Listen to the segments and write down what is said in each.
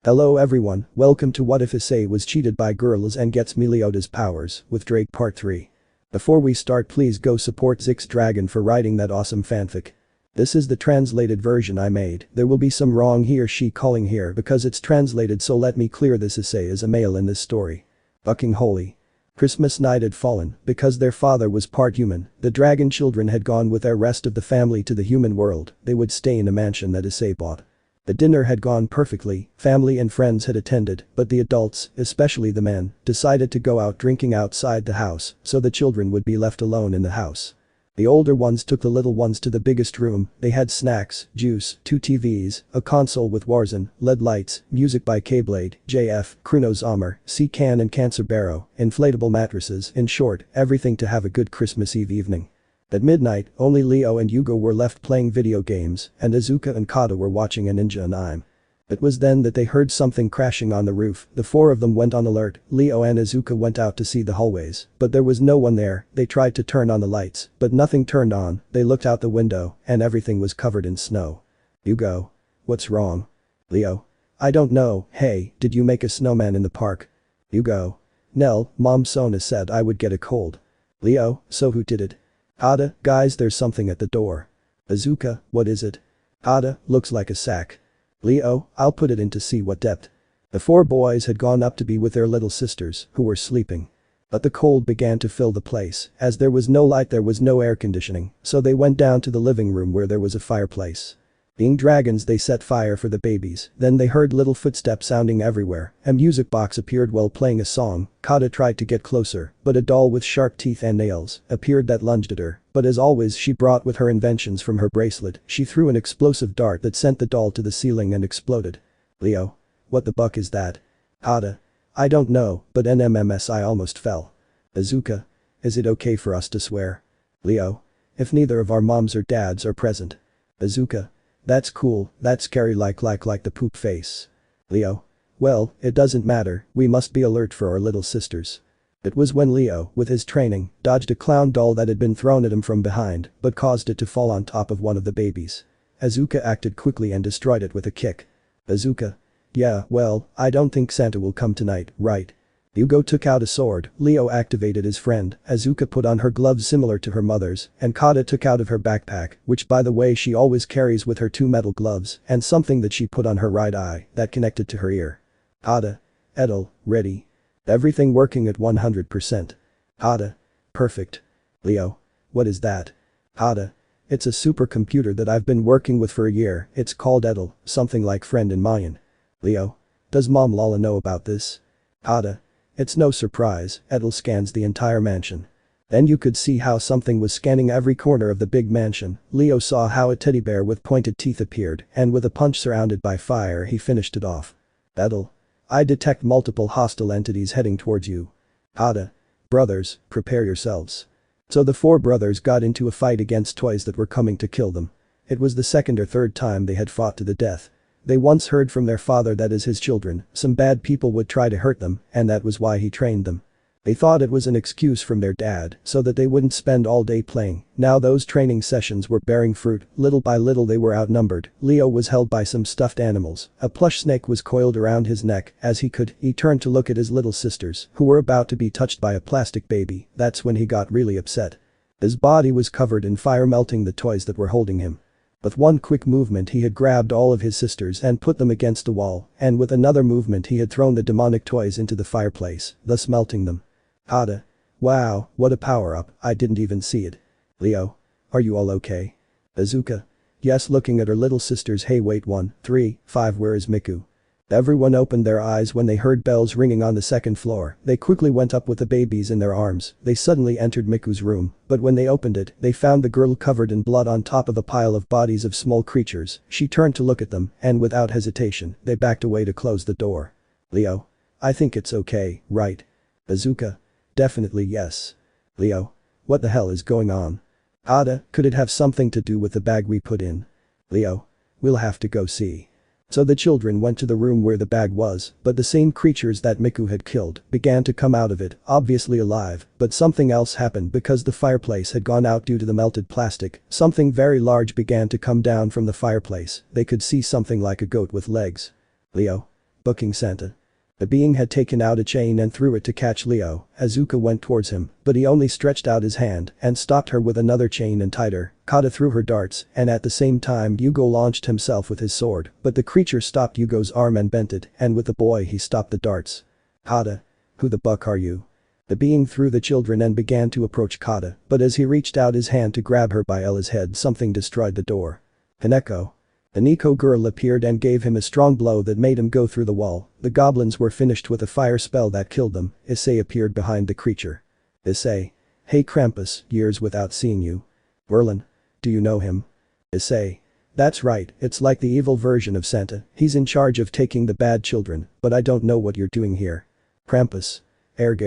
Hello everyone, welcome to What If Issei Was Cheated by Girls and Gets Meliodas Powers with Ddraig Part 3. Before we start, please go support ZykxDragon for writing that awesome fanfic. This is the translated version I made. There will be some wrong he or she calling here because it's translated, so let me clear this. Issei is a male in this story. Fucking holy. Christmas night had fallen. Because their father was part human, the dragon children had gone with their rest of the family to the human world. They would stay in a mansion that Issei bought. The dinner had gone perfectly, family and friends had attended, but the adults, especially the men, decided to go out drinking outside the house, so the children would be left alone in the house. The older ones took the little ones to the biggest room. They had snacks, juice, 2 TVs, a console with Warzone, LED lights, music by K-Blade, JF, Chronos Armor, C-Can and Cancer Barrow, inflatable mattresses, in short, everything to have a good Christmas Eve evening. At midnight, only Leo and Hugo were left playing video games, and Azuka and Kata were watching a ninja anime. It was then that they heard something crashing on the roof. The 4 of them went on alert. Leo and Azuka went out to see the hallways, but there was no one there. They tried to turn on the lights, but nothing turned on. They looked out the window, and everything was covered in snow. Hugo. What's wrong? Leo. I don't know. Hey, did you make a snowman in the park? Hugo. Nell, Mom Sona said I would get a cold. Leo, so who did it? Kata, guys, there's something at the door. Azuka, what is it? Kata, looks like a sack. Leo, I'll put it in to see what depth. The 4 boys had gone up to be with their little sisters, who were sleeping. But the cold began to fill the place. As there was no light, there was no air conditioning, so they went down to the living room where there was a fireplace. Being dragons, they set fire for the babies. Then they heard little footsteps sounding everywhere. A music box appeared while playing a song. Kata tried to get closer, but a doll with sharp teeth and nails appeared that lunged at her. But as always, she brought with her inventions from her bracelet. She threw an explosive dart that sent the doll to the ceiling and exploded. Leo. What the buck is that? Kata. I don't know, but NMMS I almost fell. Azuka. Is it okay for us to swear? Leo. If neither of our moms or dads are present. Azuka. That's cool, that's scary like the poop face. Leo. Well, it doesn't matter, we must be alert for our little sisters. It was when Leo, with his training, dodged a clown doll that had been thrown at him from behind, but caused it to fall on top of one of the babies. Azuka acted quickly and destroyed it with a kick. Azuka. Yeah, well, I don't think Santa will come tonight, right? Hugo took out a sword. Leo activated his friend. Azuka put on her gloves similar to her mother's, and Kata took out of her backpack, which by the way she always carries with her 2 metal gloves, and something that she put on her right eye that connected to her ear. Kata. Edel, ready. Everything working at 100%. Kata. Perfect. Leo. What is that? Kata. It's a supercomputer that I've been working with for a year. It's called Edel, something like friend in Mayan. Leo. Does Mom Lala know about this? Kata. It's no surprise, Edel scans the entire mansion. Then you could see how something was scanning every corner of the big mansion. Leo saw how a teddy bear with pointed teeth appeared, and with a punch surrounded by fire he finished it off. Edel. I detect multiple hostile entities heading towards you. Kata. Brothers, prepare yourselves. So the 4 brothers got into a fight against toys that were coming to kill them. It was the 2nd or 3rd time they had fought to the death. They once heard from their father that as his children, some bad people would try to hurt them, and that was why he trained them. They thought it was an excuse from their dad, so that they wouldn't spend all day playing. Now those training sessions were bearing fruit. Little by little they were outnumbered. Leo was held by some stuffed animals. A plush snake was coiled around his neck. As he turned to look at his little sisters, who were about to be touched by a plastic baby. That's when he got really upset. His body was covered in fire, melting the toys that were holding him. With one quick movement he had grabbed all of his sisters and put them against the wall, and with another movement he had thrown the demonic toys into the fireplace, thus melting them. Kata. Wow, what a power-up, I didn't even see it. Leo. Are you all okay? Azuka. Yes, looking at her little sisters. Hey wait, 1, 3, 5, where is Miku? Everyone opened their eyes when they heard bells ringing on the 2nd floor. They quickly went up with the babies in their arms. They suddenly entered Miku's room, but when they opened it, they found the girl covered in blood on top of a pile of bodies of small creatures. She turned to look at them, and without hesitation, they backed away to close the door. Leo. I think it's okay, right? Azuka. Definitely yes. Leo. What the hell is going on? Kata, could it have something to do with the bag we put in? Leo. We'll have to go see. So the children went to the room where the bag was, but the same creatures that Miku had killed began to come out of it, obviously alive, but something else happened because the fireplace had gone out due to the melted plastic. Something very large began to come down from the fireplace. They could see something like a goat with legs. Leo. Booking Santa. The being had taken out a chain and threw it to catch Leo. Azuka went towards him, but he only stretched out his hand and stopped her with another chain and tighter. Kata threw her darts, and at the same time Yugo launched himself with his sword, but the creature stopped Yugo's arm and bent it, and with the boy he stopped the darts. Kata. Who the buck are you? The being threw the children and began to approach Kata, but as he reached out his hand to grab her by Ella's head, something destroyed the door. Hineko. The Nico girl appeared and gave him a strong blow that made him go through the wall. The goblins were finished with a fire spell that killed them. Issei appeared behind the creature. Issei. Hey Krampus, years without seeing you. Merlin. Do you know him? Issei. That's right, it's like the evil version of Santa. He's in charge of taking the bad children, but I don't know what you're doing here. Krampus. Erg.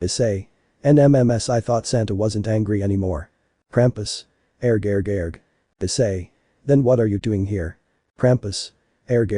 Issei. NMMS, I thought Santa wasn't angry anymore. Krampus. Erg. Issei. Then what are you doing here? Krampus. Erg.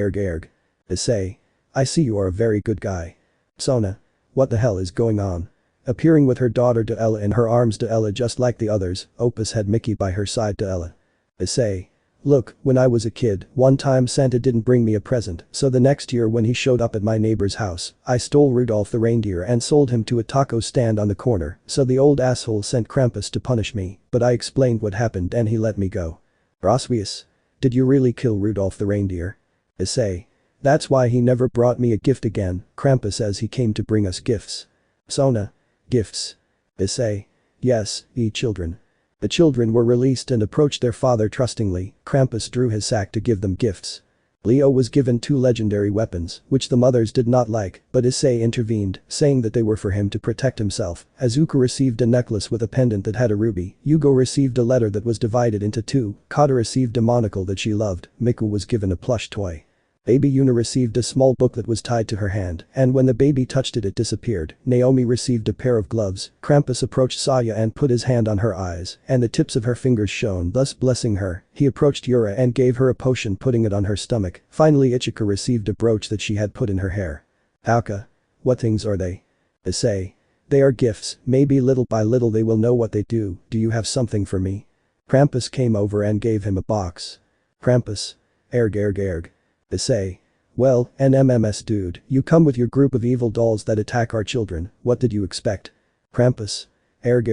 Issei. I see you are a very good guy. Sona. What the hell is going on? Appearing with her daughter Della in her arms, Della just like the others, Opus had Mickey by her side. Della. Issei. Look, when I was a kid, one time Santa didn't bring me a present, so the next year when he showed up at my neighbor's house, I stole Rudolph the reindeer and sold him to a taco stand on the corner, so the old asshole sent Krampus to punish me, but I explained what happened and he let me go. Rosvius. Did you really kill Rudolph the reindeer? Issei. That's why he never brought me a gift again, Krampus, as he came to bring us gifts. Sona. Gifts. Issei. Yes, children. The children were released and approached their father trustingly. Krampus drew his sack to give them gifts. Leo was given 2 legendary weapons, which the mothers did not like, but Issei intervened, saying that they were for him to protect himself. Azuka received a necklace with a pendant that had a ruby. Yugo received a letter that was divided into 2. Kata received a monocle that she loved. Miku was given a plush toy. Baby Yuna received a small book that was tied to her hand, and when the baby touched it, it disappeared. Naomi received a pair of gloves. Krampus approached Saya and put his hand on her eyes, and the tips of her fingers shone, thus blessing her. He approached Yura and gave her a potion, putting it on her stomach. Finally Ichika received a brooch that she had put in her hair. Auka. What things are they? Issei. They are gifts, maybe little by little they will know what they do. Do you have something for me? Krampus came over and gave him a box. Krampus. Erg. Issei. Well, NMMS dude, you come with your group of evil dolls that attack our children, what did you expect? Krampus. Erg.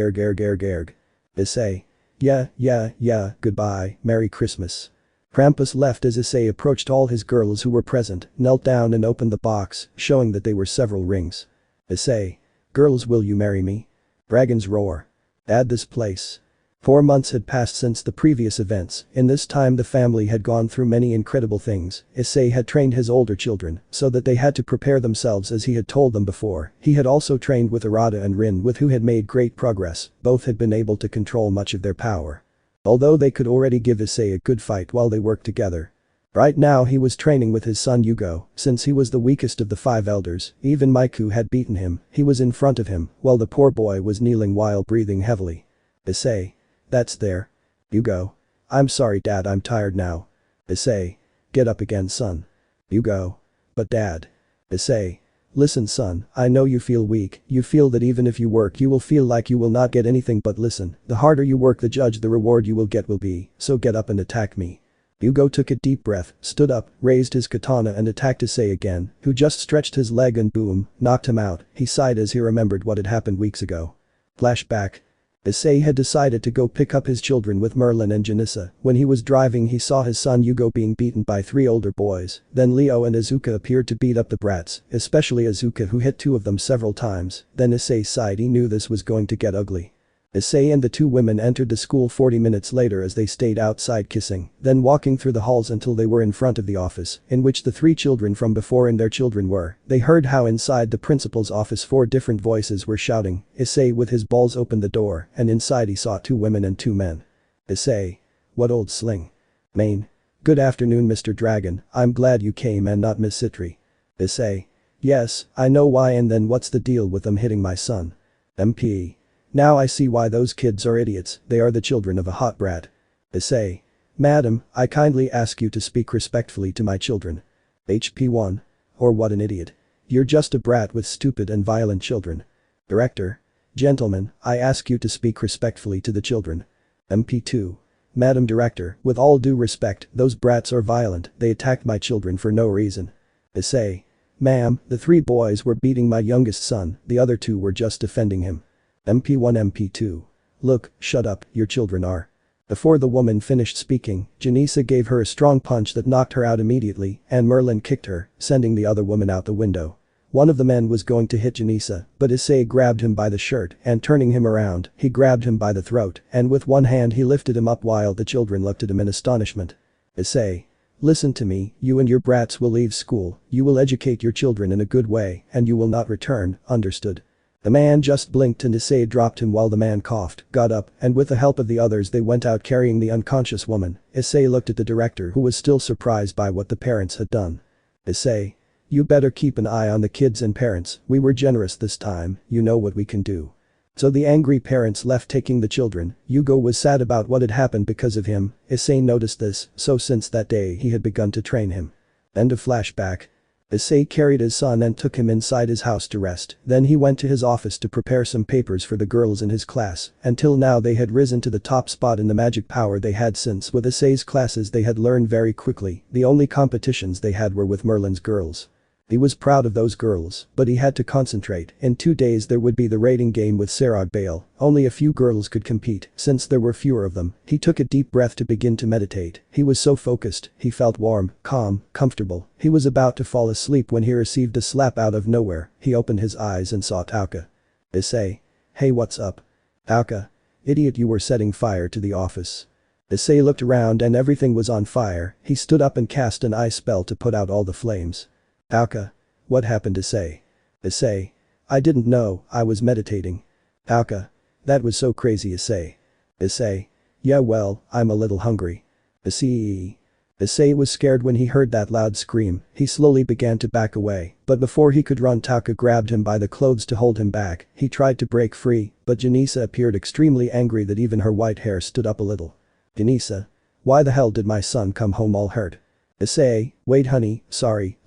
Issei. Yeah, goodbye, Merry Christmas. Krampus left as Issei approached all his girls who were present, knelt down and opened the box, showing that they were several rings. Issei. Girls, will you marry me? Dragons roar. Add this place. 4 months had passed since the previous events. In this time the family had gone through many incredible things. Issei had trained his older children so that they had to prepare themselves as he had told them before. He had also trained with Arata and Rin, with who had made great progress. Both had been able to control much of their power. Although they could already give Issei a good fight while they worked together. Right now he was training with his son Yugo, since he was the weakest of the 5 elders. Even Miku had beaten him. He was in front of him, while the poor boy was kneeling while breathing heavily. Issei. That's there. Yugo. I'm sorry dad, I'm tired now. Issei. Get up again son. Yugo. But dad. Issei. Listen son, I know you feel weak, you feel that even if you work you will feel like you will not get anything, but listen, the harder you work the reward you will get will be, so get up and attack me. Yugo took a deep breath, stood up, raised his katana and attacked Issei again, who just stretched his leg and boom, knocked him out. He sighed as he remembered what had happened weeks ago. Flashback. Issei had decided to go pick up his children with Merlin and Janissa. When he was driving he saw his son Yugo being beaten by 3 older boys. Then Leo and Azuka appeared to beat up the brats, especially Azuka, who hit 2 of them several times. Then Issei sighed. He knew this was going to get ugly. Issei and the 2 women entered the school 40 minutes later as they stayed outside kissing, then walking through the halls until they were in front of the office, in which the 3 children from before and their children were. They heard how inside the principal's office 4 different voices were shouting. Issei with his balls opened the door, and inside he saw 2 women and 2 men. Issei. What old sling. Main. Good afternoon Mr. Dragon, I'm glad you came and not Miss Citri. Issei. Yes, I know why, and then what's the deal with them hitting my son? MP. Now I see why those kids are idiots, they are the children of a hot brat. Issei. Madam, I kindly ask you to speak respectfully to my children. HP1. Or what an idiot. You're just a brat with stupid and violent children. Director. Gentlemen, I ask you to speak respectfully to the children. MP2. Madam Director, with all due respect, those brats are violent, they attacked my children for no reason. Issei. Ma'am, the 3 boys were beating my youngest son, the other 2 were just defending him. MP1 MP2. Look, shut up, your children are. Before the woman finished speaking, Janisa gave her a strong punch that knocked her out immediately, and Merlin kicked her, sending the other woman out the window. One of the men was going to hit Janisa, but Issei grabbed him by the shirt and turning him around, he grabbed him by the throat and with one hand he lifted him up while the children looked at him in astonishment. Issei. Listen to me, you and your brats will leave school, you will educate your children in a good way and you will not return, understood? The man just blinked and Issei dropped him while the man coughed, got up and with the help of the others they went out carrying the unconscious woman. Issei looked at the director who was still surprised by what the parents had done. Issei. You better keep an eye on the kids and parents, we were generous this time, you know what we can do. So the angry parents left taking the children. Yugo was sad about what had happened because of him. Issei noticed this, so since that day he had begun to train him. End of flashback. Issei carried his son and took him inside his house to rest, then he went to his office to prepare some papers for the girls in his class. Until now they had risen to the top spot in the magic power they had since with Issei's classes they had learned very quickly, the only competitions they had were with Merlin's girls. He was proud of those girls, but he had to concentrate. In 2 days there would be the rating game with Serog Bale. Only a few girls could compete, since there were fewer of them. He took a deep breath to begin to meditate. He was so focused, he felt warm, calm, comfortable. He was about to fall asleep when he received a slap out of nowhere. He opened his eyes and saw Tauka. Issei. Hey, what's up? Tauka. Idiot, you were setting fire to the office. Issei looked around and everything was on fire. He stood up and cast an ice spell to put out all the flames. Tauka. What happened, Issei? Issei. I didn't know, I was meditating. Tauka. That was so crazy, Issei. Issei. Yeah, well, I'm a little hungry. Issei. Issei was scared when he heard that loud scream. He slowly began to back away, but before he could run Tauka grabbed him by the clothes to hold him back. He tried to break free, but Janisa appeared extremely angry that even her white hair stood up a little. Janisa. Why the hell did my son come home all hurt? Issei, wait honey, sorry.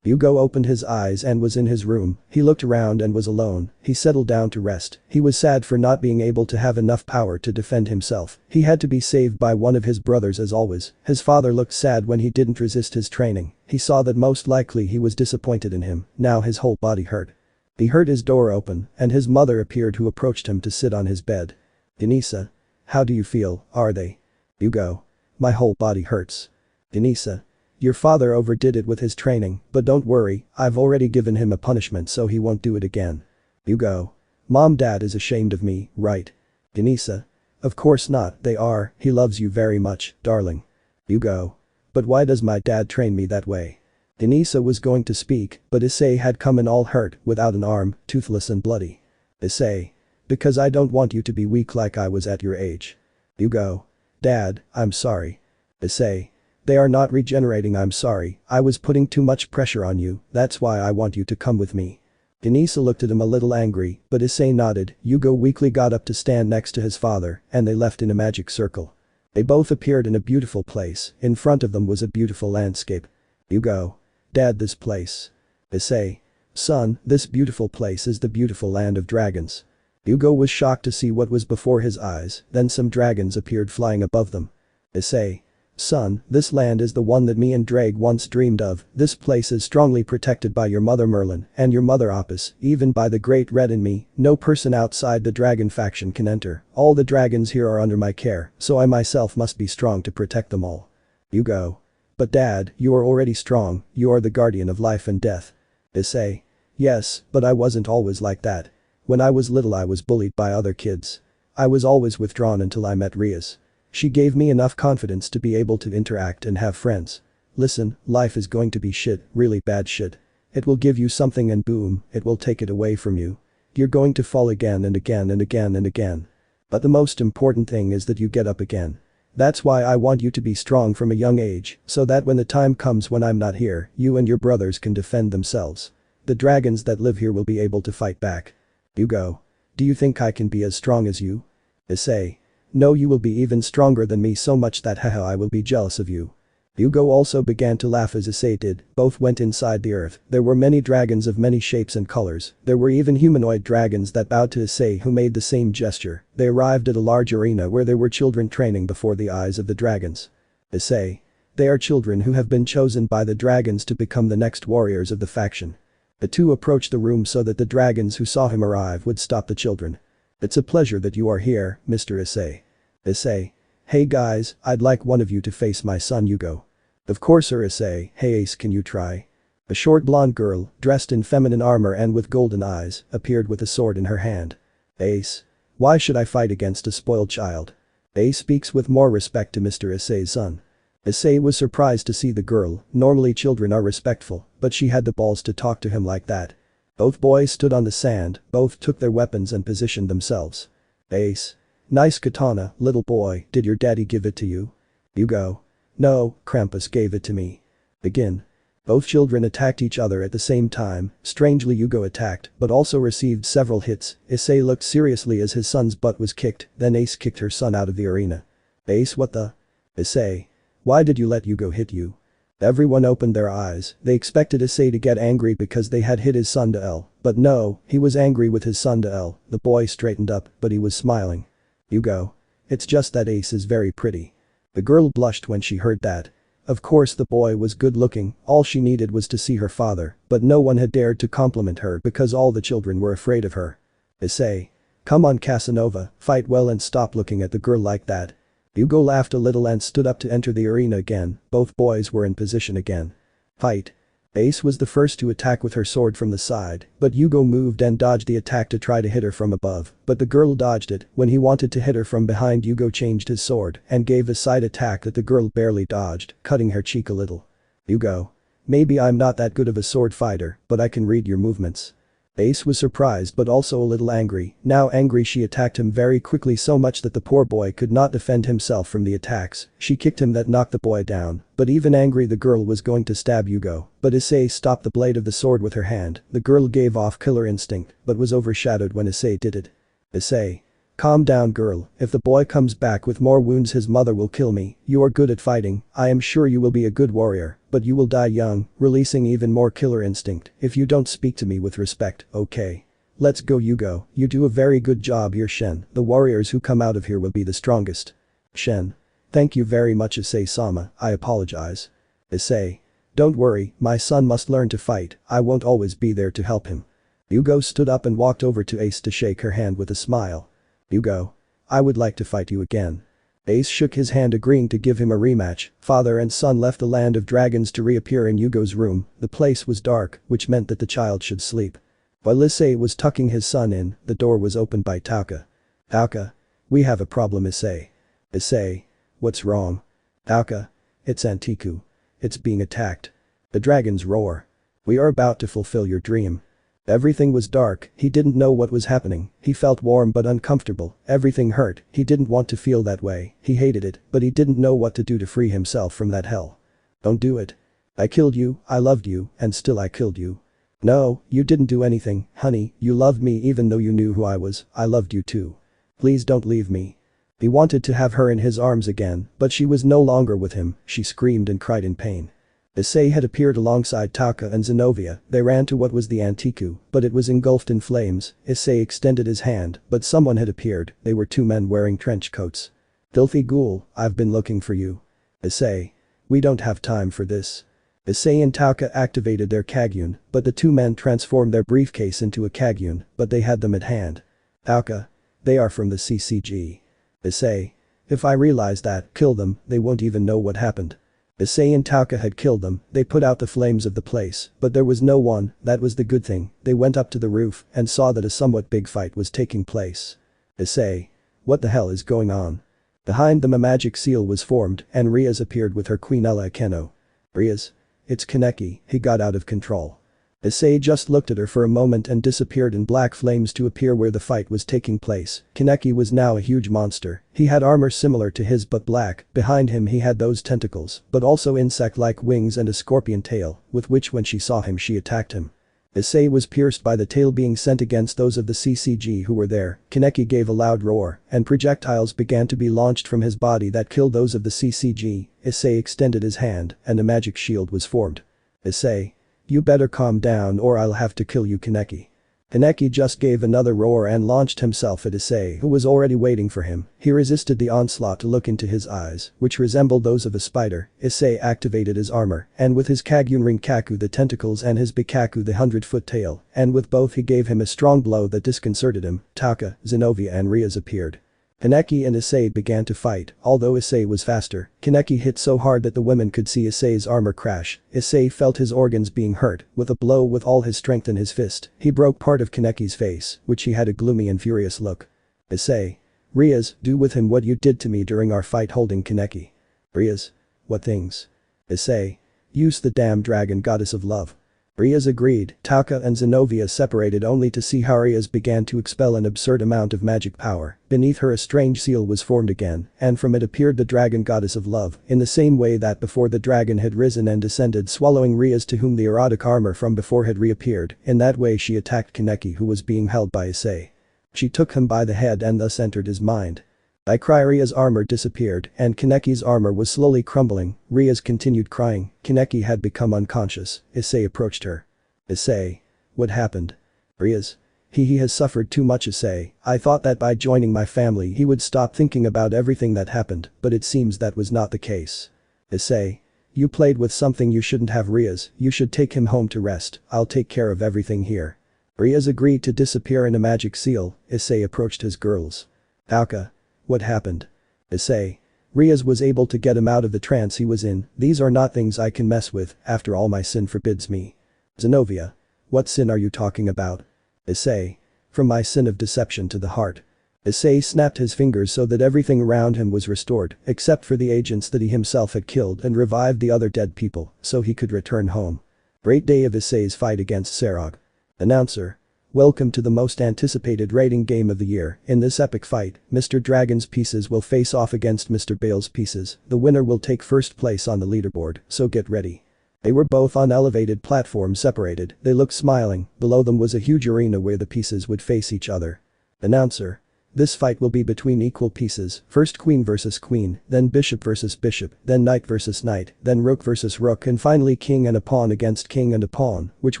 Yugo opened his eyes and was in his room. He looked around and was alone. He settled down to rest. He was sad for not being able to have enough power to defend himself. He had to be saved by one of his brothers as always. His father looked sad when he didn't resist his training. He saw that most likely he was disappointed in him. Now his whole body hurt. He heard his door open and his mother appeared who approached him to sit on his bed. Janisa. How do you feel, are they? Yugo. My whole body hurts. Janisa. Your father overdid it with his training, but don't worry, I've already given him a punishment so he won't do it again. Yugo. Mom, Dad is ashamed of me, right? Janisa. Of course not, they are, he loves you very much, darling. Yugo. But why does my dad train me that way? Janisa was going to speak, but Issei had come in all hurt, without an arm, toothless and bloody. Issei. Because I don't want you to be weak like I was at your age. Yugo. Dad, I'm sorry. Issei. They are not regenerating, I'm sorry, I was putting too much pressure on you, that's why I want you to come with me. Janisa looked at him a little angry, but Issei nodded. Yugo weakly got up to stand next to his father, and they left in a magic circle. They both appeared in a beautiful place, in front of them was a beautiful landscape. Yugo. Dad, this place. Issei. Son, this beautiful place is the beautiful land of dragons. Yugo was shocked to see what was before his eyes, then some dragons appeared flying above them. Issei. Son, this land is the one that me and Ddraig once dreamed of, this place is strongly protected by your mother Merlin and your mother Opus, even by the Great Red and me, no person outside the dragon faction can enter, all the dragons here are under my care, so I myself must be strong to protect them all. Yugo. But Dad, you are already strong, you are the guardian of life and death. Issei. Yes, but I wasn't always like that. When I was little I was bullied by other kids. I was always withdrawn until I met Rias. She gave me enough confidence to be able to interact and have friends. Listen, life is going to be shit, really bad shit. It will give you something and boom, it will take it away from you. You're going to fall again and again and again and again. But the most important thing is that you get up again. That's why I want you to be strong from a young age, so that when the time comes when I'm not here, you and your brothers can defend themselves. The dragons that live here will be able to fight back. Yugo. Do you think I can be as strong as you? Issei. No, you will be even stronger than me, so much that haha I will be jealous of you. Yugo also began to laugh as Issei did. Both went inside the earth. There were many dragons of many shapes and colors. There were even humanoid dragons that bowed to Issei who made the same gesture. They arrived at a large arena where there were children training before the eyes of the dragons. Issei. They are children who have been chosen by the dragons to become the next warriors of the faction. The two approached the room so that the dragons who saw him arrive would stop the children. It's a pleasure that you are here, Mr. Issei. Issei. Hey guys, I'd like one of you to face my son Yugo. Of course sir Issei, hey Ace can you try? A short blonde girl, dressed in feminine armor and with golden eyes, appeared with a sword in her hand. Ace. Why should I fight against a spoiled child? Ace speaks with more respect to Mr. Issei's son. Issei was surprised to see the girl, normally children are respectful, but she had the balls to talk to him like that. Both boys stood on the sand, both took their weapons and positioned themselves. Ace. Nice katana, little boy, did your daddy give it to you? Yugo. No, Krampus gave it to me. Begin. Both children attacked each other at the same time, strangely Yugo attacked, but also received several hits. Issei looked seriously as his son's butt was kicked, then Ace kicked her son out of the arena. Ace what the? Issei. Why did you let Yugo hit you? Everyone opened their eyes, they expected Issei to get angry because they had hit his son duel, but no, he was angry with his son duel. The boy straightened up, but he was smiling. Yugo. It's just that Ace is very pretty. The girl blushed when she heard that. Of course the boy was good looking, all she needed was to see her father, but no one had dared to compliment her because all the children were afraid of her. Issei. Come on Casanova, fight well and stop looking at the girl like that. Yugo laughed a little and stood up to enter the arena again, both boys were in position again. Fight. Ace was the first to attack with her sword from the side, but Yugo moved and dodged the attack to try to hit her from above, but the girl dodged it. When he wanted to hit her from behind, Yugo changed his sword and gave a side attack that the girl barely dodged, cutting her cheek a little. Yugo. Maybe I'm not that good of a sword fighter, but I can read your movements. Ace was surprised but also a little angry. Now angry, she attacked him very quickly, so much that the poor boy could not defend himself from the attacks. She kicked him that knocked the boy down, but even angry the girl was going to stab Yugo, but Issei stopped the blade of the sword with her hand. The girl gave off killer instinct but was overshadowed when Issei did it. Issei. Calm down girl, if the boy comes back with more wounds his mother will kill me. You are good at fighting, I am sure you will be a good warrior, but you will die young, releasing even more killer instinct if you don't speak to me with respect, okay? Let's go Yugo, you do a very good job here Shen, the warriors who come out of here will be the strongest. Shen. Thank you very much Issei-sama, I apologize. Issei. Don't worry, my son must learn to fight, I won't always be there to help him. Yugo stood up and walked over to Ace to shake her hand with a smile. Yugo. I would like to fight you again. Ace shook his hand agreeing to give him a rematch. Father and son left the land of dragons to reappear in Yugo's room. The place was dark, which meant that the child should sleep. While Issei was tucking his son in, the door was opened by Tauka. Tauka. We have a problem Issei. Issei. What's wrong? Tauka. It's Antiku. It's being attacked. The dragons roar. We are about to fulfill your dream. Everything was dark, he didn't know what was happening, he felt warm but uncomfortable, everything hurt, he didn't want to feel that way, he hated it, but he didn't know what to do to free himself from that hell. Don't do it. I killed you, I loved you, and still I killed you. No, you didn't do anything, honey, you loved me even though you knew who I was, I loved you too. Please don't leave me. He wanted to have her in his arms again, but she was no longer with him, she screamed and cried in pain. Issei had appeared alongside Tauka and Zenobia, they ran to what was the Antiku, but it was engulfed in flames. Issei extended his hand, but someone had appeared, they were two men wearing trench coats. Filthy ghoul, I've been looking for you. Issei. We don't have time for this. Issei and Tauka activated their Kagyun, but the two men transformed their briefcase into a Kagyun, but they had them at hand. Tauka. They are from the CCG. Issei. If I realize that, kill them, they won't even know what happened. Issei and Tauka had killed them, they put out the flames of the place, but there was no one, that was the good thing. They went up to the roof and saw that a somewhat big fight was taking place. Issei. What the hell is going on? Behind them a magic seal was formed and Riaz appeared with her queen Ella Akeno. Riaz. It's Kaneki, he got out of control. Issei just looked at her for a moment and disappeared in black flames to appear where the fight was taking place. Kaneki was now a huge monster. He had armor similar to his but black, behind him he had those tentacles, but also insect-like wings and a scorpion tail, with which when she saw him she attacked him. Issei was pierced by the tail being sent against those of the CCG who were there. Kaneki gave a loud roar, and projectiles began to be launched from his body that killed those of the CCG. Issei extended his hand, and a magic shield was formed. Issei. You better calm down or I'll have to kill you Kaneki. Kaneki just gave another roar and launched himself at Issei, who was already waiting for him. He resisted the onslaught to look into his eyes, which resembled those of a spider. Issei activated his armor, and with his Kagyun Rinkaku the tentacles and his Bikaku the 100-foot tail, and with both he gave him a strong blow that disconcerted him. Taka, Zenobia and Rias appeared. Kaneki and Issei began to fight, although Issei was faster. Kaneki hit so hard that the women could see Issei's armor crash. Issei felt his organs being hurt. With a blow with all his strength in his fist, he broke part of Kaneki's face, which he had a gloomy and furious look. Issei. Rias, do with him what you did to me during our fight holding Kaneki. Rias. What things? Issei. Use the damn dragon goddess of love. Rias agreed. Taka and Zenobia separated only to see how Rias began to expel an absurd amount of magic power. Beneath her a strange seal was formed again, and from it appeared the dragon goddess of love, in the same way that before the dragon had risen and descended swallowing Rias to whom the erotic armor from before had reappeared. In that way she attacked Kaneki who was being held by Issei. She took him by the head and thus entered his mind. I cry. Ria's armor disappeared and Kaneki's armor was slowly crumbling. Rias continued crying. Kaneki had become unconscious. Issei approached her. Issei. What happened? Rias. He has suffered too much. Issei. I thought that by joining my family he would stop thinking about everything that happened, but it seems that was not the case. Issei. You played with something you shouldn't have. Rias. You should take him home to rest. I'll take care of everything here. Rias agreed to disappear in a magic seal. Issei approached his girls. Taka. What happened? Issei. Rias was able to get him out of the trance he was in. These are not things I can mess with, after all my sin forbids me. Zenobia. What sin are you talking about? Issei. From my sin of deception to the heart. Issei snapped his fingers so that everything around him was restored, except for the agents that he himself had killed and revived the other dead people, so he could return home. Great day of Issei's fight against Serog. Announcer. Welcome to the most anticipated rating game of the year. In this epic fight, Mr. Dragon's pieces will face off against Mr. Bale's pieces. The winner will take first place on the leaderboard, so get ready. They were both on elevated platforms separated. They looked smiling. Below them was a huge arena where the pieces would face each other. Announcer. This fight will be between equal pieces, first queen versus queen, then bishop versus bishop, then knight versus knight, then rook versus rook and finally king and a pawn against king and a pawn, which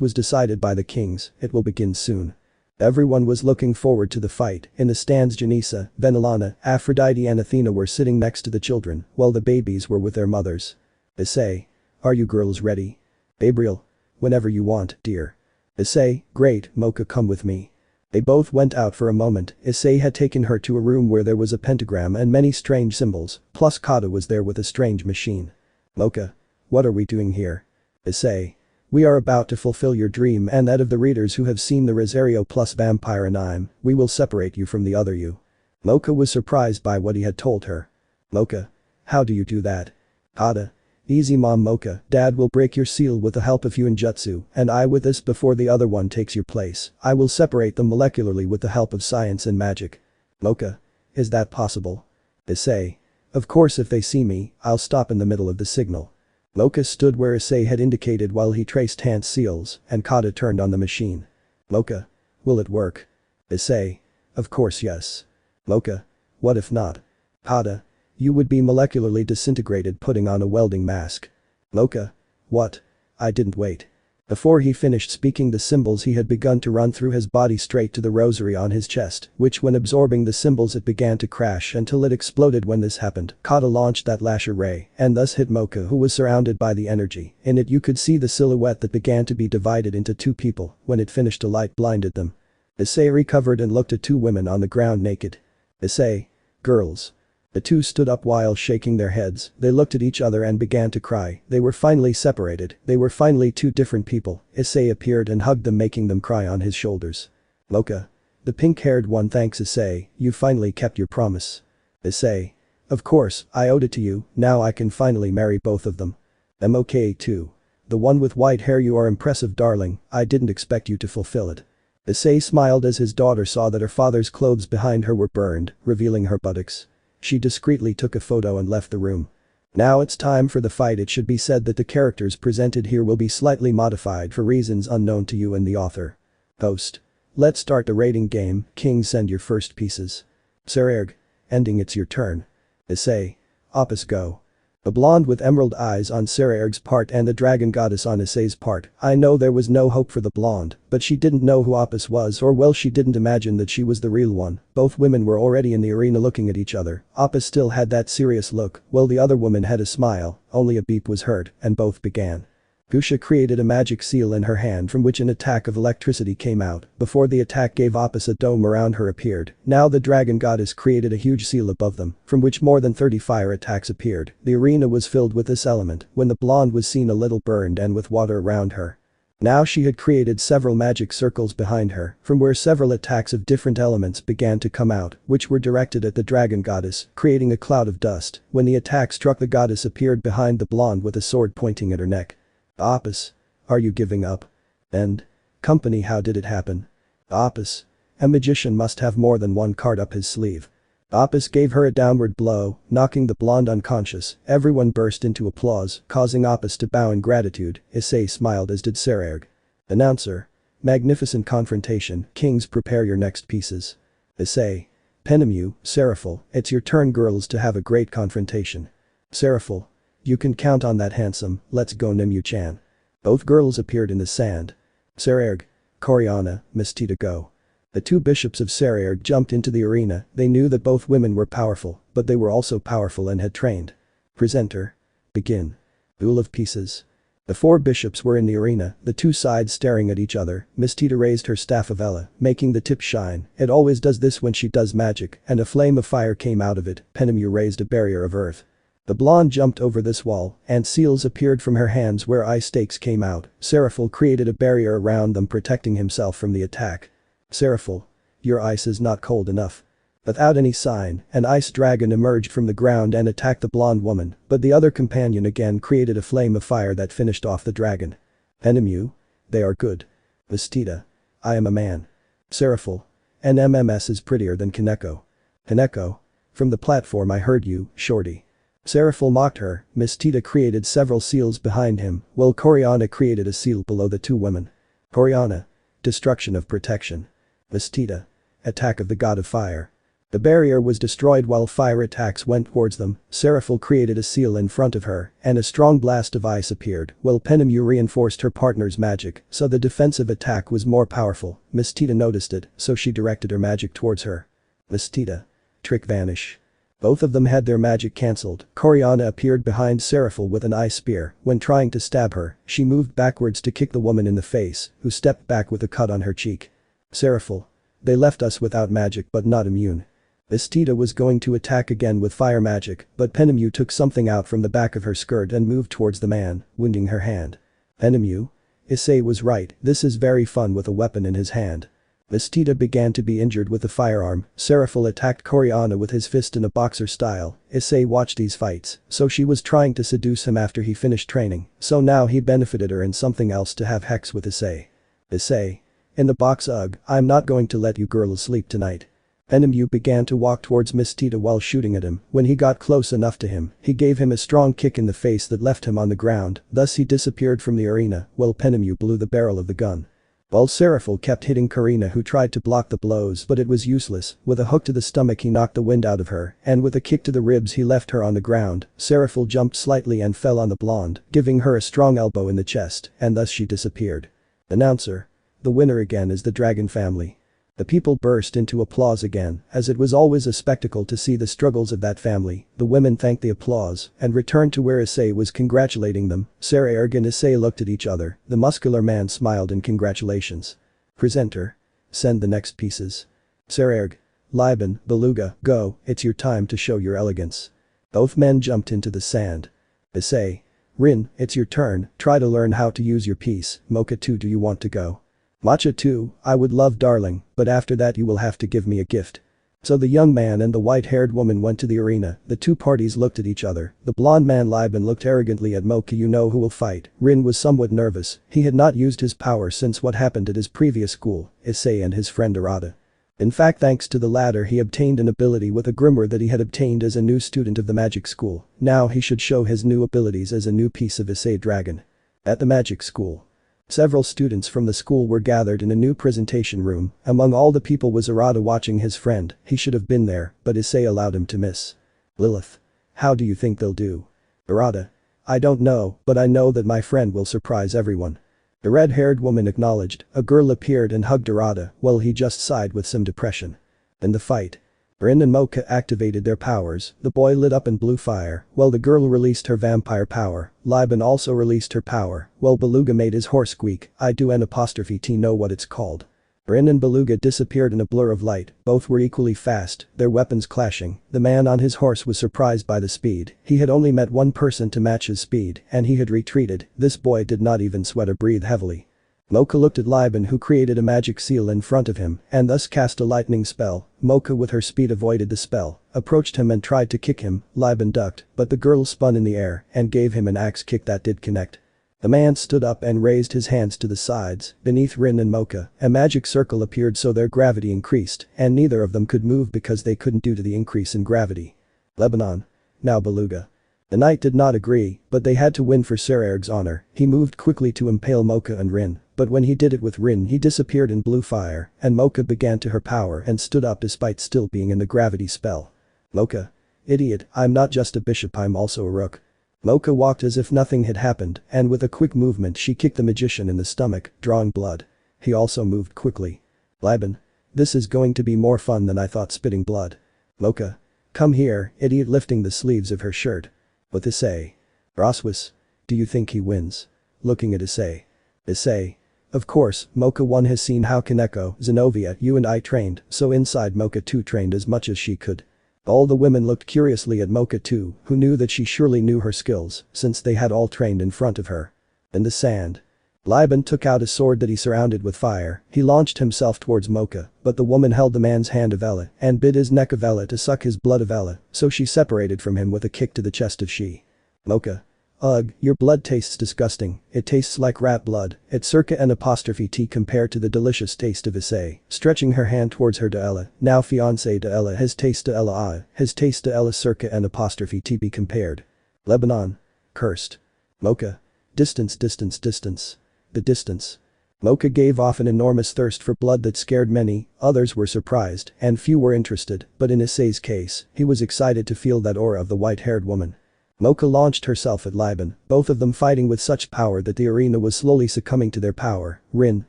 was decided by the kings. It will begin soon. Everyone was looking forward to the fight. In the stands Janissa, Venelana, Aphrodite and Athena were sitting next to the children, while the babies were with their mothers. Issei. Are you girls ready? Gabriel. Whenever you want, dear. Issei. Great, Mocha, come with me. They both went out for a moment. Issei had taken her to a room where there was a pentagram and many strange symbols, plus Kata was there with a strange machine. Mocha. What are we doing here? Issei. We are about to fulfill your dream and that of the readers who have seen the Rosario plus Vampire Anime. We will separate you from the other you. Mocha was surprised by what he had told her. Mocha. How do you do that? Kata. Easy mom. Mocha. Dad will break your seal with the help of Yuanjutsu, and I with this before the other one takes your place. I will separate them molecularly with the help of science and magic. Mocha. Is that possible? Issei. Of course if they see me, I'll stop in the middle of the signal. Mocha stood where Issei had indicated while he traced Hans' seals, and Kata turned on the machine. Mocha. Will it work? Issei. Of course yes. Mocha. What if not? Kata. You would be molecularly disintegrated putting on a welding mask. Mocha. What? I didn't wait. Before he finished speaking the symbols he had begun to run through his body straight to the rosary on his chest, which when absorbing the symbols it began to crash until it exploded. When this happened, Kata launched that laser ray and thus hit Mocha who was surrounded by the energy. In it you could see the silhouette that began to be divided into two people. When it finished a light blinded them. Issei recovered and looked at two women on the ground naked. Issei. Girls. The two stood up while shaking their heads. They looked at each other and began to cry. They were finally separated. They were finally two different people. Issei appeared and hugged them making them cry on his shoulders. Mocha. The pink-haired one. Thanks Issei, you finally kept your promise. Issei. Of course, I owed it to you, now I can finally marry both of them. I'm okay too. The one with white hair. You are impressive darling, I didn't expect you to fulfill it. Issei smiled as his daughter saw that her father's clothes behind her were burned, revealing her buttocks. She discreetly took a photo and left the room. Now it's time for the fight. It should be said that the characters presented here will be slightly modified for reasons unknown to you and the author. Host. Let's start the rating game. King, send your first pieces. Sererg. Ending, it's your turn. Issei. Opus, go. The blonde with emerald eyes on Zykxdragon's part and the dragon goddess on Issei's part. I know there was no hope for the blonde, but she didn't know who Opus was, or well, she didn't imagine that she was the real one. Both women were already in the arena looking at each other. Opus still had that serious look, while the other woman had a smile. Only a beep was heard, and both began. Gusha created a magic seal in her hand from which an attack of electricity came out. Before the attack gave Opus a dome around her appeared. Now the dragon goddess created a huge seal above them, from which more than 30 fire attacks appeared. The arena was filled with this element, when the blonde was seen a little burned and with water around her. Now she had created several magic circles behind her, from where several attacks of different elements began to come out, which were directed at the dragon goddess, creating a cloud of dust. When the attack struck, the goddess appeared behind the blonde with a sword pointing at her neck. Opus. Are you giving up? And? Company, how did it happen? Opus. A magician must have more than one card up his sleeve. Opus gave her a downward blow, knocking the blonde unconscious. Everyone burst into applause, causing Opus to bow in gratitude. Issei smiled, as did Zykxdragon. Announcer. Magnificent confrontation. Kings, prepare your next pieces. Issei. Penemu, Seraphil, it's your turn, girls, to have a great confrontation. Seraphil. You can count on that, handsome. Let's go, Nimue-chan. Both girls appeared in the sand. Zykxdragon. Coriana, Miss Tita, go. The two bishops of Zykxdragon jumped into the arena. They knew that both women were powerful, but they were also powerful and had trained. Presenter. Begin. Duel of pieces. The four bishops were in the arena, the two sides staring at each other. Miss Tita raised her staff of Ella, making the tip shine. It always does this when she does magic, and a flame of fire came out of it. Penemu raised a barrier of earth. The blonde jumped over this wall, and seals appeared from her hands where ice stakes came out. Seraphil created a barrier around them, protecting himself from the attack. Seraphil. Your ice is not cold enough. Without any sign, an ice dragon emerged from the ground and attacked the blonde woman, but the other companion again created a flame of fire that finished off the dragon. Penemu. They are good. Miss Tita. I am a man. Seraphil. An MMS is prettier than Kaneko. Kaneko. From the platform I heard you, shorty. Seraphil mocked her. Miss Tita created several seals behind him, while Coriana created a seal below the two women. Coriana. Destruction of protection. Miss Tita. Attack of the god of fire. The barrier was destroyed while fire attacks went towards them. Seraphil created a seal in front of her, and a strong blast of ice appeared, while Penemu reinforced her partner's magic, so the defensive attack was more powerful. Miss Tita noticed it, so she directed her magic towards her. Miss Tita. Trick vanish. Both of them had their magic cancelled. Coriana appeared behind Seraphil with an ice spear. When trying to stab her, she moved backwards to kick the woman in the face, who stepped back with a cut on her cheek. Seraphil. They left us without magic but not immune. Miss Tita was going to attack again with fire magic, but Penemu took something out from the back of her skirt and moved towards the man, wounding her hand. Penemu? Issei was right, this is very fun with a weapon in his hand. Miss Tita began to be injured with the firearm. Seraphil attacked Coriana with his fist in a boxer style. Issei watched these fights, so she was trying to seduce him after he finished training, so now he benefited her in something else to have hex with Issei. Issei. In the box, ugh, I'm not going to let you girls sleep tonight. Penemu began to walk towards Miss Tita while shooting at him. When he got close enough to him, he gave him a strong kick in the face that left him on the ground, thus he disappeared from the arena, while Penemu blew the barrel of the gun. While Seraphil kept hitting Karina, who tried to block the blows, but it was useless. With a hook to the stomach he knocked the wind out of her, and with a kick to the ribs he left her on the ground. Seraphil jumped slightly and fell on the blonde, giving her a strong elbow in the chest, and thus she disappeared. Announcer. The winner again is the dragon family. The people burst into applause again, as it was always a spectacle to see the struggles of that family. The women thanked the applause and returned to where Issei was congratulating them. Zykxdragon and Issei looked at each other. The muscular man smiled in congratulations. Presenter. Send the next pieces. Zykxdragon. Liban, Beluga, go, it's your time to show your elegance. Both men jumped into the sand. Issei. Rin, it's your turn, try to learn how to use your piece. Mocha too, do you want to go? Mocha too, I would love, darling, but after that you will have to give me a gift. So the young man and the white-haired woman went to the arena. The two parties looked at each other. The blonde man Liban looked arrogantly at Mocha. You know who will fight. Rin was somewhat nervous. He had not used his power since what happened at his previous school, Issei and his friend Arata. In fact, thanks to the latter he obtained an ability with a grimoire that he had obtained as a new student of the magic school. Now he should show his new abilities as a new piece of ZykxDragon. At the magic school. Several students from the school were gathered in a new presentation room. Among all the people was Arata watching his friend. He should have been there, but Issei allowed him to miss. Lilith. How do you think they'll do? Arata. I don't know, but I know that my friend will surprise everyone. The red-haired woman acknowledged. A girl appeared and hugged Arata, while he just sighed with some depression. In the fight, Rin and Mocha activated their powers. The boy lit up in blue fire, while the girl released her vampire power. Liban also released her power, while Beluga made his horse squeak. I do N''T know what it's called. Rin and Beluga disappeared in a blur of light. Both were equally fast, their weapons clashing. The man on his horse was surprised by the speed. He had only met one person to match his speed, and he had retreated. This boy did not even sweat or breathe heavily. Mocha looked at Liban, who created a magic seal in front of him and thus cast a lightning spell. Mocha with her speed avoided the spell, approached him and tried to kick him. Liban ducked, but the girl spun in the air and gave him an axe kick that did connect. The man stood up and raised his hands to the sides. Beneath Rin and Mocha, a magic circle appeared, so their gravity increased, and neither of them could move because they couldn't due to the increase in gravity. Lebanon. Now Beluga. The knight did not agree, but they had to win for Zykxdragon's honor. He moved quickly to impale Mocha and Rin, but when he did it with Rin he disappeared in blue fire, and Mocha began to her power and stood up despite still being in the gravity spell. Mocha. Idiot, I'm not just a bishop, I'm also a rook. Mocha walked as if nothing had happened, and with a quick movement she kicked the magician in the stomach, drawing blood. He also moved quickly. Liban. This is going to be more fun than I thought, spitting blood. Mocha. Come here, idiot, lifting the sleeves of her shirt. With Issei. Roswis. Do you think he wins? Looking at Issei. Issei. Of course, Mocha 1 has seen how Kaneko, Zenobia, you and I trained, so inside Mocha 2 trained as much as she could. All the women looked curiously at Mocha 2, who knew that she surely knew her skills, since they had all trained in front of her. In the sand. Liban took out a sword that he surrounded with fire. He launched himself towards Mocha, but the woman held the man's hand of Ella and bit his neck of Ella to suck his blood of Ella, so she separated from him with a kick to the chest of she. Mocha. Ugh, your blood tastes disgusting, it tastes like rat blood. It's circa N''T compared to the delicious taste of Issei, stretching her hand towards her Ella, now fiancé Ella. His taste Ella his taste Ella circa N''T be compared. Lebanon. Cursed. Mocha. Distance. The distance. Mocha gave off an enormous thirst for blood that scared many. Others were surprised, and few were interested, but in Issei's case, he was excited to feel that aura of the white-haired woman. Mocha launched herself at Liban, both of them fighting with such power that the arena was slowly succumbing to their power. Rin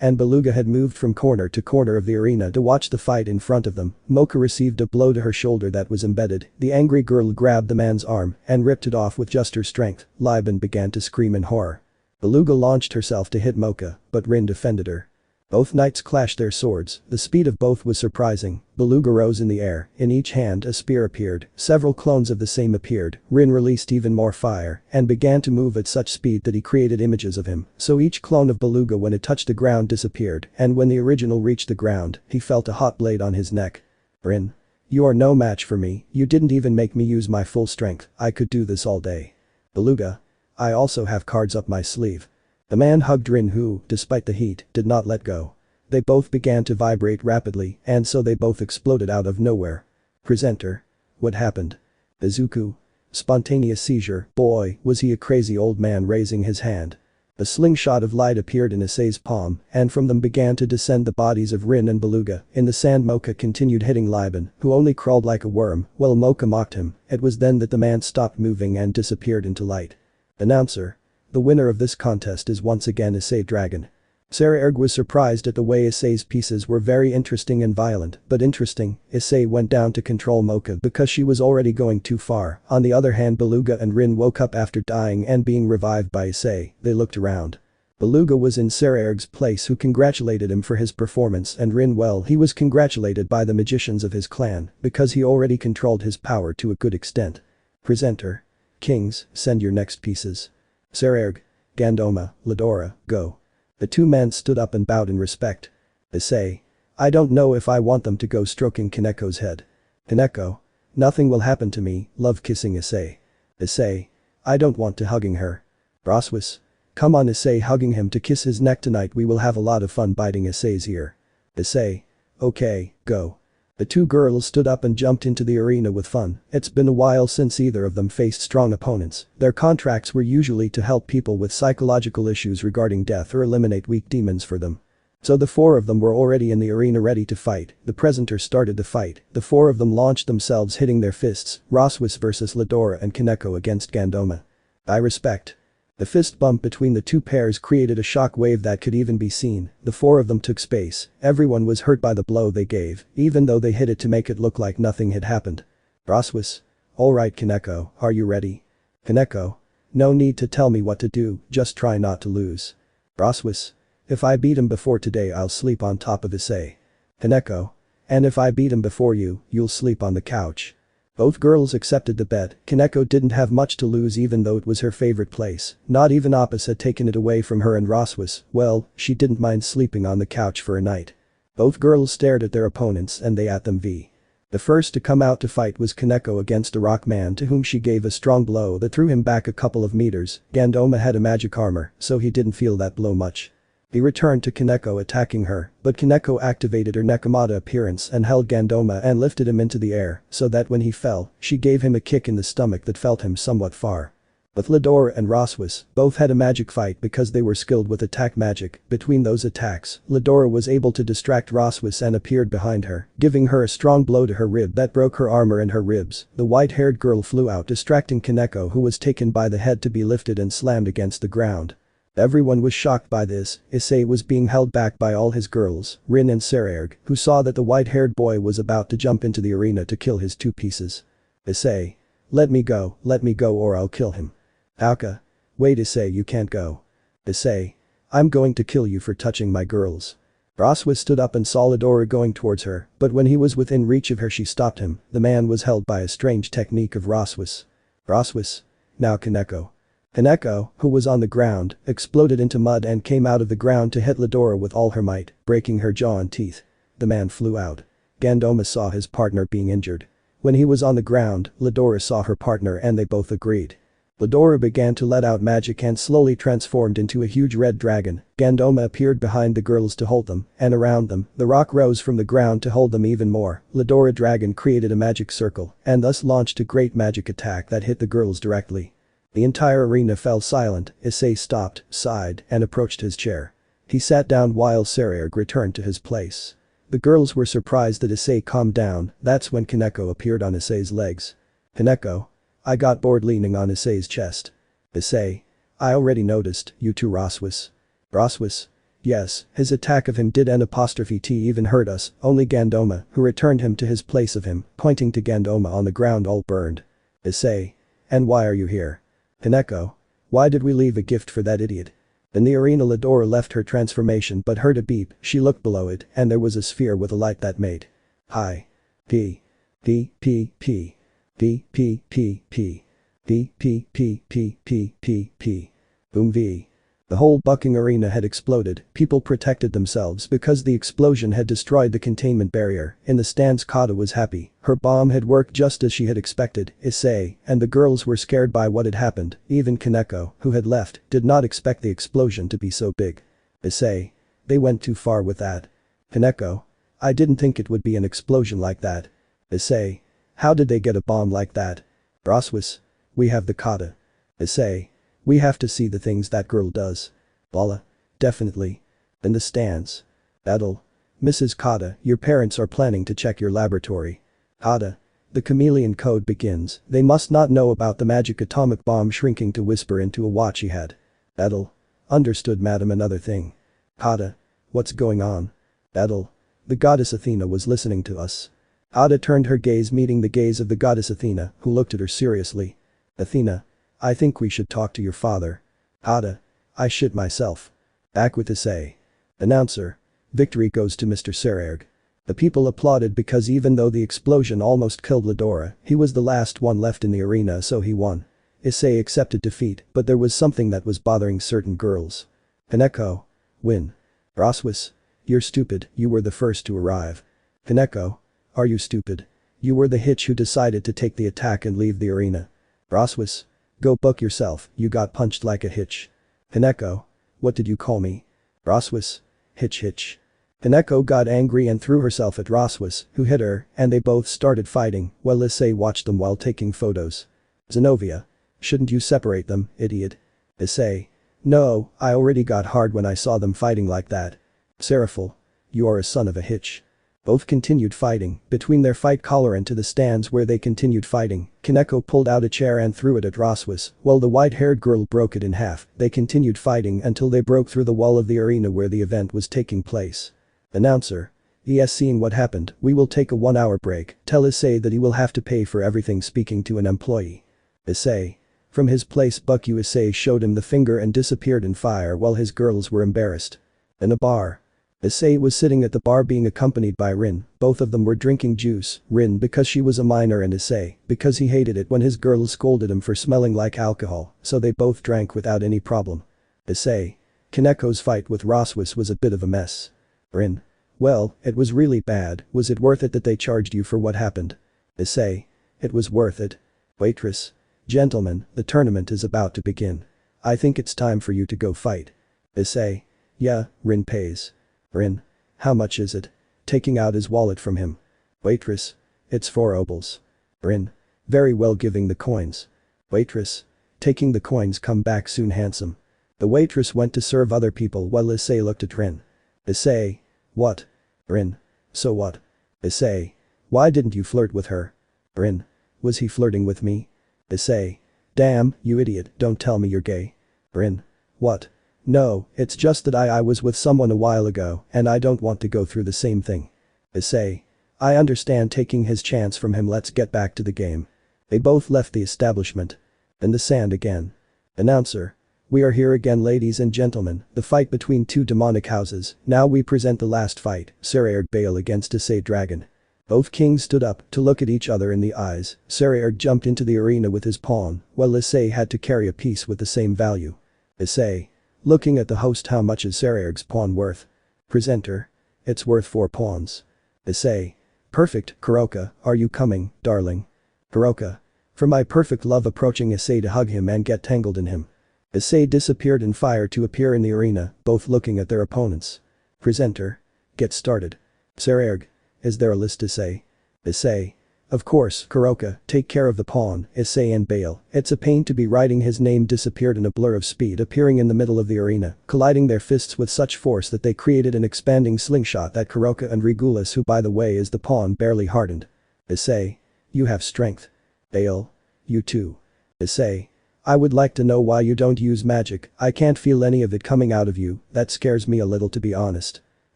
and Beluga had moved from corner to corner of the arena to watch the fight in front of them. Mocha received a blow to her shoulder that was embedded. The angry girl grabbed the man's arm and ripped it off with just her strength. Liban began to scream in horror. Beluga launched herself to hit Mocha, but Rin defended her. Both knights clashed their swords. The speed of both was surprising. Beluga rose in the air. In each hand a spear appeared. Several clones of the same appeared. Rin released even more fire and began to move at such speed that he created images of him. So each clone of Beluga when it touched the ground disappeared, and when the original reached the ground, he felt a hot blade on his neck. Rin. You are no match for me. You didn't even make me use my full strength. I could do this all day. Beluga. I also have cards up my sleeve. The man hugged Rin, who, despite the heat, did not let go. They both began to vibrate rapidly, and so they both exploded out of nowhere. Presenter. What happened? Izuku. Spontaneous seizure. Boy, was he a crazy old man, raising his hand. A slingshot of light appeared in Issei's palm, and from them began to descend the bodies of Rin and Beluga. In the sand, Mocha continued hitting Liban, who only crawled like a worm, while Mocha mocked him. It was then that the man stopped moving and disappeared into light. Announcer. The winner of this contest is once again ZykxDragon. ZykxDragon was surprised at the way Issei's pieces were very interesting and violent, but interesting. Issei went down to control Mocha because she was already going too far. On the other hand, Beluga and Rin woke up after dying and being revived by Issei. They looked around. Beluga was in ZykxDragon's place, who congratulated him for his performance, and Rin, well, he was congratulated by the magicians of his clan because he already controlled his power to a good extent. Presenter. Kings, send your next pieces. ZykxDragon. Gandoma, Ladora, go. The two men stood up and bowed in respect. Issei. I don't know if I want them to go, stroking Kaneko's head. Kaneko. Nothing will happen to me, love kissing Issei. Issei. I don't want to hugging her. Roswis. Come on Issei, hugging him to kiss his neck tonight, we will have a lot of fun biting Issei's ear. Issei. Okay, go. The two girls stood up and jumped into the arena with fun. It's been a while since either of them faced strong opponents. Their contracts were usually to help people with psychological issues regarding death or eliminate weak demons for them. So the four of them were already in the arena ready to fight. The presenter started the fight. The four of them launched themselves, hitting their fists. Roswis versus Ladora and Kaneko against Gandoma. I respect. The fist bump between the two pairs created a shock wave that could even be seen. The four of them took space. Everyone was hurt by the blow they gave, even though they hit it to make it look like nothing had happened. Roswas. Alright Kaneko, are you ready? Kaneko. No need to tell me what to do, just try not to lose. Roswas. If I beat him before today I'll sleep on top of Issei. Kaneko. And if I beat him before you, you'll sleep on the couch. Both girls accepted the bet. Kaneko didn't have much to lose even though it was her favorite place. Not even Apis had taken it away from her, and Roswas, well, she didn't mind sleeping on the couch for a night. Both girls stared at their opponents and they at them v. The first to come out to fight was Kaneko against a rock man to whom she gave a strong blow that threw him back a couple of meters. Gandoma had a magic armor, so he didn't feel that blow much. He returned to Kaneko attacking her, but Kaneko activated her Nekomata appearance and held Gandoma and lifted him into the air so that when he fell, she gave him a kick in the stomach that felt him somewhat far. Both Lidora and Roswas both had a magic fight because they were skilled with attack magic. Between those attacks, Lidora was able to distract Roswas and appeared behind her, giving her a strong blow to her rib that broke her armor and her ribs. The white-haired girl flew out distracting Kaneko, who was taken by the head to be lifted and slammed against the ground. Everyone was shocked by this. Issei was being held back by all his girls, Rin and ZykxDragon, who saw that the white-haired boy was about to jump into the arena to kill his two pieces. Issei. Let me go or I'll kill him. Auka. Wait Issei, you can't go. Issei. I'm going to kill you for touching my girls. Roswas stood up and saw Lidora going towards her, but when he was within reach of her she stopped him. The man was held by a strange technique of Roswas. Roswas. Now Kaneko. Kaneko, who was on the ground, exploded into mud and came out of the ground to hit Lidora with all her might, breaking her jaw and teeth. The man flew out. Gandoma saw his partner being injured. When he was on the ground, Lidora saw her partner and they both agreed. Lidora began to let out magic and slowly transformed into a huge red dragon. Gandoma appeared behind the girls to hold them, and around them, the rock rose from the ground to hold them even more. Lidora Dragon created a magic circle and thus launched a great magic attack that hit the girls directly. The entire arena fell silent. Issei stopped, sighed, and approached his chair. He sat down while ZykxDragon returned to his place. The girls were surprised that Issei calmed down. That's when Kaneko appeared on Issei's legs. Kaneko. I got bored leaning on Issei's chest. Issei. I already noticed, you too Roswas. Roswas. Yes, his attack of him did N''T even hurt us, only Gandoma, who returned him to his place of him, pointing to Gandoma on the ground all burned. Issei. And why are you here? Kaneko. Why did we leave a gift for that idiot? In the arena Lidora left her transformation but heard a beep. She looked below it and there was a sphere with a light that made. Hi. P. P. P. P. P. P. P. P. P. P. P. P. P. P. P. Boom V. The whole bucking arena had exploded. People protected themselves because the explosion had destroyed the containment barrier. In the stands Kata was happy. Her bomb had worked just as she had expected. Issei and the girls were scared by what had happened. Even Kaneko, who had left, did not expect the explosion to be so big. Issei. They went too far with that. Kaneko. I didn't think it would be an explosion like that. Issei. How did they get a bomb like that? Roswas. We have the Kata. Issei. We have to see the things that girl does. Bala. Definitely. In the stands. Battle. Mrs. Kata, your parents are planning to check your laboratory. Kata. The chameleon code begins. They must not know about the magic atomic bomb shrinking to whisper into a watch he had. Battle. Understood madam. Another thing. Kata. What's going on? Battle. The goddess Athena was listening to us. Kata turned her gaze meeting the gaze of the goddess Athena, who looked at her seriously. Athena. I think we should talk to your father. Kata. I shit myself. Back with Issei. Announcer. Victory goes to Mr. ZykxDragon. The people applauded because even though the explosion almost killed Lidora, he was the last one left in the arena so he won. Issei accepted defeat, but there was something that was bothering certain girls. Kaneko. Win. Roswas. You're stupid, you were the first to arrive. Kaneko. Are you stupid? You were the hitch who decided to take the attack and leave the arena. Roswas. Go book yourself, you got punched like a hitch. Kaneko. What did you call me? Roswas. Hitch. Kaneko got angry and threw herself at Roswas, who hit her, and they both started fighting, while Issei watched them while taking photos. Zenobia. Shouldn't you separate them, idiot? Issei. No, I already got hard when I saw them fighting like that. Seraphil. You are a son of a hitch. Both continued fighting. Between their fight collar and to the stands where they continued fighting, Kaneko pulled out a chair and threw it at Roswas, while the white-haired girl broke it in half. They continued fighting until they broke through the wall of the arena where the event was taking place. Announcer. Yes, seeing what happened, we will take a 1-hour break. Tell Issei that he will have to pay for everything. Speaking to an employee. Issei. From his place, Issei showed him the finger and disappeared in fire while his girls were embarrassed. In a bar. Issei was sitting at the bar being accompanied by Rin. Both of them were drinking juice, Rin because she was a minor and Issei because he hated it when his girls scolded him for smelling like alcohol, so they both drank without any problem. Issei. Kaneko's fight with Roswas was a bit of a mess. Rin. Well, it was really bad. Was it worth it that they charged you for what happened? Issei. It was worth it. Waitress. Gentlemen, the tournament is about to begin. I think it's time for you to go fight. Issei. Yeah, Rin pays. Rin. How much is it? Taking out his wallet from him. Waitress. It's 4 obols. Rin. Very well, giving the coins. Waitress. Taking the coins, come back soon, handsome. The waitress went to serve other people while Issei looked at Rin. Issei. What? Rin. So what? Issei. Why didn't you flirt with her? Rin. Was he flirting with me? Issei. Damn, you idiot, don't tell me you're gay. Rin. What? No, it's just that I was with someone a while ago and I don't want to go through the same thing. Issei. I understand taking his chance from him, let's get back to the game. They both left the establishment. In the sand again. Announcer. We are here again, ladies and gentlemen, the fight between two demonic houses. Now we present the last fight, ZykxDragon against ZykxDragon. Both kings stood up to look at each other in the eyes. ZykxDragon jumped into the arena with his pawn, while Issei had to carry a piece with the same value. Issei. Looking at the host, how much is ZykxDragon's pawn worth? Presenter. It's worth 4 pawns. Issei. Perfect, Kuroka, are you coming, darling? Kuroka. For my perfect love, approaching Issei to hug him and get tangled in him. Issei disappeared in fire to appear in the arena, both looking at their opponents. Presenter. Get started. ZykxDragon. Is there a list, Issei? Issei. Of course, Kuroka, take care of the pawn, Issei and Bale. It's a pain to be writing his name disappeared in a blur of speed, appearing in the middle of the arena, colliding their fists with such force that they created an expanding slingshot that Kuroka and Regulus, who by the way is the pawn, barely hardened. Issei. You have strength. Bale. You too. Issei. I would like to know why you don't use magic. I can't feel any of it coming out of you, that scares me a little, to be honest.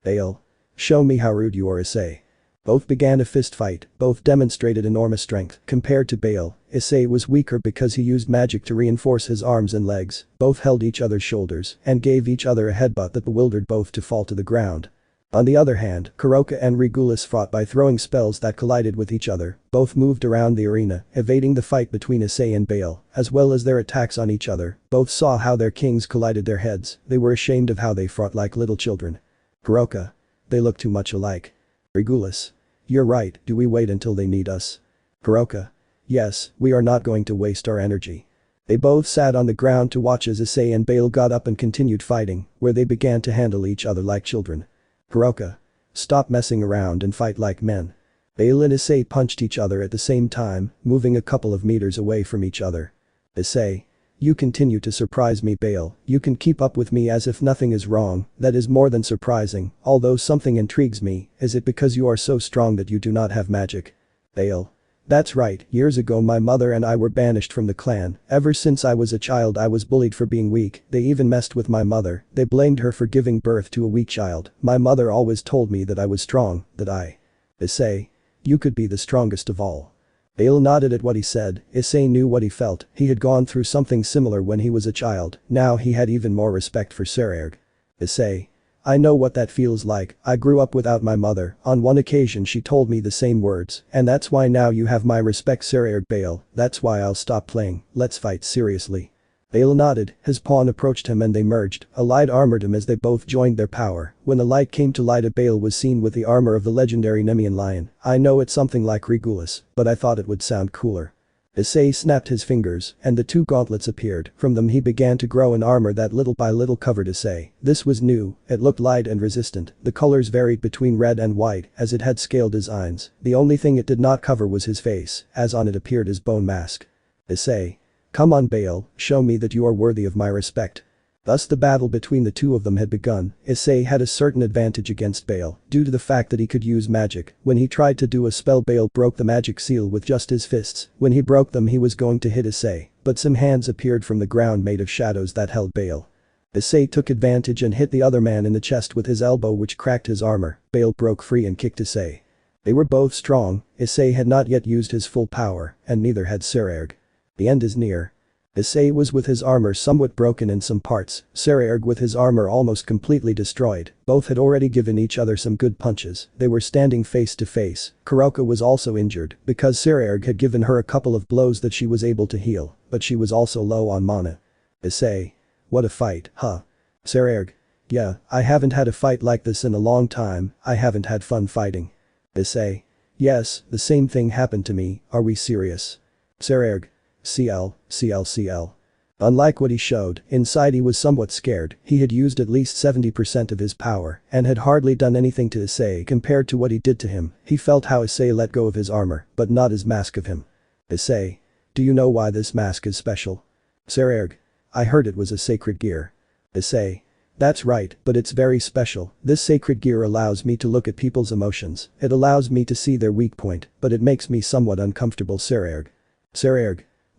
Bale. Show me how rude you are, Issei. Both began a fist fight, both demonstrated enormous strength. Compared to Bale, Issei was weaker because he used magic to reinforce his arms and legs. Both held each other's shoulders and gave each other a headbutt that bewildered both to fall to the ground. On the other hand, Kuroka and Regulus fought by throwing spells that collided with each other. Both moved around the arena, evading the fight between Issei and Bale, as well as their attacks on each other. Both saw how their kings collided their heads. They were ashamed of how they fought like little children. Kuroka. They look too much alike. Regulus. You're right, do we wait until they need us? Kuroka. Yes, we are not going to waste our energy. They both sat on the ground to watch as Issei and Bale got up and continued fighting, where they began to handle each other like children. Kuroka. Stop messing around and fight like men. Bale and Issei punched each other at the same time, moving a couple of meters away from each other. Issei. You continue to surprise me, Bale. You can keep up with me as if nothing is wrong. That is more than surprising, although something intrigues me. Is it because you are so strong that you do not have magic? Bale. That's right, years ago my mother and I were banished from the clan. Ever since I was a child I was bullied for being weak. They even messed with my mother. They blamed her for giving birth to a weak child. My mother always told me that I was strong, that I. Issei. You could be the strongest of all. Bale nodded at what he said. Issei knew what he felt. He had gone through something similar when he was a child. Now he had even more respect for ZykxDragon. Issei. I know what that feels like. I grew up without my mother. On one occasion she told me the same words. And that's why now you have my respect, ZykxDragon. Bale. That's why I'll stop playing. Let's fight seriously. Bale nodded. His pawn approached him and they merged. A light armored him as they both joined their power. When the light came to light, a Bale was seen with the armor of the legendary Nemean lion. I know it's something like Regulus, but I thought it would sound cooler. Issei snapped his fingers, and the 2 gauntlets appeared. From them he began to grow an armor that little by little covered Issei. This was new, it looked light and resistant. The colors varied between red and white, as it had scale designs. The only thing it did not cover was his face, as on it appeared his bone mask. Issei. Come on, Bale, show me that you are worthy of my respect. Thus the battle between the two of them had begun. Issei had a certain advantage against Bale due to the fact that he could use magic. When he tried to do a spell, Bale broke the magic seal with just his fists. When he broke them, he was going to hit Issei, but some hands appeared from the ground made of shadows that held Bale. Issei took advantage and hit the other man in the chest with his elbow, which cracked his armor. Bale broke free and kicked Issei. They were both strong. Issei had not yet used his full power, and neither had ZykxDragon. The end is near. Issei was with his armor somewhat broken in some parts, ZykxDragon with his armor almost completely destroyed. Both had already given each other some good punches. They were standing face to face. Kuroko was also injured because ZykxDragon had given her a couple of blows that she was able to heal, but she was also low on mana. Issei. What a fight, huh? ZykxDragon. Yeah, I haven't had a fight like this in a long time. I haven't had fun fighting. Issei. Yes, the same thing happened to me. Are we serious? ZykxDragon. CL. Unlike what he showed, inside he was somewhat scared. He had used at least 70% of his power and had hardly done anything to Issei compared to what he did to him. He felt how Issei let go of his armor, but not his mask of him. Issei. Do you know why this mask is special? ZykxDragon. I heard it was a sacred gear. Issei. That's right, but it's very special. This sacred gear allows me to look at people's emotions. It allows me to see their weak point, but it makes me somewhat uncomfortable. ZykxDragon.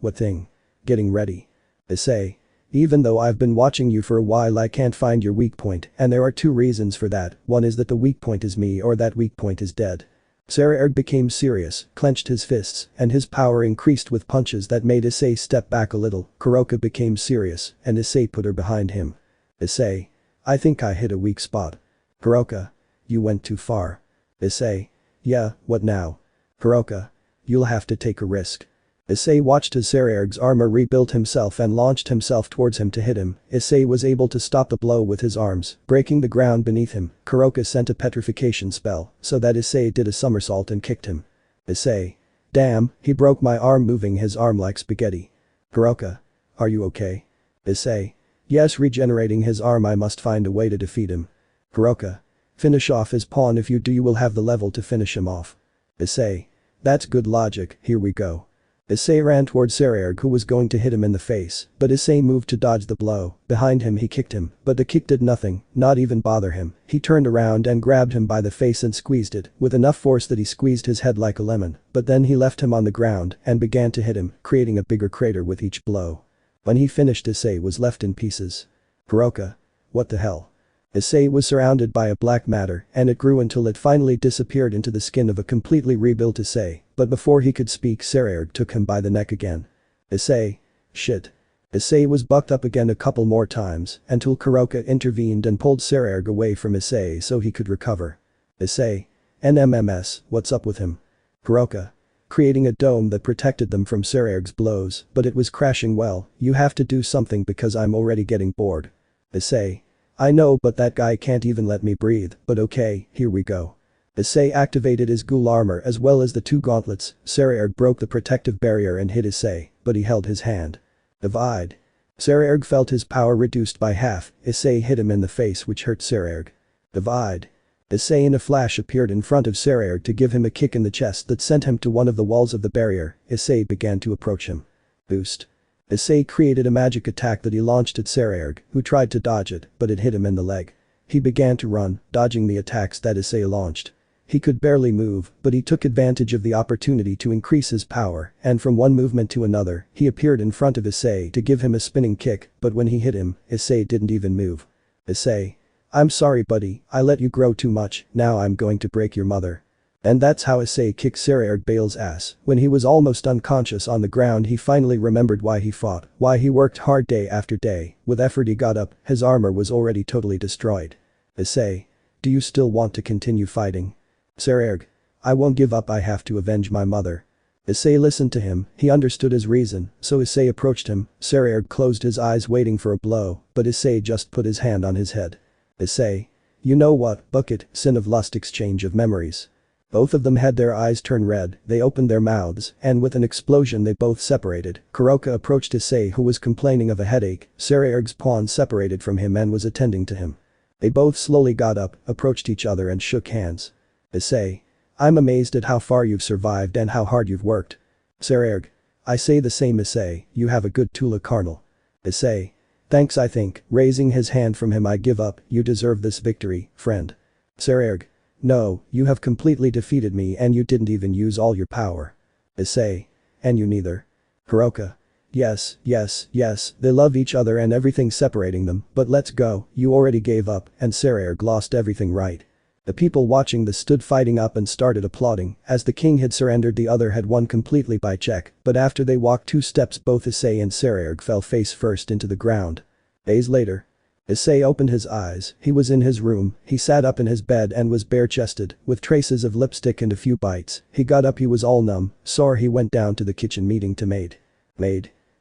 What thing? Getting ready. Issei. Even though I've been watching you for a while, I can't find your weak point, and there are two reasons for that. One is that the weak point is me, or that weak point is dead. ZykxDragon became serious, clenched his fists, and his power increased with punches that made Issei step back a little. Kuroko became serious, and Issei put her behind him. Issei. I think I hit a weak spot. Kuroko. You went too far. Issei. Yeah, what now? Kuroko. You'll have to take a risk. Issei watched as ZykxDragon's armor rebuilt himself and launched himself towards him to hit him. Issei was able to stop the blow with his arms, breaking the ground beneath him. Kuroko sent a petrification spell so that Issei did a somersault and kicked him. Issei. Damn, he broke my arm, moving his arm like spaghetti. Kuroko. Are you okay? Issei. Yes, regenerating his arm. I must find a way to defeat him. Kuroko. Finish off his pawn. If you do, you will have the level to finish him off. Issei. That's good logic, here we go. Issei ran towards ZykxDragon, who was going to hit him in the face, but Issei moved to dodge the blow. Behind him he kicked him, but the kick did nothing, not even bother him. He turned around and grabbed him by the face and squeezed it, with enough force that he squeezed his head like a lemon, but then he left him on the ground and began to hit him, creating a bigger crater with each blow. When he finished, Issei was left in pieces. Kuroko. What the hell? Issei was surrounded by a black matter, and it grew until it finally disappeared into the skin of a completely rebuilt Issei, but before he could speak, ZykxDragon took him by the neck again. Issei. Shit. Issei was bucked up again a couple more times until Kuroko intervened and pulled ZykxDragon away from Issei so he could recover. Issei. NMMS, what's up with him? Kuroko. Creating a dome that protected them from ZykxDragon's blows, but it was crashing. Well, you have to do something because I'm already getting bored. Issei. I know, but that guy can't even let me breathe, but okay, here we go. Issei activated his ghoul armor as well as the two gauntlets. ZykxDragon broke the protective barrier and hit Issei, but he held his hand. Divide. ZykxDragon felt his power reduced by half. Issei hit him in the face, which hurt ZykxDragon. Divide. Issei in a flash appeared in front of ZykxDragon to give him a kick in the chest that sent him to one of the walls of the barrier. Issei began to approach him. Boost. Issei created a magic attack that he launched at ZykxDragon, who tried to dodge it, but it hit him in the leg. He began to run, dodging the attacks that Issei launched. He could barely move, but he took advantage of the opportunity to increase his power, and from one movement to another, he appeared in front of Issei to give him a spinning kick, but when he hit him, Issei didn't even move. Issei. I'm sorry buddy, I let you grow too much, now I'm going to break your mother. And that's how Issei kicked ZykxDragon Bale's ass. When he was almost unconscious on the ground, he finally remembered why he fought, why he worked hard day after day. With effort he got up, his armor was already totally destroyed. Issei. Do you still want to continue fighting? ZykxDragon. I won't give up, I have to avenge my mother. Issei listened to him, he understood his reason, so Issei approached him. ZykxDragon closed his eyes waiting for a blow, but Issei just put his hand on his head. Issei. You know what, bucket, sin of lust, exchange of memories. Both of them had their eyes turn red, they opened their mouths, and with an explosion they both separated. Kuroko approached Issei, who was complaining of a headache. ZykxDragon's pawn separated from him and was attending to him. They both slowly got up, approached each other and shook hands. Issei. I'm amazed at how far you've survived and how hard you've worked. ZykxDragon. I say the same Issei, you have a good Tula Carnal. Issei. Thanks I think, raising his hand from him. I give up, you deserve this victory, friend. Ddraig. No, you have completely defeated me and you didn't even use all your power. Issei. And you neither. Hiroka. Yes, they love each other and everything separating them, but let's go, you already gave up, and Ddraig lost everything, right? The people watching this stood fighting up and started applauding, as the king had surrendered, the other had won completely by check, but after they walked 2 steps both Issei and Ddraig fell face first into the ground. Days later. Issei opened his eyes, he was in his room, he sat up in his bed and was bare-chested, with traces of lipstick and a few bites. He got up, he was all numb, sore. He went down to the kitchen meeting to maid.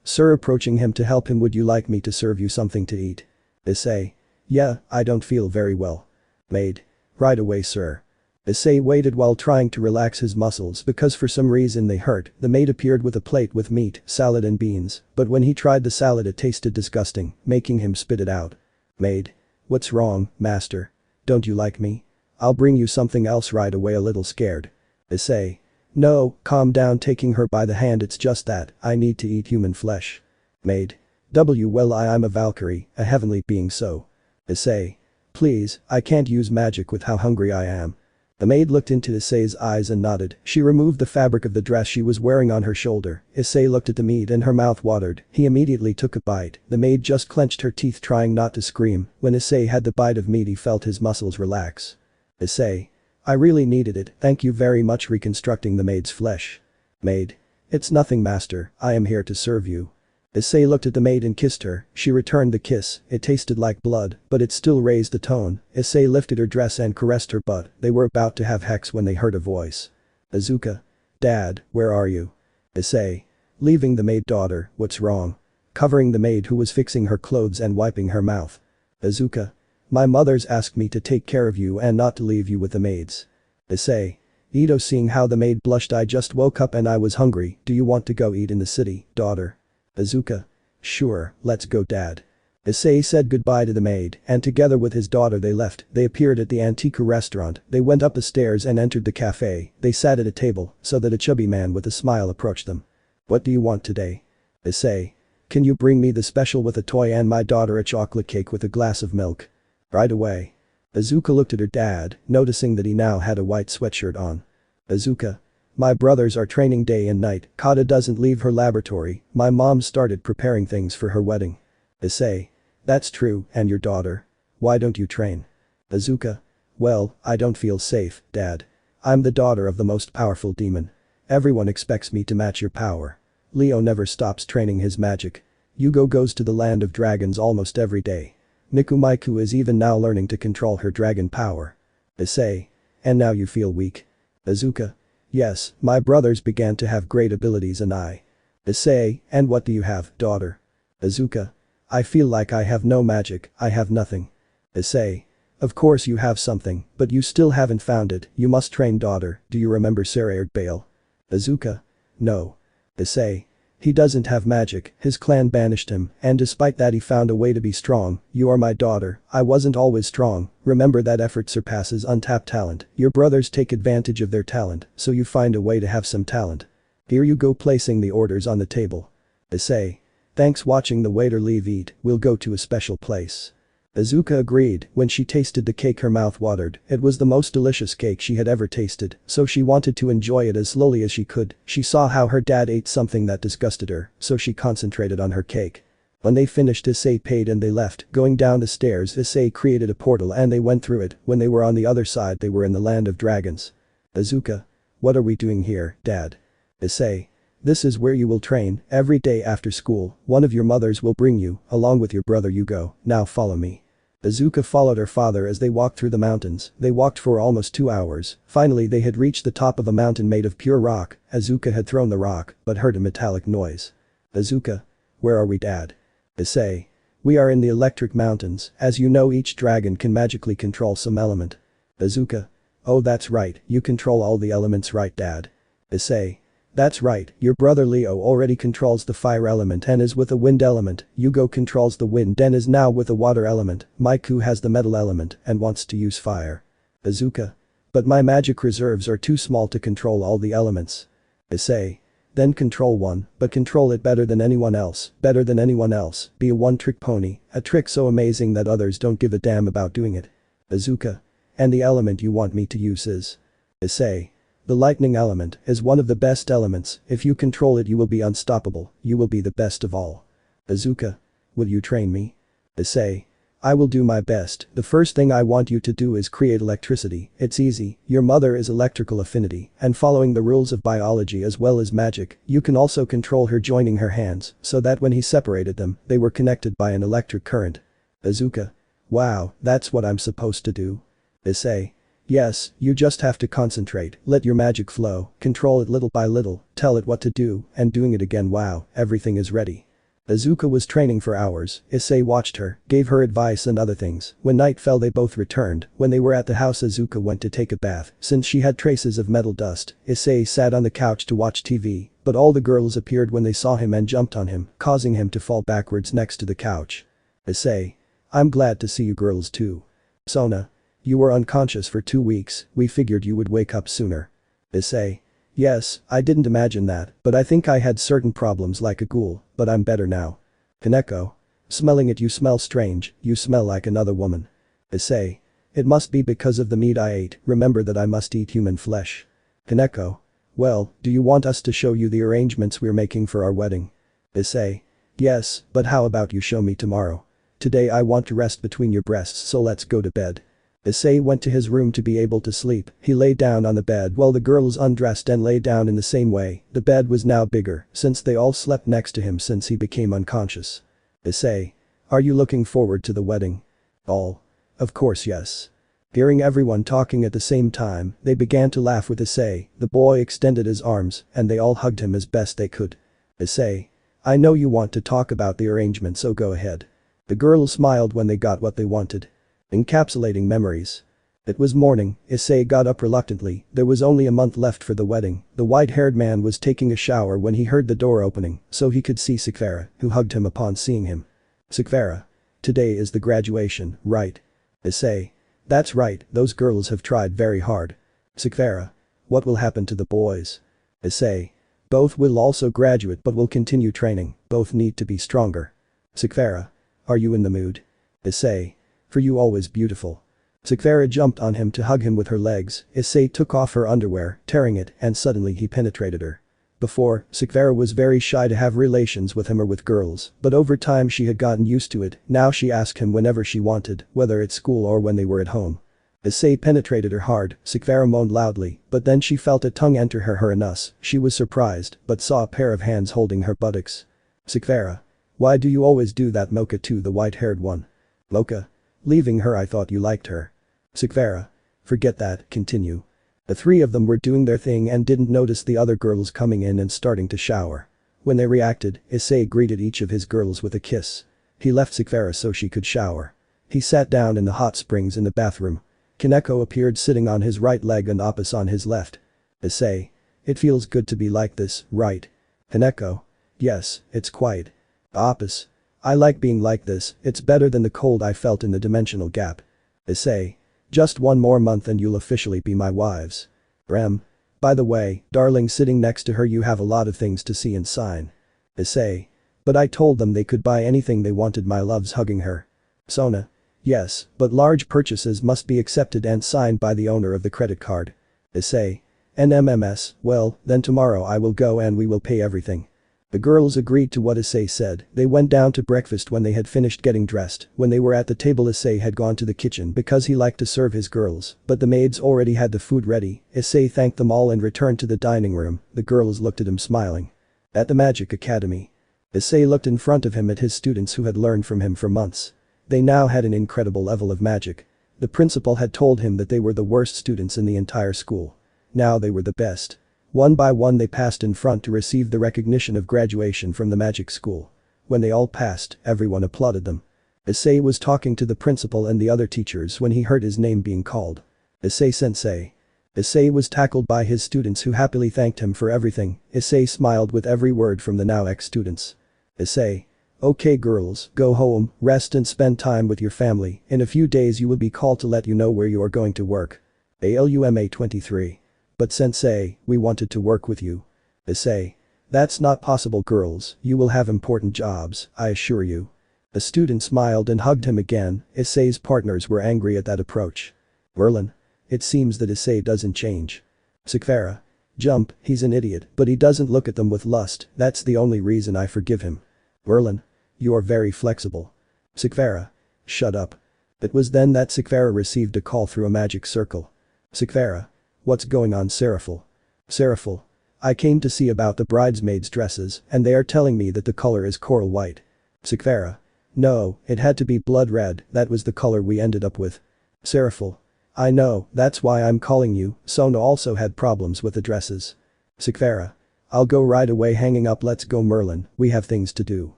Sir, approaching him to help him, would you like me to serve you something to eat? Issei. Yeah, I don't feel very well. Maid. Right away, sir. Issei waited while trying to relax his muscles because for some reason they hurt. The maid appeared with a plate with meat, salad and beans, but when he tried the salad it tasted disgusting, making him spit it out. Maid. What's wrong, master? Don't you like me? I'll bring you something else right away, a little scared. Issei. No, calm down, taking her by the hand. It's just that, I need to eat human flesh. Maid. Well, I'm a Valkyrie, a heavenly being, so. Issei. Please, I can't use magic with how hungry I am. The maid looked into Issei's eyes and nodded. She removed the fabric of the dress she was wearing on her shoulder. Issei looked at the meat and her mouth watered. He immediately took a bite. The maid just clenched her teeth trying not to scream. When Issei had the bite of meat he felt his muscles relax. Issei. I really needed it, thank you very much, reconstructing the maid's flesh. Maid. It's nothing, master, I am here to serve you. Issei looked at the maid and kissed her. She returned the kiss. It tasted like blood, but it still raised the tone. Issei lifted her dress and caressed her butt. They were about to have sex when they heard a voice. Izuka. Dad, where are you? Issei. Leaving the maid. Daughter, what's wrong? Covering the maid who was fixing her clothes and wiping her mouth. Izuka. My mother's asked me to take care of you and not to leave you with the maids. Issei. Ito, seeing how the maid blushed. I just woke up and I was hungry. Do you want to go eat in the city, daughter? Izuka. Sure, let's go, dad. Issei said goodbye to the maid and together with his daughter they left. They appeared at the Antiku restaurant. They went up the stairs and entered the cafe. They sat at a table so that a chubby man with a smile approached them. What do you want today? Issei. Can you bring me the special with a toy and my daughter a chocolate cake with a glass of milk? Right away. Izuka looked at her dad, noticing that he now had a white sweatshirt on. Izuka. My brothers are training day and night. Kata doesn't leave her laboratory. My mom started preparing things for her wedding. Issei. That's true, and your daughter? Why don't you train? Izuka. Well, I don't feel safe, dad. I'm the daughter of the most powerful demon. Everyone expects me to match your power. Leo never stops training his magic. Yugo goes to the land of dragons almost every day. Miku is even now learning to control her dragon power. Issei. And now you feel weak? Izuka. Yes, my brothers began to have great abilities and I. Issei, and what do you have, daughter? Izuka. I feel like I have no magic, I have nothing. Issei. Of course you have something, but you still haven't found it. You must train, daughter. Do you remember Ddraig Bale? Izuka. No. Issei. He doesn't have magic, his clan banished him, and despite that he found a way to be strong. You are my daughter, I wasn't always strong, remember that effort surpasses untapped talent. Your brothers take advantage of their talent, so you find a way to have some talent. Here you go, placing the orders on the table. Issei. Thanks, watching the waiter leave. Eat, we'll go to a special place. Izuka agreed. When she tasted the cake her mouth watered. It was the most delicious cake she had ever tasted, so she wanted to enjoy it as slowly as she could. She saw how her dad ate something that disgusted her, so she concentrated on her cake. When they finished, Issei paid and they left. Going down the stairs, Issei created a portal and they went through it. When they were on the other side they were in the land of dragons. Izuka. What are we doing here, dad? Issei. This is where you will train. Every day after school, one of your mothers will bring you, along with your brother Yugo. Now follow me. Izuka followed her father as they walked through the mountains. They walked for almost 2 hours. Finally they had reached the top of a mountain made of pure rock. Izuka had thrown the rock, but heard a metallic noise. Izuka. Where are we, dad? Issei. We are in the electric mountains. As you know, each dragon can magically control some element. Izuka. Oh, that's right, you control all the elements, right, dad? Issei. That's right, your brother Leo already controls the fire element and is with the wind element. Yugo controls the wind and is now with the water element. Miku has the metal element and wants to use fire. Izuka. But my magic reserves are too small to control all the elements. Issei. Then control one, but control it better than anyone else, better than anyone else, be a one-trick pony, a trick so amazing that others don't give a damn about doing it. Bazooka. And the element you want me to use is. Issei. The lightning element is one of the best elements, if you control it you will be unstoppable, you will be the best of all. Bazooka. Will you train me? Issei. I will do my best. The first thing I want you to do is create electricity. It's easy, your mother is electrical affinity, and following the rules of biology as well as magic, you can also control her joining her hands, so that when he separated them, they were connected by an electric current. Bazooka. Wow, that's what I'm supposed to do. Issei. Yes, you just have to concentrate, let your magic flow, control it little by little, tell it what to do, and doing it again. Wow, everything is ready. Bazooka was training for hours, Issei watched her, gave her advice and other things. When night fell they both returned. When they were at the house Bazooka went to take a bath. Since she had traces of metal dust, Issei sat on the couch to watch TV, but all the girls appeared when they saw him and jumped on him, causing him to fall backwards next to the couch. Issei. I'm glad to see you girls too. Sona. You were unconscious for 2 weeks, we figured you would wake up sooner. Issei. Yes, I didn't imagine that, but I think I had certain problems like a ghoul, but I'm better now. Kaneko. Smelling it you smell strange, you smell like another woman. Issei. It must be because of the meat I ate, remember that I must eat human flesh. Kaneko. Well, do you want us to show you the arrangements we're making for our wedding? Issei. Yes, but how about you show me tomorrow? Today I want to rest between your breasts so let's go to bed. Issei went to his room to be able to sleep. He lay down on the bed while the girls undressed and lay down in the same way. The bed was now bigger since they all slept next to him since he became unconscious. Issei. Are you looking forward to the wedding? All. Of course yes. Hearing everyone talking at the same time, they began to laugh with Issei. The boy extended his arms and they all hugged him as best they could. Issei. I know you want to talk about the arrangement so go ahead. The girls smiled when they got what they wanted. Encapsulating memories. It was morning, Issei got up reluctantly, there was only a month left for the wedding. The white-haired man was taking a shower when he heard the door opening, so he could see ZykxDragon, who hugged him upon seeing him. ZykxDragon. Today is the graduation, right? Issei. That's right, those girls have tried very hard. ZykxDragon. What will happen to the boys? Issei. Both will also graduate but will continue training, both need to be stronger. ZykxDragon. Are you in the mood? Issei. For you always beautiful. ZykxDragon jumped on him to hug him with her legs. Issei took off her underwear, tearing it, and suddenly he penetrated her. Before, ZykxDragon was very shy to have relations with him or with girls, but over time she had gotten used to it. Now she asked him whenever she wanted, whether at school or when they were at home. Issei penetrated her hard, ZykxDragon moaned loudly, but then she felt a tongue enter her anus. She was surprised, but saw a pair of hands holding her buttocks. ZykxDragon. Why do you always do that Mocha to the white-haired one? Mocha. Leaving her I thought you liked her. ZykxDragon. Forget that, continue. The three of them were doing their thing and didn't notice the other girls coming in and starting to shower. When they reacted, Issei greeted each of his girls with a kiss. He left ZykxDragon so she could shower. He sat down in the hot springs in the bathroom. Kaneko appeared sitting on his right leg and Apis on his left. Issei. It feels good to be like this, right? Kaneko. Yes, it's quite. Apis. I like being like this, it's better than the cold I felt in the dimensional gap. Issei. Just 1 more month and you'll officially be my wives. Rem. By the way, darling sitting next to her you have a lot of things to see and sign. Issei. But I told them they could buy anything they wanted my loves hugging her. Sona. Yes, but large purchases must be accepted and signed by the owner of the credit card. Issei. NMMS, well, then tomorrow I will go and we will pay everything. The girls agreed to what Issei said. They went down to breakfast when they had finished getting dressed. When they were at the table Issei had gone to the kitchen because he liked to serve his girls, but the maids already had the food ready. Issei thanked them all and returned to the dining room. The girls looked at him smiling. At the Magic Academy. Issei looked in front of him at his students who had learned from him for months. They now had an incredible level of magic. The principal had told him that they were the worst students in the entire school. Now they were the best. One by one they passed in front to receive the recognition of graduation from the magic school. When they all passed, everyone applauded them. Issei was talking to the principal and the other teachers when he heard his name being called. Issei-sensei. Issei was tackled by his students who happily thanked him for everything. Issei smiled with every word from the now ex-students. Issei. Okay girls, go home, rest and spend time with your family. In a few days you will be called to let you know where you are going to work. ALUMA 23. But sensei, we wanted to work with you. Issei. That's not possible girls, you will have important jobs, I assure you. The student smiled and hugged him again. Issei's partners were angry at that approach. Merlin. It seems that Issei doesn't change. Sakvara. Jump, he's an idiot, but he doesn't look at them with lust, that's the only reason I forgive him. Merlin. You're very flexible. Sakvara. Shut up. It was then that Sakvara received a call through a magic circle. Sakvara. What's going on, Seraphil? Seraphil. I came to see about the bridesmaids' dresses and they are telling me that the color is coral white. Sakvara. No, it had to be blood red, that was the color we ended up with. Seraphil. I know, that's why I'm calling you. Sona also had problems with the dresses. Sakvara. I'll go right away, hanging up. Let's go, Merlin, we have things to do.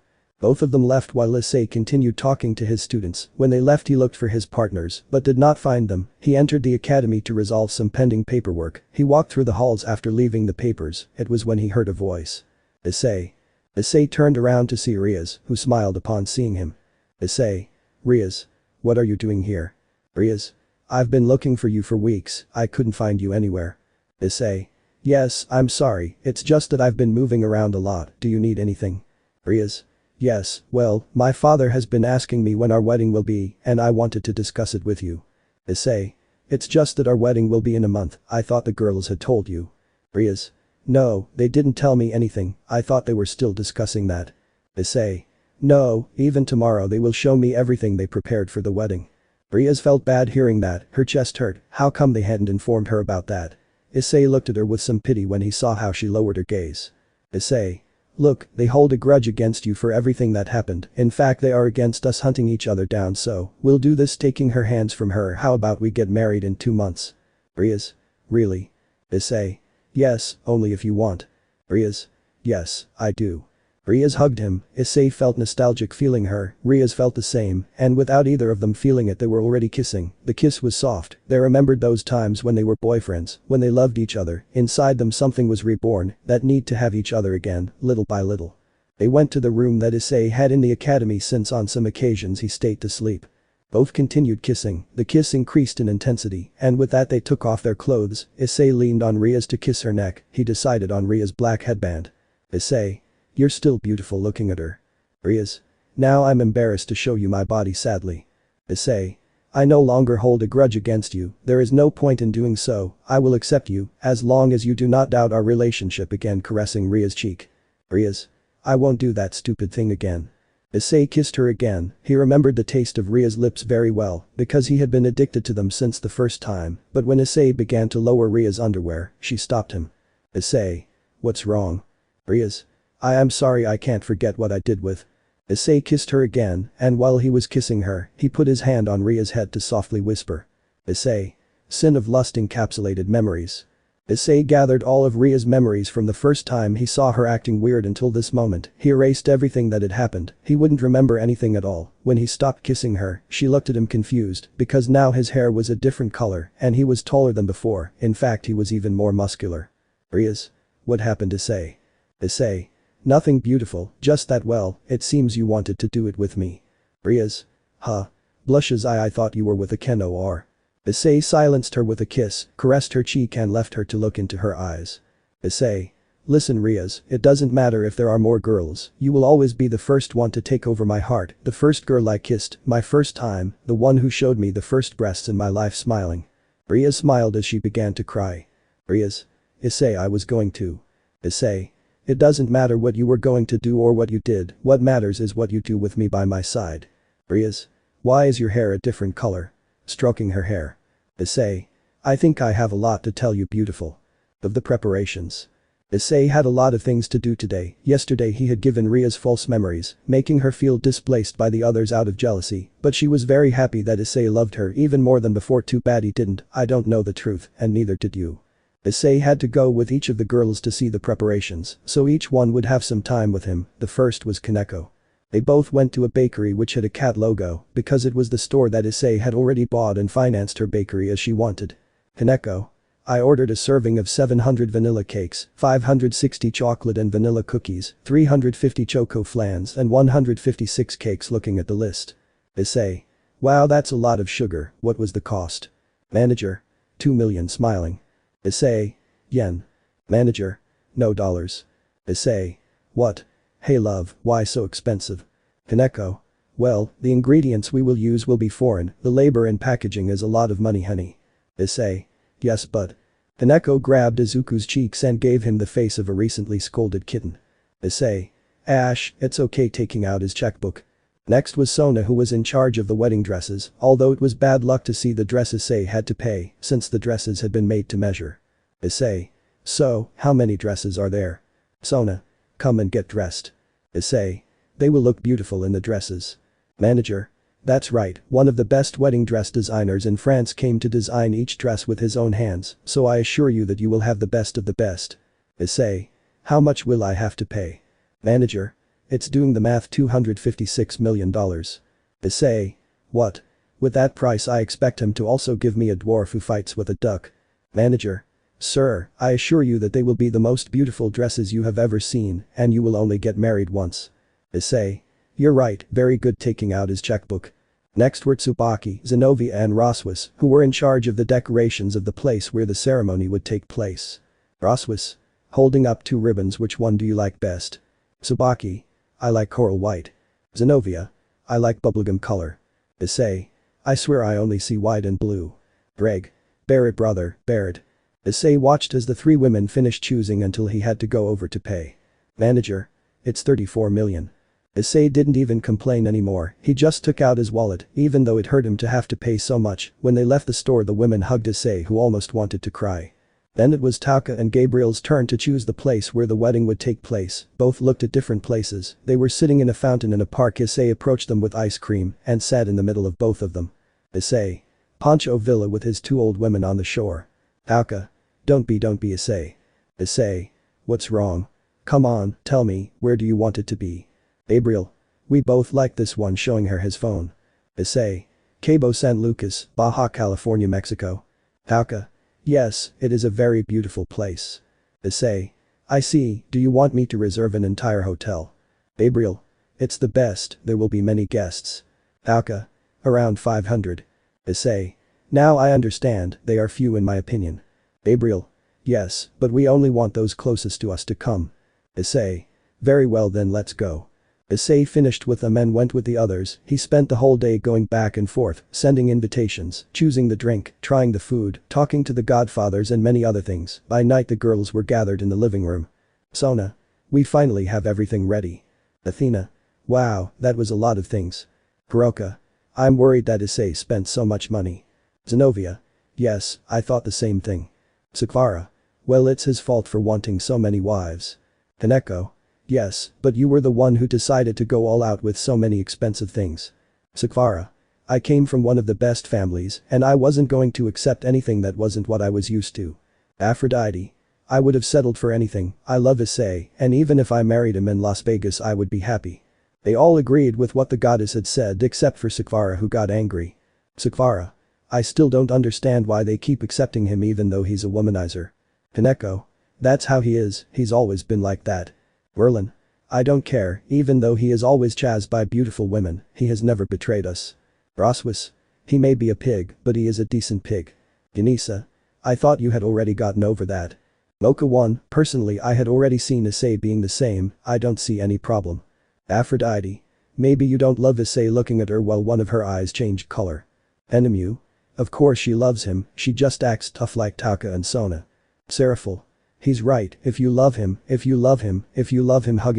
Both of them left while Issei continued talking to his students. When they left he looked for his partners but did not find them. He entered the academy to resolve some pending paperwork. He walked through the halls after leaving the papers. It was when he heard a voice. Issei. Issei turned around to see Riaz, who smiled upon seeing him. Issei. Riaz. What are you doing here? Riaz. I've been looking for you for weeks, I couldn't find you anywhere. Issei. Yes, I'm sorry, it's just that I've been moving around a lot, do you need anything? Riaz. Yes, well, my father has been asking me when our wedding will be, and I wanted to discuss it with you. Issei. It's just that our wedding will be in a month, I thought the girls had told you. Riaz. No, they didn't tell me anything, I thought they were still discussing that. Issei. No, even tomorrow they will show me everything they prepared for the wedding. Riaz felt bad hearing that, her chest hurt, how come they hadn't informed her about that? Issei looked at her with some pity when he saw how she lowered her gaze. Issei. Look, they hold a grudge against you for everything that happened, in fact they are against us hunting each other down, so we'll do this, taking her hands from her. How about we get married in 2 months? Riaz. Really? Issei. Yes, only if you want. Riaz. Yes, I do. Riaz hugged him. Issei felt nostalgic feeling her, Riaz felt the same, and without either of them feeling it they were already kissing. The kiss was soft, they remembered those times when they were boyfriends, when they loved each other. Inside them something was reborn, that need to have each other again, little by little. They went to the room that Issei had in the academy since on some occasions he stayed to sleep. Both continued kissing, the kiss increased in intensity, and with that they took off their clothes. Issei leaned on Riaz to kiss her neck, he decided on Riaz's black headband. Issei. You're still beautiful looking at her. Riaz. Now I'm embarrassed to show you my body sadly. Issei. I no longer hold a grudge against you, there is no point in doing so, I will accept you, as long as you do not doubt our relationship again, caressing Riaz's cheek. Riaz. I won't do that stupid thing again. Issei kissed her again, he remembered the taste of Riaz's lips very well, because he had been addicted to them since the first time, but when Issei began to lower Riaz's underwear, she stopped him. Issei. What's wrong? Riaz. I am sorry, I can't forget what I did with. Issei kissed her again, and while he was kissing her, he put his hand on Riaz's head to softly whisper. Issei. Sin of lust encapsulated memories. Issei gathered all of Riaz's memories from the first time he saw her acting weird until this moment. He erased everything that had happened, he wouldn't remember anything at all. When he stopped kissing her, she looked at him confused, because now his hair was a different color, and he was taller than before, in fact he was even more muscular. Riaz. What happened, Issei? Issei. Nothing, beautiful, just that. Well, it seems you wanted to do it with me. Riaz. Huh. Blushes. I thought you were with a Ken or. Issei silenced her with a kiss, caressed her cheek and left her to look into her eyes. Issei. Listen, Riaz, it doesn't matter if there are more girls, you will always be the first one to take over my heart, the first girl I kissed, my first time, the one who showed me the first breasts in my life. Smiling. Riaz smiled as she began to cry. Riaz. Issei, I was going to. Issei. It doesn't matter what you were going to do or what you did, what matters is what you do with me by my side. Riaz. Why is your hair a different color? Stroking her hair. Issei. I think I have a lot to tell you, beautiful. Of the preparations. Issei had a lot of things to do today. Yesterday he had given Riaz false memories, making her feel displaced by the others out of jealousy, but she was very happy that Issei loved her even more than before. Too bad he didn't. I don't know the truth, and neither did you. Issei had to go with each of the girls to see the preparations, so each one would have some time with him. The first was Kaneko. They both went to a bakery which had a cat logo, because it was the store that Issei had already bought and financed her bakery as she wanted. Kaneko. I ordered a serving of 700 vanilla cakes, 560 chocolate and vanilla cookies, 350 choco flans and 156 cakes. Looking at the list. Issei. Wow, that's a lot of sugar, what was the cost? Manager. 2 million. Smiling. Issei. Yen. Manager. No dollars. Issei. What? Hey love, why so expensive? Kaneko. Well, the ingredients we will use will be foreign, the labor and packaging is a lot of money honey. Issei. Yes but. Kaneko grabbed Izuku's cheeks and gave him the face of a recently scolded kitten. Issei. Ash, it's okay taking out his checkbook. Next was Sona who was in charge of the wedding dresses, although it was bad luck to see the dress Issei had to pay since the dresses had been made to measure. Issei. So, how many dresses are there? Sona. Come and get dressed. Issei. They will look beautiful in the dresses. Manager. That's right, one of the best wedding dress designers in France came to design each dress with his own hands, so I assure you that you will have the best of the best. Issei. How much will I have to pay? Manager. It's doing the math $256 million. Issei. What? With that price I expect him to also give me a dwarf who fights with a duck. Manager. Sir, I assure you that they will be the most beautiful dresses you have ever seen, and you will only get married once. Issei. You're right, very good taking out his checkbook. Next were Tsubaki, Zenobia and Roswis, who were in charge of the decorations of the place where the ceremony would take place. Roswis. Holding up 2 ribbons, which one do you like best? Tsubaki. I like coral white. Zenobia. I like bubblegum color. Issei. I swear I only see white and blue. Ddraig. Bear it brother, bear it. Issei watched as the 3 women finished choosing until he had to go over to pay. Manager. It's 34 million. Issei didn't even complain anymore, he just took out his wallet, even though it hurt him to have to pay so much. When they left the store the women hugged Issei who almost wanted to cry. Then it was Tauka and Gabriel's turn to choose the place where the wedding would take place, both looked at different places, they were sitting in a fountain in a park. Issei approached them with ice cream and sat in the middle of both of them. Issei. Poncho Villa with his 2 old women on the shore. Tauka. Don't be Issei. Issei. What's wrong? Come on, tell me, where do you want it to be? Gabriel. We both like this one, showing her his phone. Issei. Cabo San Lucas, Baja California, Mexico. Tauka. Yes, it is a very beautiful place. Issei. I see, do you want me to reserve an entire hotel? Gabriel. It's the best, there will be many guests. Tauka. Around 500. Issei. Now I understand, they are few in my opinion. Gabriel. Yes, but we only want those closest to us to come. Issei. Very well then, let's go. Issei finished with them and went with the others. He spent the whole day going back and forth, sending invitations, choosing the drink, trying the food, talking to the godfathers and many other things. By night the girls were gathered in the living room. Sona. We finally have everything ready. Athena. Wow, that was a lot of things. Hiroka. I'm worried that Issei spent so much money. Zenobia. Yes, I thought the same thing. Sakvara. Well, it's his fault for wanting so many wives. Kaneko. Yes, but you were the one who decided to go all out with so many expensive things. Sakvara. I came from one of the best families and I wasn't going to accept anything that wasn't what I was used to. Aphrodite. I would have settled for anything, I love Issei, and even if I married him in Las Vegas I would be happy. They all agreed with what the goddess had said except for Sakvara, who got angry. Sakvara. I still don't understand why they keep accepting him even though he's a womanizer. Kaneko. That's how he is, he's always been like that. Merlin. I don't care, even though he is always chased by beautiful women, he has never betrayed us. Roswis. He may be a pig, but he is a decent pig. Ganesa. I thought you had already gotten over that. Mocha 1, personally I had already seen Issei being the same, I don't see any problem. Aphrodite. Maybe you don't love Issei, looking at her while one of her eyes changed color. Enemu. Of course she loves him, she just acts tough like Tauka and Sona. Seraphil. He's right, if you love him, hugging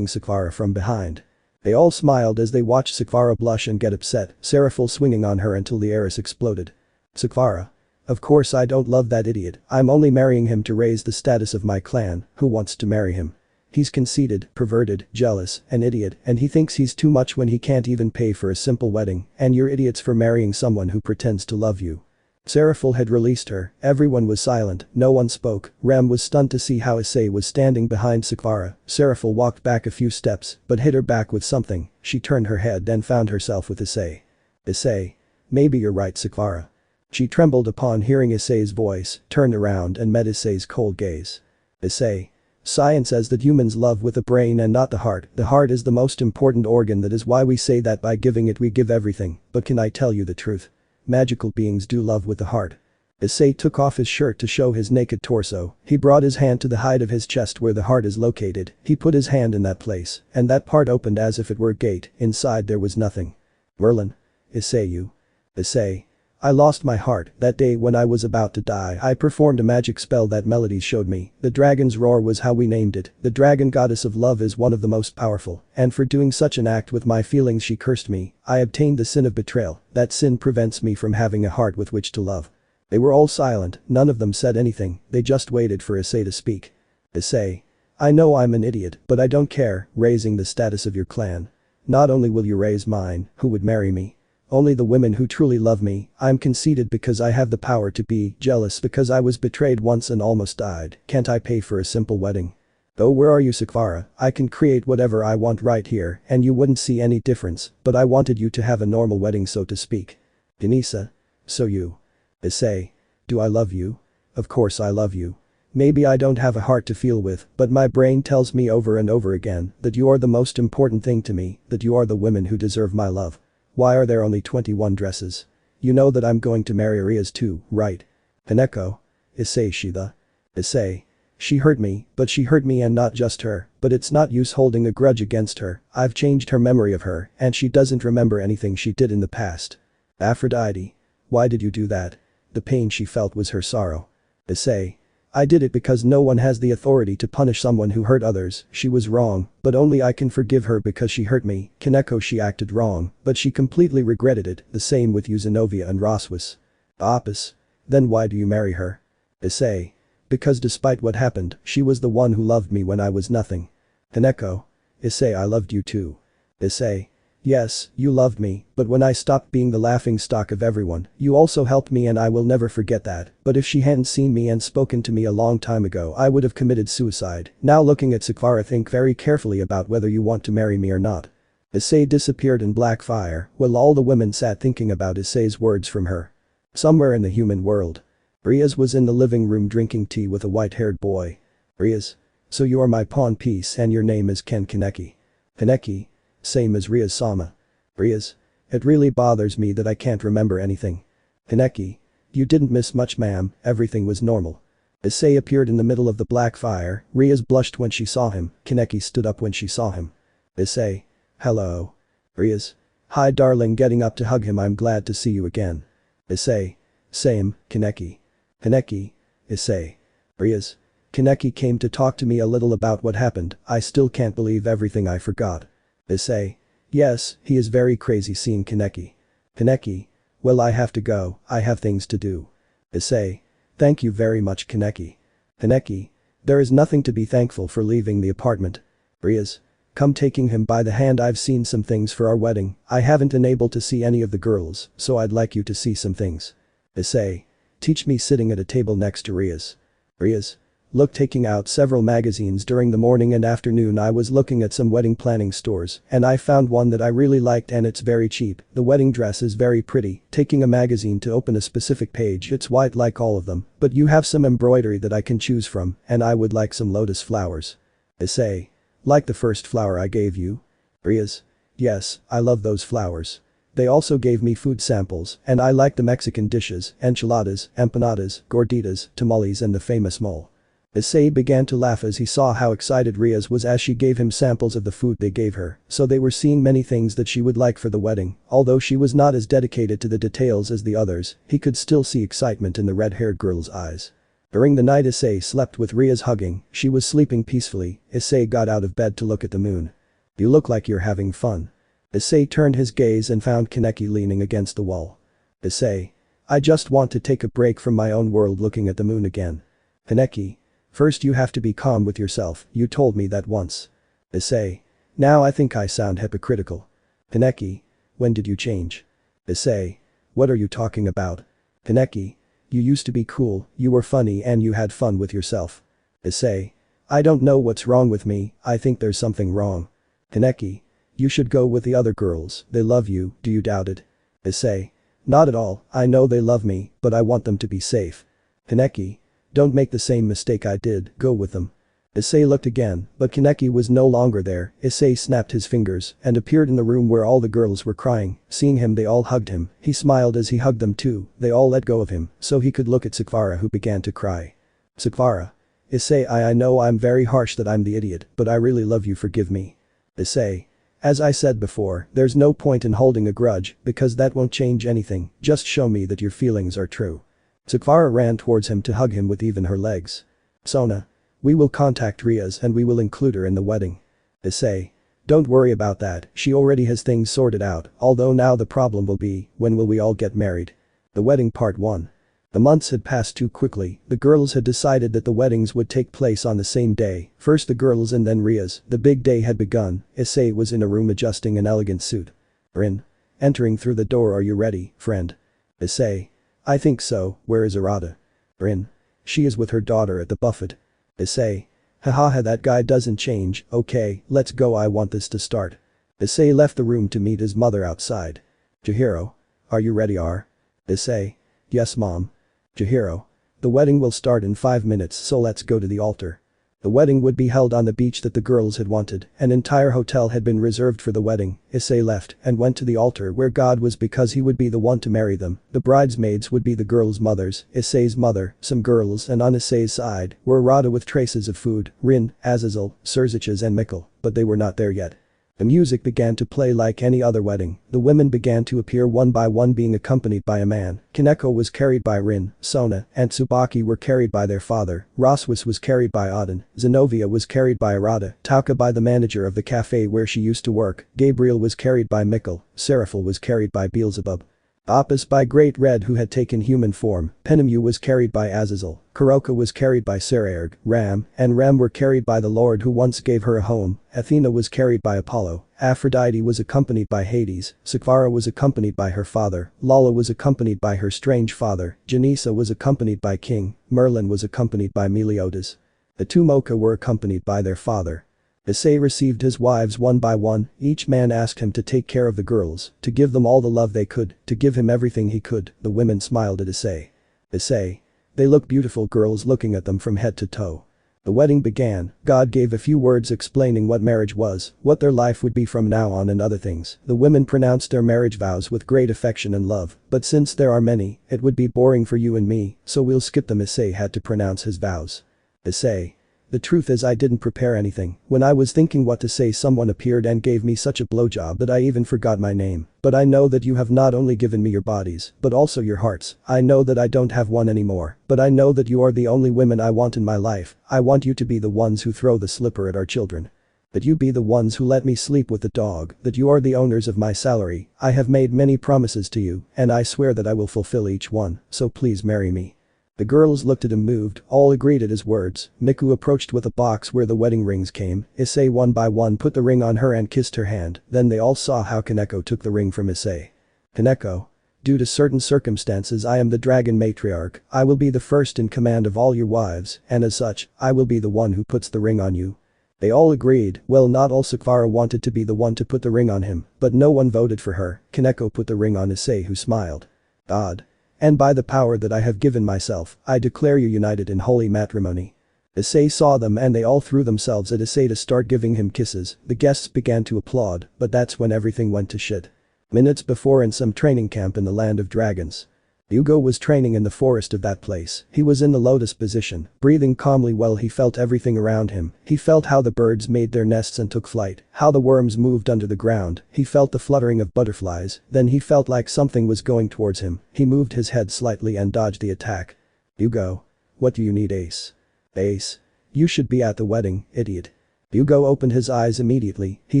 Sakvara from behind. They all smiled as they watched Sakvara blush and get upset, Seraphil swinging on her until the heiress exploded. Sakvara. Of course I don't love that idiot, I'm only marrying him to raise the status of my clan, who wants to marry him? He's conceited, perverted, jealous, an idiot, and he thinks he's too much when he can't even pay for a simple wedding, and you're idiots for marrying someone who pretends to love you. Seraphil had released her, everyone was silent, no one spoke. Rem was stunned to see how Issei was standing behind Sakvara. Seraphil walked back a few steps, but hit her back with something. She turned her head and found herself with Issei. Issei. Maybe you're right, Sakvara. She trembled upon hearing Issei's voice, turned around and met Issei's cold gaze. Issei. Science says that humans love with the brain and not the heart. The heart is the most important organ, that is why we say that by giving it we give everything, but can I tell you the truth? Magical beings do love with the heart. Issei took off his shirt to show his naked torso. He brought his hand to the height of his chest where the heart is located. He put his hand in that place, and that part opened as if it were a gate. Inside there was nothing. Merlin. Issei, you. Issei. I lost my heart. That day when I was about to die, I performed a magic spell that Meliodas showed me. The dragon's roar was how we named it. The dragon goddess of love is one of the most powerful, and for doing such an act with my feelings she cursed me. I obtained the sin of betrayal. That sin prevents me from having a heart with which to love. They were all silent, none of them said anything, they just waited for Issei to speak. Issei. I know I'm an idiot, but I don't care, raising the status of your clan. Not only will you raise mine, who would marry me? Only the women who truly love me. I'm conceited because I have the power to be, jealous because I was betrayed once and almost died. Can't I pay for a simple wedding? Though where are you, Sakvara? I can create whatever I want right here and you wouldn't see any difference, but I wanted you to have a normal wedding, so to speak. Denisa. So you. Issei. Do I love you? Of course I love you. Maybe I don't have a heart to feel with, but my brain tells me over and over again that you are the most important thing to me, that you are the women who deserve my love. Why are there only 21 dresses? You know that I'm going to marry Arias too, right? Hineko. Issei Shida. Issei. She hurt me, but she hurt me and not just her, but it's not use holding a grudge against her. I've changed her memory of her, and she doesn't remember anything she did in the past. Aphrodite. Why did you do that? The pain she felt was her sorrow. Issei. I did it because no one has the authority to punish someone who hurt others. She was wrong, but only I can forgive her because she hurt me. Kaneko. She acted wrong, but she completely regretted it. The same with Uzanovia and Roswas. Apis. Then why do you marry her? Issei. Because despite what happened, she was the one who loved me when I was nothing. Kaneko. Issei, I loved you too. Issei. Yes, you loved me, but when I stopped being the laughingstock of everyone, you also helped me and I will never forget that, but if she hadn't seen me and spoken to me a long time ago I would have committed suicide. Now looking at Sakvara, think very carefully about whether you want to marry me or not. Issei disappeared in black fire, while all the women sat thinking about Issei's words from her. Somewhere in the human world. Riaz was in the living room drinking tea with a white-haired boy. Riaz. So you are my pawn piece and your name is Ken Kaneki. Kaneki. Same as Riaz-sama. Riaz. It really bothers me that I can't remember anything. Kaneki. You didn't miss much, ma'am, everything was normal. Issei appeared in the middle of the black fire. Riaz blushed when she saw him. Kaneki stood up when she saw him. Issei. Hello. Riaz. Hi darling, getting up to hug him. I'm glad to see you again. Issei. Same, Kaneki. Kaneki. Issei. Riaz. Kaneki came to talk to me a little about what happened. I still can't believe everything I forgot. Issei. Yes, he is very crazy seeing Kaneki. Kaneki. Well, I have to go, I have things to do. Issei. Thank you very much, Kaneki. Kaneki. There is nothing to be thankful for leaving the apartment. Riaz. Come, taking him by the hand. I've seen some things for our wedding. I haven't been able to see any of the girls, so I'd like you to see some things. Issei. Teach me. Sitting at a table next to Riaz. Riaz. Look, taking out several magazines during the morning and afternoon. I was looking at some wedding planning stores and I found one that I really liked and it's very cheap. The wedding dress is very pretty. Taking a magazine to open a specific page, it's white like all of them, but you have some embroidery that I can choose from and I would like some lotus flowers. Issei. Like the first flower I gave you? Riaz. Yes, I love those flowers. They also gave me food samples and I like the Mexican dishes, enchiladas, empanadas, gorditas, tamales and the famous mole. Issei began to laugh as he saw how excited Riaz was as she gave him samples of the food they gave her, so they were seeing many things that she would like for the wedding. Although she was not as dedicated to the details as the others, he could still see excitement in the red-haired girl's eyes. During the night Issei slept with Riaz hugging. She was sleeping peacefully. Issei got out of bed to look at the moon. You look like you're having fun. Issei turned his gaze and found Kaneki leaning against the wall. Issei. I just want to take a break from my own world looking at the moon again. Kaneki. First you have to be calm with yourself, you told me that once. Issei. Now I think I sound hypocritical. Kaneki. When did you change? Issei. What are you talking about? Kaneki. You used to be cool, you were funny and you had fun with yourself. Issei. I don't know what's wrong with me, I think there's something wrong. Kaneki. You should go with the other girls, they love you, do you doubt it? Issei. Not at all, I know they love me, but I want them to be safe. Kaneki. Don't make the same mistake I did, go with them. Issei looked again, but Kaneki was no longer there. Issei snapped his fingers and appeared in the room where all the girls were crying. Seeing him, they all hugged him. He smiled as he hugged them too. They all let go of him so he could look at Sakvara, who began to cry. Sakvara. Issei, I know I'm very harsh, that I'm the idiot, but I really love you, forgive me. Issei. As I said before, there's no point in holding a grudge because that won't change anything, just show me that your feelings are true. Sakvara ran towards him to hug him with even her legs. Sona. We will contact Riaz and we will include her in the wedding. Issei. Don't worry about that, she already has things sorted out, although now the problem will be, when will we all get married? The wedding part 1. The months had passed too quickly. The girls had decided that the weddings would take place on the same day, first the girls and then Riaz. The big day had begun. Issei was in a room adjusting an elegant suit. Rin. Entering through the door, are you ready, friend? Issei. I think so, where is Arata? Rin. She is with her daughter at the buffet. Issei. Hahaha, that guy doesn't change, okay, let's go, I want this to start. Issei left the room to meet his mother outside. Chihiro. Are you ready, R? Issei. Yes, mom. Chihiro. The wedding will start in 5 minutes, so let's go to the altar. The wedding would be held on the beach that the girls had wanted. An entire hotel had been reserved for the wedding. Issei left and went to the altar where God was because he would be the one to marry them. The bridesmaids would be the girls' mothers, Issei's mother, some girls, and on Issei's side were Arata with traces of food, Rin, Azazel, Surziches and Mikkel, but they were not there yet. The music began to play like any other wedding. The women began to appear one by one, being accompanied by a man. Kaneko was carried by Rin, Sona, and Tsubaki were carried by their father. Roswas was carried by Auden. Zenobia was carried by Arata. Tauka by the manager of the cafe where she used to work. Gabriel was carried by Mikkel. Seraphil was carried by Beelzebub. Apis by Great Red, who had taken human form. Penemu was carried by Azazel. Kuroka was carried by Seraerg. Ram and Ram were carried by the Lord who once gave her a home. Athena was carried by Apollo. Aphrodite was accompanied by Hades. Sakvara was accompanied by her father. Lala was accompanied by her strange father. Janissa was accompanied by King. Merlin was accompanied by Meliodas. The two Mocha were accompanied by their father. Issei received his wives one by one. Each man asked him to take care of the girls, to give them all the love they could, to give him everything he could. The women smiled at Issei. Issei. They look beautiful, girls looking at them from head to toe. The wedding began. God gave a few words explaining what marriage was, what their life would be from now on and other things. The women pronounced their marriage vows with great affection and love, but since there are many, it would be boring for you and me, so we'll skip them. Issei had to pronounce his vows. Issei. The truth is I didn't prepare anything. When I was thinking what to say, someone appeared and gave me such a blowjob that I even forgot my name. But I know that you have not only given me your bodies, but also your hearts. I know that I don't have one anymore, but I know that you are the only women I want in my life. I want you to be the ones who throw the slipper at our children. That you be the ones who let me sleep with the dog, that you are the owners of my salary. I have made many promises to you, and I swear that I will fulfill each one, so please marry me. The girls looked at him moved, all agreed at his words. Miku approached with a box where the wedding rings came. Issei one by one put the ring on her and kissed her hand, then they all saw how Kaneko took the ring from Issei. Kaneko. Due to certain circumstances I am the dragon matriarch, I will be the first in command of all your wives, and as such, I will be the one who puts the ring on you. They all agreed. Well, not all. Sakvara wanted to be the one to put the ring on him, but no one voted for her. Kaneko put the ring on Issei, who smiled. God. And by the power that I have given myself, I declare you united in holy matrimony. Issei saw them and they all threw themselves at Issei to start giving him kisses. The guests began to applaud, but that's when everything went to shit. Minutes before, in some training camp in the land of dragons. Hugo was training in the forest of that place. He was in the lotus position, breathing calmly while he felt everything around him. He felt how the birds made their nests and took flight, how the worms moved under the ground. He felt the fluttering of butterflies, then he felt like something was going towards him. He moved his head slightly and dodged the attack. Hugo. What do you need, Ace? Ace. You should be at the wedding, idiot. Hugo opened his eyes immediately. He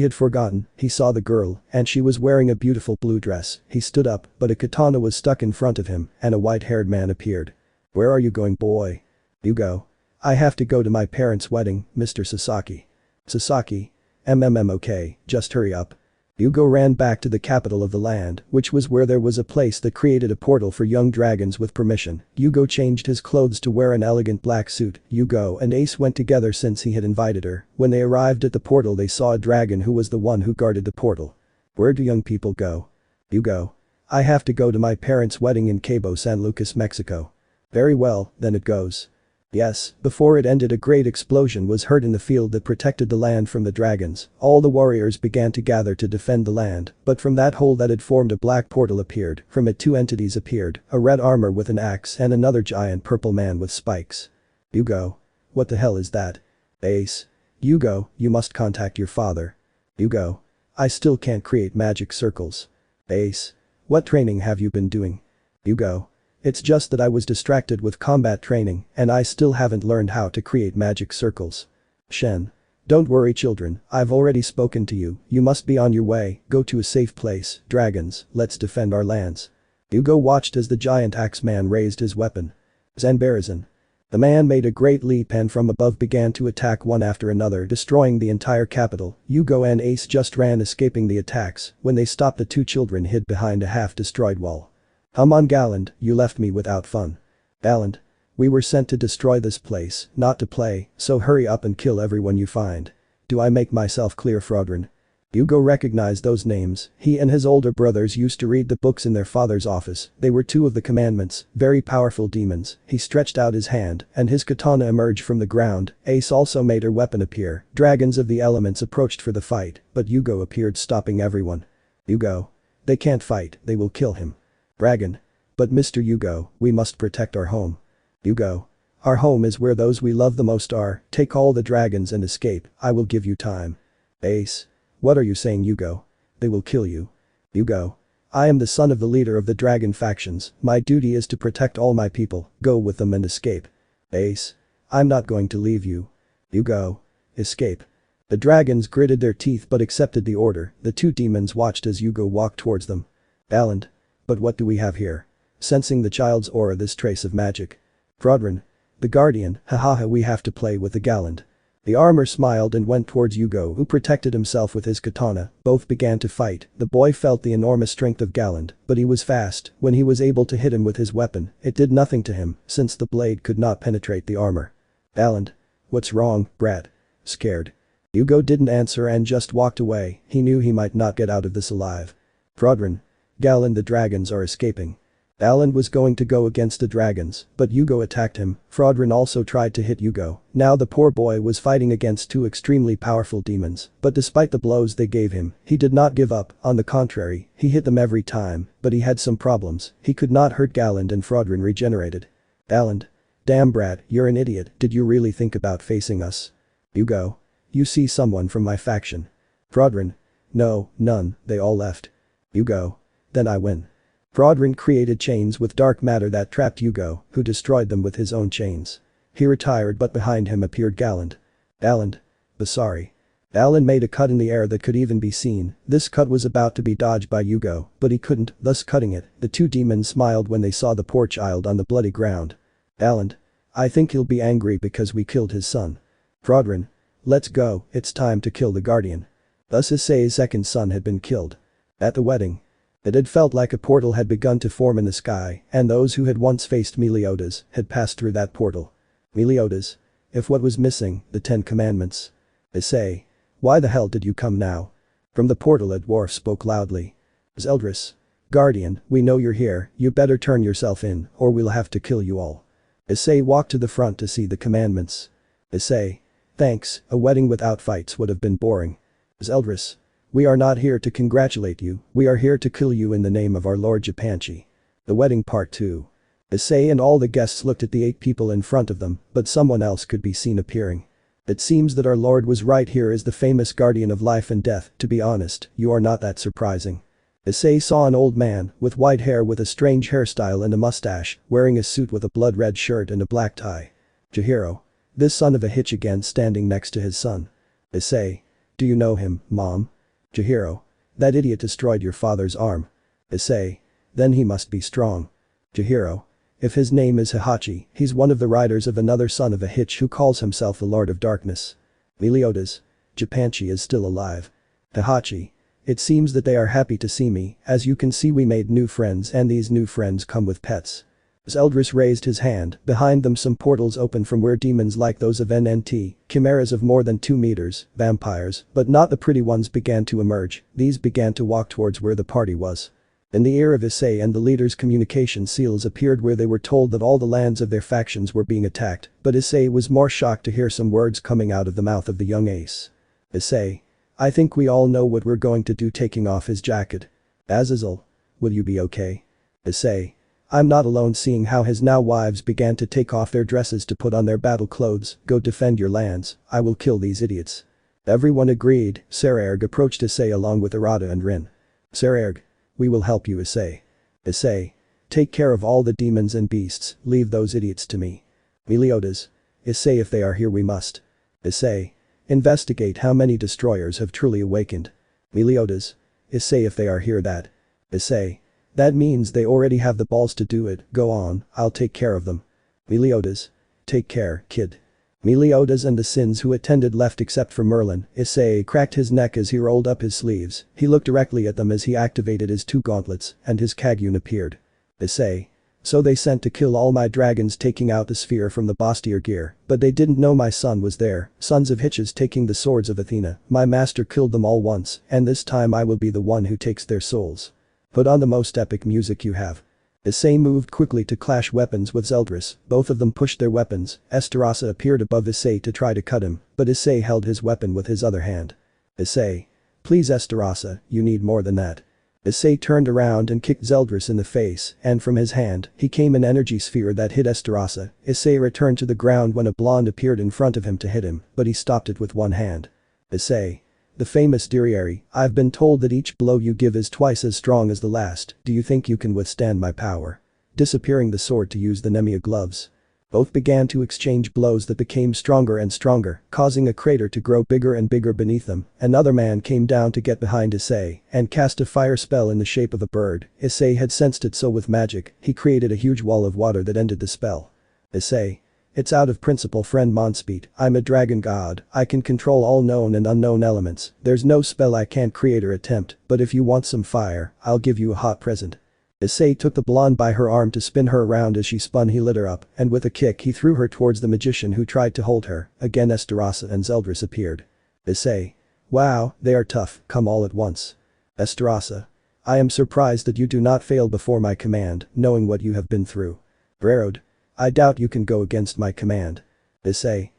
had forgotten. He saw the girl, and she was wearing a beautiful blue dress. He stood up, but a katana was stuck in front of him, and a white-haired man appeared. Where are you going, boy? Hugo. I have to go to my parents' wedding, Mr. Sasaki. Sasaki. Okay, just hurry up. Hugo ran back to the capital of the land, which was where there was a place that created a portal for young dragons with permission. Hugo changed his clothes to wear an elegant black suit. Hugo and Ace went together since he had invited her. When they arrived at the portal, they saw a dragon who was the one who guarded the portal. Where do young people go? Hugo. I have to go to my parents' wedding in Cabo San Lucas, Mexico. Very well, then it goes. Yes, before it ended a great explosion was heard in the field that protected the land from the dragons. All the warriors began to gather to defend the land, but from that hole that had formed a black portal appeared, from it two entities appeared, a red armor with an axe and another giant purple man with spikes. Hugo. What the hell is that? Ace. Hugo, you must contact your father. Hugo. I still can't create magic circles. Ace. What training have you been doing? Hugo. It's just that I was distracted with combat training and I still haven't learned how to create magic circles. Shen. Don't worry children, I've already spoken to you, you must be on your way, go to a safe place, dragons, let's defend our lands. Hugo watched as the giant axe man raised his weapon. Zanbarazan. The man made a great leap and from above began to attack one after another destroying the entire capital. Hugo and Ace just ran escaping the attacks. When they stopped the two children hid behind a half-destroyed wall. Come on Galland, you left me without fun. Galland. We were sent to destroy this place, not to play, so hurry up and kill everyone you find. Do I make myself clear Frodrin? Hugo recognized those names, he and his older brothers used to read the books in their father's office, they were two of the commandments, very powerful demons. He stretched out his hand and his katana emerged from the ground. Ace also made her weapon appear, dragons of the elements approached for the fight, but Hugo appeared stopping everyone. Hugo. They can't fight, they will kill him. Dragon. But Mr. Hugo, we must protect our home. Hugo. Our home is where those we love the most are, take all the dragons and escape, I will give you time. Ace. What are you saying Hugo? They will kill you. Hugo. I am the son of the leader of the dragon factions, my duty is to protect all my people, go with them and escape. Ace. I'm not going to leave you. Hugo. Escape. The dragons gritted their teeth but accepted the order, the two demons watched as Hugo walked towards them. Galland. But what do we have here? Sensing the child's aura this trace of magic. Frodrin. The guardian, hahaha we have to play with the Galland. The armor smiled and went towards Hugo who protected himself with his katana, both began to fight, the boy felt the enormous strength of Galland, but he was fast, when he was able to hit him with his weapon, it did nothing to him, since the blade could not penetrate the armor. Galland. What's wrong, brat? Scared. Hugo didn't answer and just walked away, he knew he might not get out of this alive. Frodrin. Galland the dragons are escaping. Galland was going to go against the dragons, but Hugo attacked him, Frodrin also tried to hit Hugo, now the poor boy was fighting against two extremely powerful demons, but despite the blows they gave him, he did not give up, on the contrary, he hit them every time, but he had some problems, he could not hurt Galland and Frodrin regenerated. Galland. Damn brat, you're an idiot, did you really think about facing us? Hugo. You see someone from my faction. Frodrin. No, none, they all left. Hugo. Then I win. Frodrin created chains with dark matter that trapped Hugo, who destroyed them with his own chains. He retired but behind him appeared Galland. Galland. Sorry. Galland made a cut in the air that could even be seen, this cut was about to be dodged by Hugo, but he couldn't, thus cutting it, the two demons smiled when they saw the poor child on the bloody ground. Galland. I think he'll be angry because we killed his son. Frodrin. Let's go, it's time to kill the guardian. Thus Issei's second son had been killed. At the wedding. It had felt like a portal had begun to form in the sky, and those who had once faced Meliodas had passed through that portal. Meliodas. If what was missing, the 10 commandments. Issei. Why the hell did you come now? From the portal a dwarf spoke loudly. Zeldris. Guardian, we know you're here, you better turn yourself in, or we'll have to kill you all. Issei walked to the front to see the commandments. Issei. Thanks, a wedding without fights would have been boring. Zeldris. We are not here to congratulate you, we are here to kill you in the name of our Lord Japanchi. The wedding part 2. Issei and all the guests looked at the 8 people in front of them, but someone else could be seen appearing. It seems that our Lord was right, here is the famous guardian of life and death, to be honest, you are not that surprising. Issei saw an old man, with white hair with a strange hairstyle and a mustache, wearing a suit with a blood-red shirt and a black tie. Chihiro. This son of a hitch again standing next to his son. Issei. Do you know him, Mom? Chihiro. That idiot destroyed your father's arm. Issei. Then he must be strong. Chihiro. If his name is Hihachi, he's one of the riders of another son of a hitch who calls himself the Lord of Darkness. Meliodas. Japanchi is still alive. Hihachi. It seems that they are happy to see me, as you can see we made new friends and these new friends come with pets. Zeldris raised his hand, behind them some portals opened from where demons like those of NNT, chimeras of more than 2 meters, vampires, but not the pretty ones began to emerge, these began to walk towards where the party was. In the ear of Issei and the leaders' communication seals appeared where they were told that all the lands of their factions were being attacked, but Issei was more shocked to hear some words coming out of the mouth of the young ace. Issei. I think we all know what we're going to do, taking off his jacket. Azazel. Will you be okay? Issei. I'm not alone, seeing how his now wives began to take off their dresses to put on their battle clothes. Go defend your lands, I will kill these idiots. Everyone agreed. ZykxDragon approached Issei along with Arata and Rin. ZykxDragon. We will help you, Issei. Issei. Take care of all the demons and beasts, leave those idiots to me. Meliodas. Issei, if they are here we must. Issei. Investigate how many destroyers have truly awakened. Meliodas. Issei, if they are here that. Issei. That means they already have the balls to do it, go on, I'll take care of them. Meliodas. Take care, kid. Meliodas and the Sins who attended left except for Merlin. Issei cracked his neck as he rolled up his sleeves. He looked directly at them as he activated his 2 gauntlets, and his Kagyun appeared. Issei. So they sent to kill all my dragons, taking out the sphere from the Bastier gear, but they didn't know my son was there. Sons of Hitches taking the swords of Athena. My master killed them all once, and this time I will be the one who takes their souls. Put on the most epic music you have. Issei moved quickly to clash weapons with Zeldris. Both of them pushed their weapons. Estarasa appeared above Issei to try to cut him, but Issei held his weapon with his other hand. Issei. Please Estarasa, you need more than that. Issei turned around and kicked Zeldris in the face, and from his hand, he came an energy sphere that hit Estarasa. Issei returned to the ground when a blonde appeared in front of him to hit him, but he stopped it with one hand. Issei. The famous Ddraig. I've been told that each blow you give is twice as strong as the last. Do you think you can withstand my power? Disappearing the sword to use the Nemia gloves. Both began to exchange blows that became stronger and stronger, causing a crater to grow bigger and bigger beneath them. Another man came down to get behind Issei and cast a fire spell in the shape of a bird. Issei had sensed it, so with magic, he created a huge wall of water that ended the spell. Issei. It's out of principle, friend Monspeed. I'm a dragon god, I can control all known and unknown elements. There's no spell I can't create or attempt, but if you want some fire, I'll give you a hot present. Issei took the blonde by her arm to spin her around. As she spun, he lit her up, and with a kick he threw her towards the magician who tried to hold her. Again Estarasa and Zeldris appeared. Issei. Wow, they are tough, come all at once. Estarasa. I am surprised that you do not fail before my command, knowing what you have been through. Brerod. I doubt you can go against my command. Issei.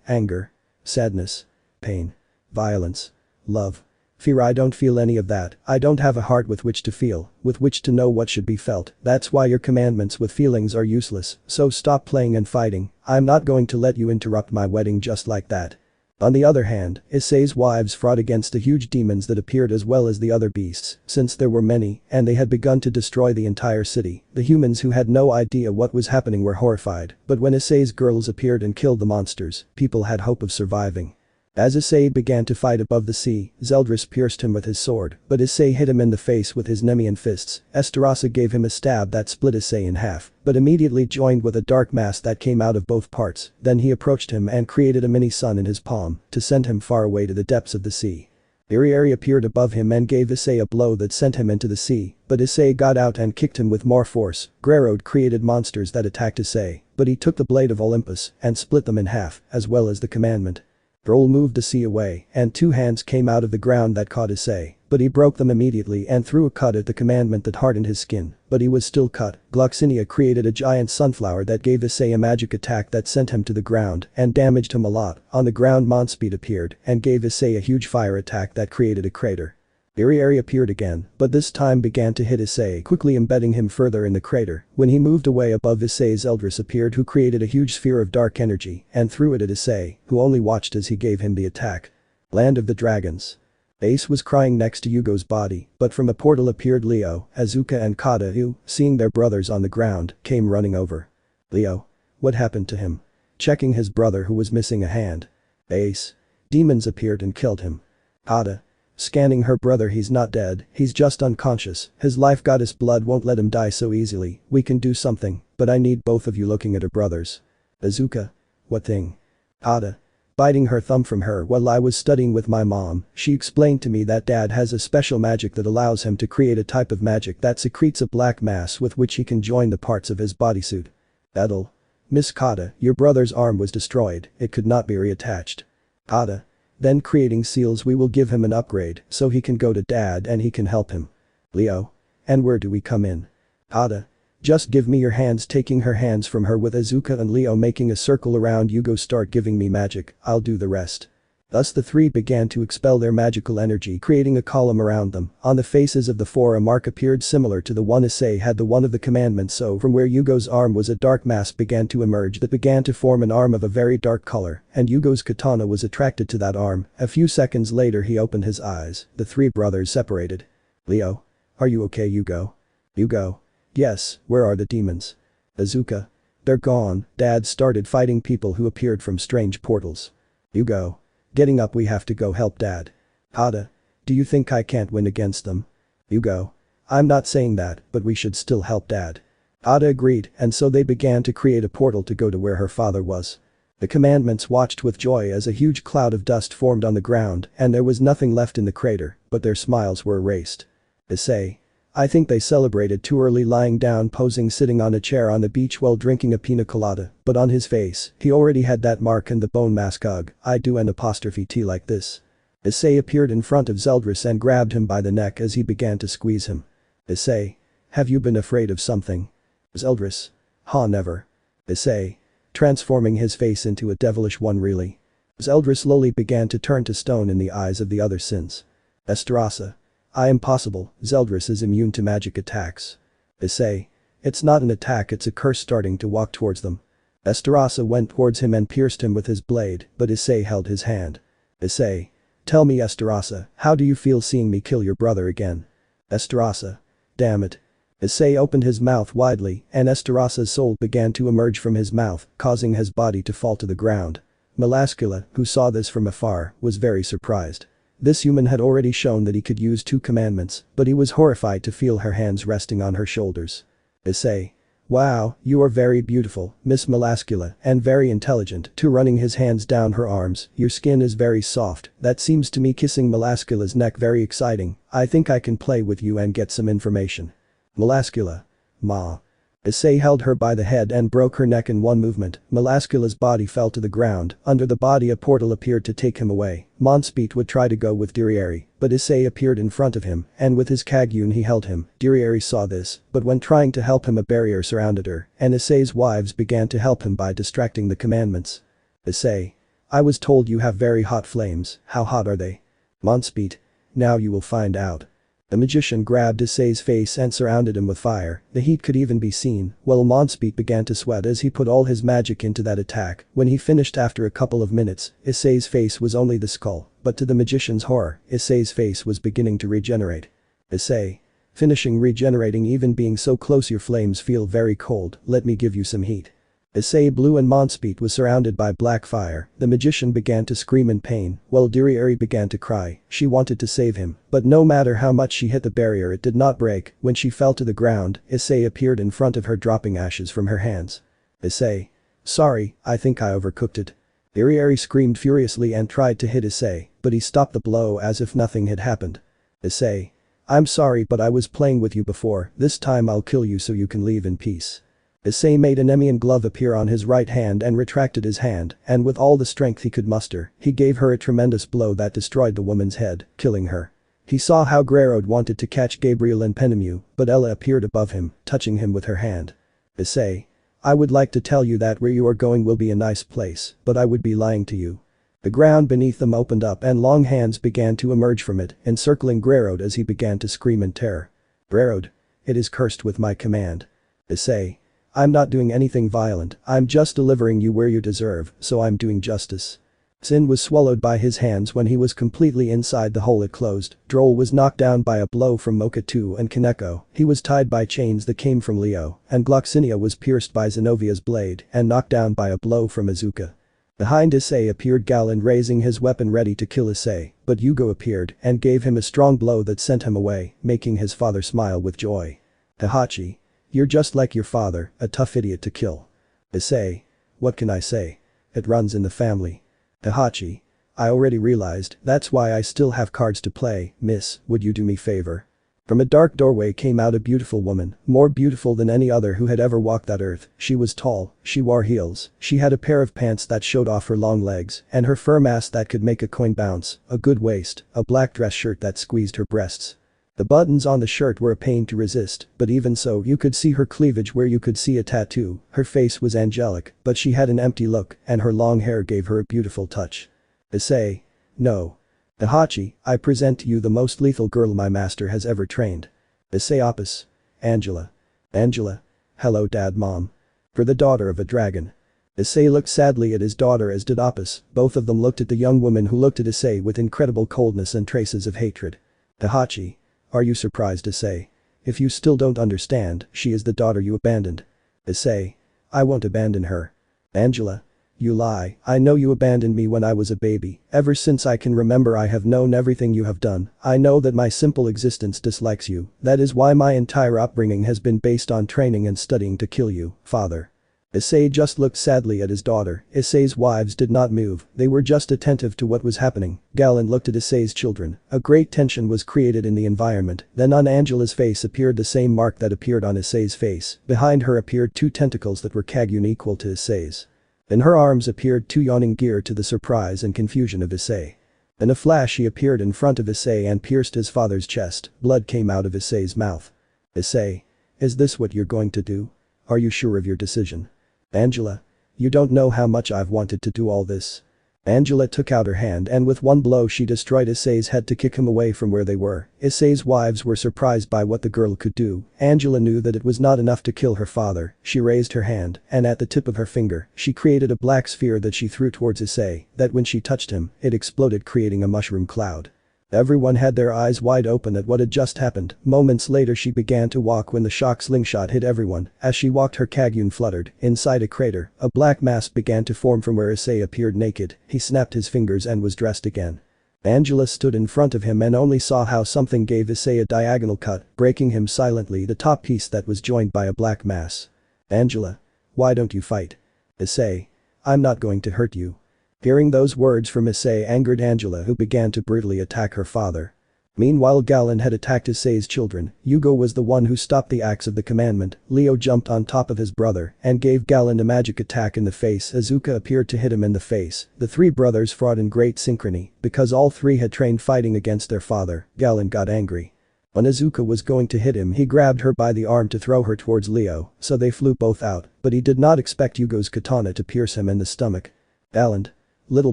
Anger. Sadness. Pain. Violence. Love. Fear. I don't feel any of that. I don't have a heart with which to feel, with which to know what should be felt. That's why your commandments with feelings are useless, so stop playing and fighting. I'm not going to let you interrupt my wedding just like that. On the other hand, Issei's wives fought against the huge demons that appeared as well as the other beasts, since there were many, and they had begun to destroy the entire city. The humans who had no idea what was happening were horrified, but when Issei's girls appeared and killed the monsters, people had hope of surviving. As Issei began to fight above the sea, Zeldris pierced him with his sword, but Issei hit him in the face with his Nemian fists. Estarasa gave him a stab that split Issei in half, but immediately joined with a dark mass that came out of both parts. Then he approached him and created a mini sun in his palm to send him far away to the depths of the sea. Issei appeared above him and gave Issei a blow that sent him into the sea, but Issei got out and kicked him with more force. Grerod created monsters that attacked Issei, but he took the blade of Olympus and split them in half, as well as the commandment. Droll moved the sea away, and 2 hands came out of the ground that caught Issei, but he broke them immediately and threw a cut at the commandment that hardened his skin, but he was still cut. Gloxinia created a giant sunflower that gave Issei a magic attack that sent him to the ground and damaged him a lot. On the ground Monspeed appeared and gave Issei a huge fire attack that created a crater. Issei appeared again, but this time began to hit Issei, quickly embedding him further in the crater. When he moved away above Issei, Zeldris appeared, who created a huge sphere of dark energy and threw it at Issei, who only watched as he gave him the attack. Land of the Dragons. Ace was crying next to Yugo's body, but from a portal appeared Leo, Azuka and Kata, who, seeing their brothers on the ground, came running over. Leo. What happened to him? Checking his brother who was missing a hand. Ace. Demons appeared and killed him. Kata. Scanning her brother, he's not dead, he's just unconscious. His life goddess blood won't let him die so easily. We can do something, but I need both of you looking at her brothers. Azuka. What thing? Kata. Biting her thumb from her. While I was studying with my mom, she explained to me that dad has a special magic that allows him to create a type of magic that secretes a black mass with which he can join the parts of his bodysuit. Edel. Miss Kata, your brother's arm was destroyed, it could not be reattached. Kata. Then creating seals, we will give him an upgrade so he can go to dad and he can help him. Leo. And where do we come in? Ada. Just give me your hands, taking her hands from her with Izuka and Leo making a circle around Yugo. Start giving me magic, I'll do the rest. Thus the three began to expel their magical energy, creating a column around them. On the faces of the four a mark appeared similar to the one Issei had, the one of the commandments, so from where Yugo's arm was a dark mass began to emerge that began to form an arm of a very dark color, and Yugo's katana was attracted to that arm. A few seconds later he opened his eyes. The three brothers separated. Leo. Are you okay, Yugo? Yugo. Yes, where are the demons? Izuka. They're gone. Dad started fighting people who appeared from strange portals. Yugo. Getting up, we have to go help Dad. Ada. Do you think I can't win against them? Yugo. I'm not saying that, but we should still help Dad. Ada agreed, and so they began to create a portal to go to where her father was. The commandments watched with joy as a huge cloud of dust formed on the ground and there was nothing left in the crater, but their smiles were erased. Issei. I think they celebrated too early, lying down posing sitting on a chair on the beach while drinking a pina colada, but on his face, he already had that mark and the bone mask. Ugh, I do an apostrophe T like this. Issei appeared in front of Zeldris and grabbed him by the neck as he began to squeeze him. Issei. Have you been afraid of something? Zeldris. Ha, never. Issei. Transforming his face into a devilish one, really. Zeldris slowly began to turn to stone in the eyes of the other sins. Esterasa. Impossible, Zeldris is immune to magic attacks. Issei. It's not an attack, it's a curse. Starting to walk towards them. Esterasa went towards him and pierced him with his blade, but Issei held his hand. Issei. Tell me, Esterasa, how do you feel seeing me kill your brother again? Esterasa. Damn it. Issei opened his mouth widely and Esterasa's soul began to emerge from his mouth, causing his body to fall to the ground. Melascula, who saw this from afar, was very surprised. This human had already shown that he could use 2 commandments, but he was horrified to feel her hands resting on her shoulders. Issei. Wow, you are very beautiful, Miss Melascula, and very intelligent too. Running his hands down her arms. Your skin is very soft, that seems to me. Kissing Melascula's neck. Very exciting, I think I can play with you and get some information. Melascula. Ma. Issei held her by the head and broke her neck in one movement. Melascula's body fell to the ground. Under the body a portal appeared to take him away. Monspeet would try to go with Ddraig, but Issei appeared in front of him and with his Kagyun he held him. Ddraig saw this, but when trying to help him a barrier surrounded her and Issei's wives began to help him by distracting the commandments. Issei. I was told you have very hot flames, how hot are they? Monspeet. Now you will find out. The magician grabbed Issei's face and surrounded him with fire. The heat could even be seen, while Monspeet began to sweat as he put all his magic into that attack. When he finished after a couple of minutes, Issei's face was only the skull, but to the magician's horror, Issei's face was beginning to regenerate. Issei. Finishing regenerating. Even being so close, your flames feel very cold, let me give you some heat. Issei blew and Monspeet was surrounded by black fire. The magician began to scream in pain, while Ddraig began to cry. She wanted to save him, but no matter how much she hit the barrier it did not break. When she fell to the ground, Issei appeared in front of her, dropping ashes from her hands. Issei. Sorry, I think I overcooked it. Ddraig screamed furiously and tried to hit Issei, but he stopped the blow as if nothing had happened. Issei. I'm sorry, but I was playing with you before, this time I'll kill you so you can leave in peace. Issei made an Emian glove appear on his right hand and retracted his hand, and with all the strength he could muster, he gave her a tremendous blow that destroyed the woman's head, killing her. He saw how Grerod wanted to catch Gabriel and Penemu, but Ella appeared above him, touching him with her hand. Issei. I would like to tell you that where you are going will be a nice place, but I would be lying to you. The ground beneath them opened up and long hands began to emerge from it, encircling Grerod as he began to scream in terror. Grerod. It is cursed with my command. Issei. I'm not doing anything violent, I'm just delivering you where you deserve, so I'm doing justice. Sin was swallowed by his hands when he was completely inside the hole it closed. Droll was knocked down by a blow from Mocha 2 and Kaneko. He was tied by chains that came from Leo, and Gloxinia was pierced by Zenovia's blade and knocked down by a blow from Izuka. Behind Issei appeared Galan raising his weapon ready to kill Issei, but Yugo appeared and gave him a strong blow that sent him away, making his father smile with joy. Tahachi. You're just like your father, a tough idiot to kill. Issei. What can I say? It runs in the family. Tahachi. I already realized, that's why I still have cards to play. Miss, would you do me favor? From a dark doorway came out a beautiful woman, more beautiful than any other who had ever walked that earth. She was tall, she wore heels, she had a pair of pants that showed off her long legs and her firm ass that could make a coin bounce, a good waist, a black dress shirt that squeezed her breasts. The buttons on the shirt were a pain to resist, but even so you could see her cleavage where you could see a tattoo. Her face was angelic, but she had an empty look and her long hair gave her a beautiful touch. Issei. No. Itachi, I present to you the most lethal girl my master has ever trained. Issei Opus. Angela. Angela. Hello dad mom. For the daughter of a dragon. Issei looked sadly at his daughter as did Opus, both of them looked at the young woman who looked at Issei with incredible coldness and traces of hatred. Itachi. Are you surprised Issei? If you still don't understand, she is the daughter you abandoned. Issei. I won't abandon her. Angela. You lie, I know you abandoned me when I was a baby, ever since I can remember I have known everything you have done, I know that my simple existence dislikes you, that is why my entire upbringing has been based on training and studying to kill you, father. Issei just looked sadly at his daughter. Issei's wives did not move, they were just attentive to what was happening. Galen looked at Issei's children. A great tension was created in the environment, then on Angela's face appeared the same mark that appeared on Issei's face, behind her appeared two tentacles that were Kagun equal to Issei's. In her arms appeared two yawning gear to the surprise and confusion of Issei. In a flash he appeared in front of Issei and pierced his father's chest, blood came out of Issei's mouth. Issei. Is this what you're going to do? Are you sure of your decision? Angela. You don't know how much I've wanted to do all this. Angela took out her hand and with one blow she destroyed Issei's head to kick him away from where they were. Issei's wives were surprised by what the girl could do. Angela knew that it was not enough to kill her father. She raised her hand and at the tip of her finger, she created a black sphere that she threw towards Issei, that when she touched him, it exploded creating a mushroom cloud. Everyone had their eyes wide open at what had just happened. Moments later she began to walk when the shock slingshot hit everyone. As she walked her Kagun fluttered. Inside a crater, a black mass began to form from where Issei appeared naked. He snapped his fingers and was dressed again. Angela stood in front of him and only saw how something gave Issei a diagonal cut, breaking him silently the top piece that was joined by a black mass. Angela. Why don't you fight? Issei. I'm not going to hurt you. Hearing those words from Issei angered Angela who began to brutally attack her father. Meanwhile Galen had attacked Issei's children. Hugo was the one who stopped the axe of the commandment. Leo jumped on top of his brother and gave Galen a magic attack in the face. Azuka appeared to hit him in the face. The three brothers fought in great synchrony. Because all three had trained fighting against their father, Galen got angry. When Azuka was going to hit him he grabbed her by the arm to throw her towards Leo, so they flew both out, but he did not expect Hugo's katana to pierce him in the stomach. Galen. Little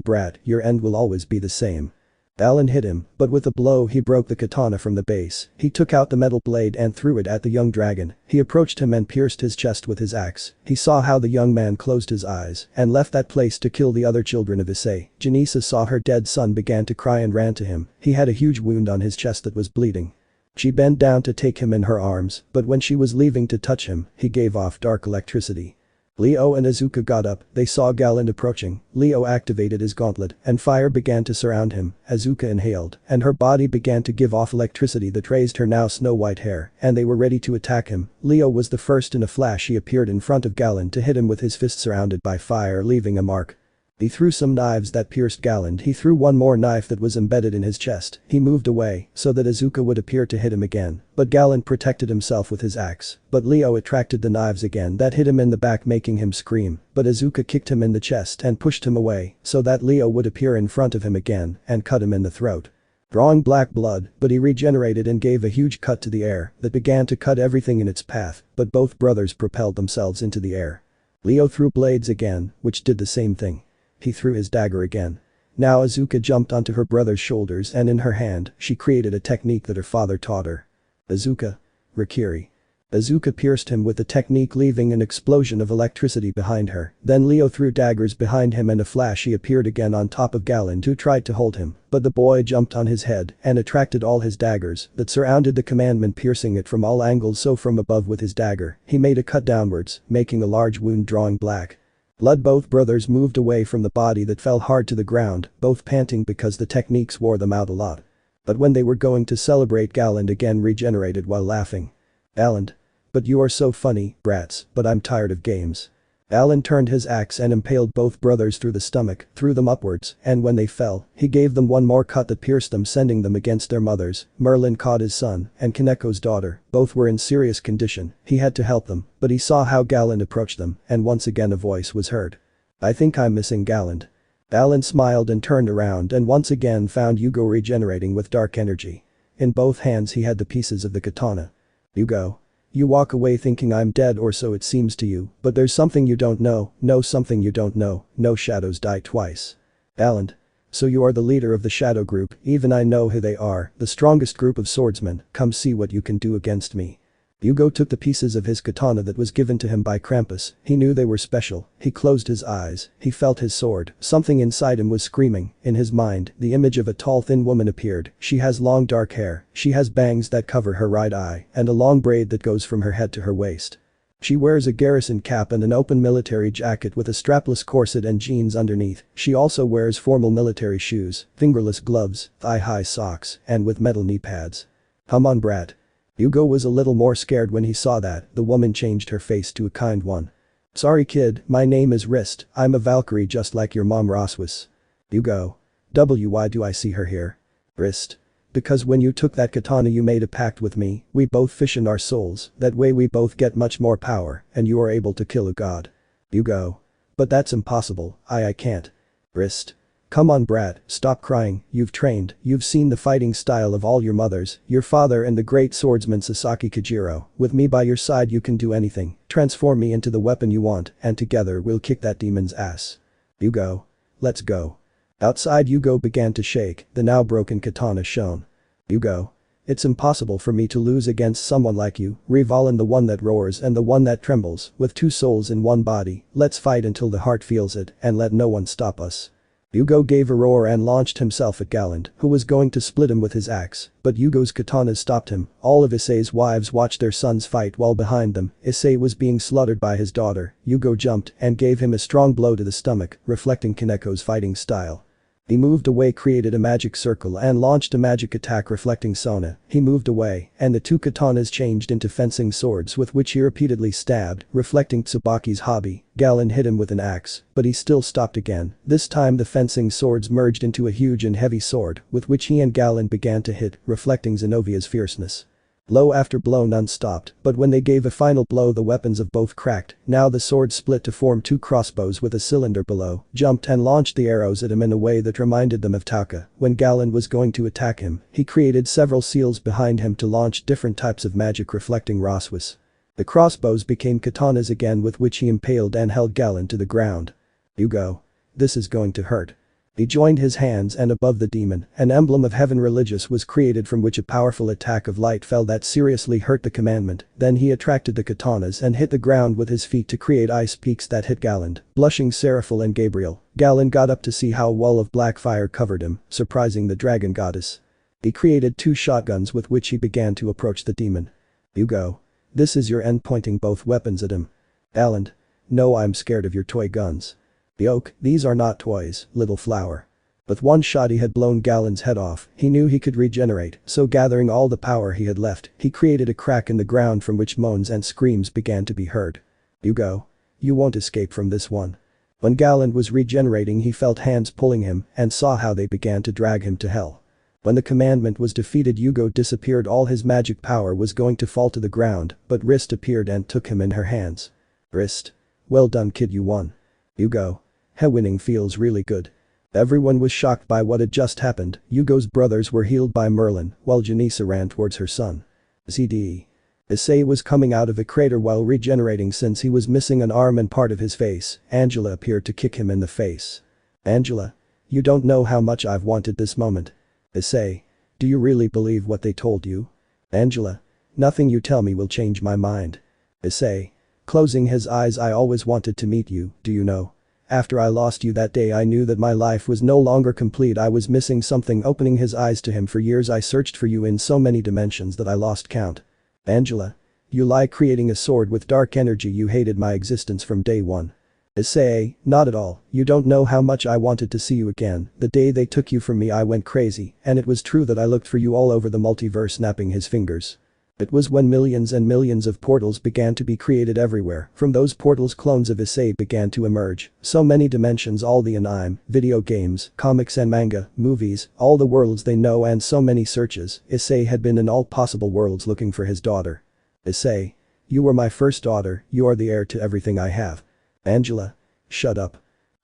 brat, your end will always be the same. Galen hit him, but with a blow he broke the katana from the base. He took out the metal blade and threw it at the young dragon. He approached him and pierced his chest with his axe. He saw how the young man closed his eyes and left that place to kill the other children of Issei. Janissa saw her dead son began to cry and ran to him. He had a huge wound on his chest that was bleeding. She bent down to take him in her arms, but when she was leaving to touch him, he gave off dark electricity. Leo and Azuka got up, they saw Galen approaching. Leo activated his gauntlet and fire began to surround him. Azuka inhaled and her body began to give off electricity that raised her now snow-white hair and they were ready to attack him. Leo was the first. In a flash he appeared in front of Galen to hit him with his fist surrounded by fire leaving a mark. He threw some knives that pierced Galen. He threw one more knife that was embedded in his chest. He moved away so that Azuka would appear to hit him again, but Galen protected himself with his axe. But Leo attracted the knives again that hit him in the back making him scream, but Azuka kicked him in the chest and pushed him away so that Leo would appear in front of him again and cut him in the throat. Drawing black blood, but he regenerated and gave a huge cut to the air that began to cut everything in its path, but both brothers propelled themselves into the air. Leo threw blades again, which did the same thing. He threw his dagger again. Now Azuka jumped onto her brother's shoulders and in her hand, she created a technique that her father taught her. Azuka. Rikiri. Azuka pierced him with the technique leaving an explosion of electricity behind her. Then Leo threw daggers behind him and a flash he appeared again on top of Galen who tried to hold him, but the boy jumped on his head and attracted all his daggers that surrounded the commandment piercing it from all angles so from above with his dagger, he made a cut downwards, making a large wound drawing black blood. Both brothers moved away from the body that fell hard to the ground, both panting because the techniques wore them out a lot. But when they were going to celebrate Galen again regenerated while laughing. Galen. But you are so funny, brats, but I'm tired of games. Galen turned his axe and impaled both brothers through the stomach, threw them upwards, and when they fell, he gave them one more cut that pierced them sending them against their mothers. Merlin caught his son and Kaneko's daughter, both were in serious condition, he had to help them, but he saw how Galen approached them and once again a voice was heard. I think I'm missing Galen. Galen smiled and turned around and once again found Hugo regenerating with dark energy. In both hands he had the pieces of the katana. You go. You walk away thinking I'm dead, or so it seems to you, but there's something you don't know, something you don't know, no shadows die twice. Alan. So you are the leader of the shadow group, even I know who they are, the strongest group of swordsmen, come see what you can do against me. Hugo took the pieces of his katana that was given to him by Krampus, he knew they were special, he closed his eyes, he felt his sword, something inside him was screaming, in his mind, the image of a tall thin woman appeared, she has long dark hair, she has bangs that cover her right eye, and a long braid that goes from her head to her waist. She wears a garrison cap and an open military jacket with a strapless corset and jeans underneath, she also wears formal military shoes, fingerless gloves, thigh-high socks, and with metal knee pads. Come on brat. Hugo was a little more scared when he saw that, the woman changed her face to a kind one. Sorry kid, my name is Wrist, I'm a Valkyrie just like your mom Ross was. Hugo. Why do I see her here? Wrist. Because when you took that katana you made a pact with me, we both fish in our souls, that way we both get much more power, and you are able to kill a god. Hugo. But that's impossible, I can't. Wrist. Come on brat, stop crying, you've trained, you've seen the fighting style of all your mothers, your father and the great swordsman Sasaki Kajiro, with me by your side you can do anything, transform me into the weapon you want, and together we'll kick that demon's ass. Hugo. Let's go. Outside Hugo began to shake, the now broken katana shone. Hugo. It's impossible for me to lose against someone like you, Rivalan, the one that roars and the one that trembles, with two souls in one body, let's fight until the heart feels it, and let no one stop us. Hugo gave a roar and launched himself at Galland, who was going to split him with his axe, but Hugo's katana stopped him. All of Issei's wives watched their sons fight while behind them, Issei was being slaughtered by his daughter. Hugo jumped and gave him a strong blow to the stomach, reflecting Kaneko's fighting style. He moved away, created a magic circle and launched a magic attack reflecting Sona. He moved away, and the two katanas changed into fencing swords with which he repeatedly stabbed, reflecting Tsubaki's hobby. Galland hit him with an axe, but he still stopped again. This time the fencing swords merged into a huge and heavy sword, with which he and Galland began to hit, reflecting Zenovia's fierceness. Blow after blow none stopped, but when they gave a final blow the weapons of both cracked, now the swords split to form two crossbows with a cylinder below, jumped and launched the arrows at him in a way that reminded them of Taka. When Galland was going to attack him, he created several seals behind him to launch different types of magic reflecting Roswas. The crossbows became katanas again with which he impaled and held Galland to the ground. Hugo. This is going to hurt. He joined his hands and above the demon, an emblem of heaven religious was created from which a powerful attack of light fell that seriously hurt the commandment, then he attracted the katanas and hit the ground with his feet to create ice peaks that hit Galland, blushing Seraphil and Gabriel. Galland got up to see how a wall of black fire covered him, surprising the dragon goddess. He created two shotguns with which he began to approach the demon. Hugo. This is your end, pointing both weapons at him. Galland. No, I'm scared of your toy guns. Yoke, these are not toys, little flower. With one shot he had blown Galland's head off, he knew he could regenerate, so gathering all the power he had left, he created a crack in the ground from which moans and screams began to be heard. Hugo. You won't escape from this one. When Galland was regenerating he felt hands pulling him and saw how they began to drag him to hell. When the commandment was defeated Hugo disappeared, all his magic power was going to fall to the ground, but Wrist appeared and took him in her hands. Wrist. Well done kid, you won. Hugo. Winning feels really good. Everyone was shocked by what had just happened. Hugo's brothers were healed by Merlin, while Janissa ran towards her son. ZDE. Issei was coming out of a crater while regenerating since he was missing an arm and part of his face. Angela appeared to kick him in the face. Angela. You don't know how much I've wanted this moment. Issei. Do you really believe what they told you? Angela. Nothing you tell me will change my mind. Issei. Closing his eyes, I always wanted to meet you, do you know? After I lost you that day I knew that my life was no longer complete, I was missing something. Opening his eyes to him, for years I searched for you in so many dimensions that I lost count. Angela. You lie, creating a sword with dark energy, you hated my existence from day one. Issei, not at all, you don't know how much I wanted to see you again. The day they took you from me I went crazy, and it was true that I looked for you all over the multiverse, snapping his fingers. It was when millions and millions of portals began to be created everywhere. From those portals clones of Issei began to emerge. So many dimensions, all the anime, video games, comics and manga, movies, all the worlds they know, and so many searches. Issei had been in all possible worlds looking for his daughter. Issei. You were my first daughter, you are the heir to everything I have. Angela. Shut up.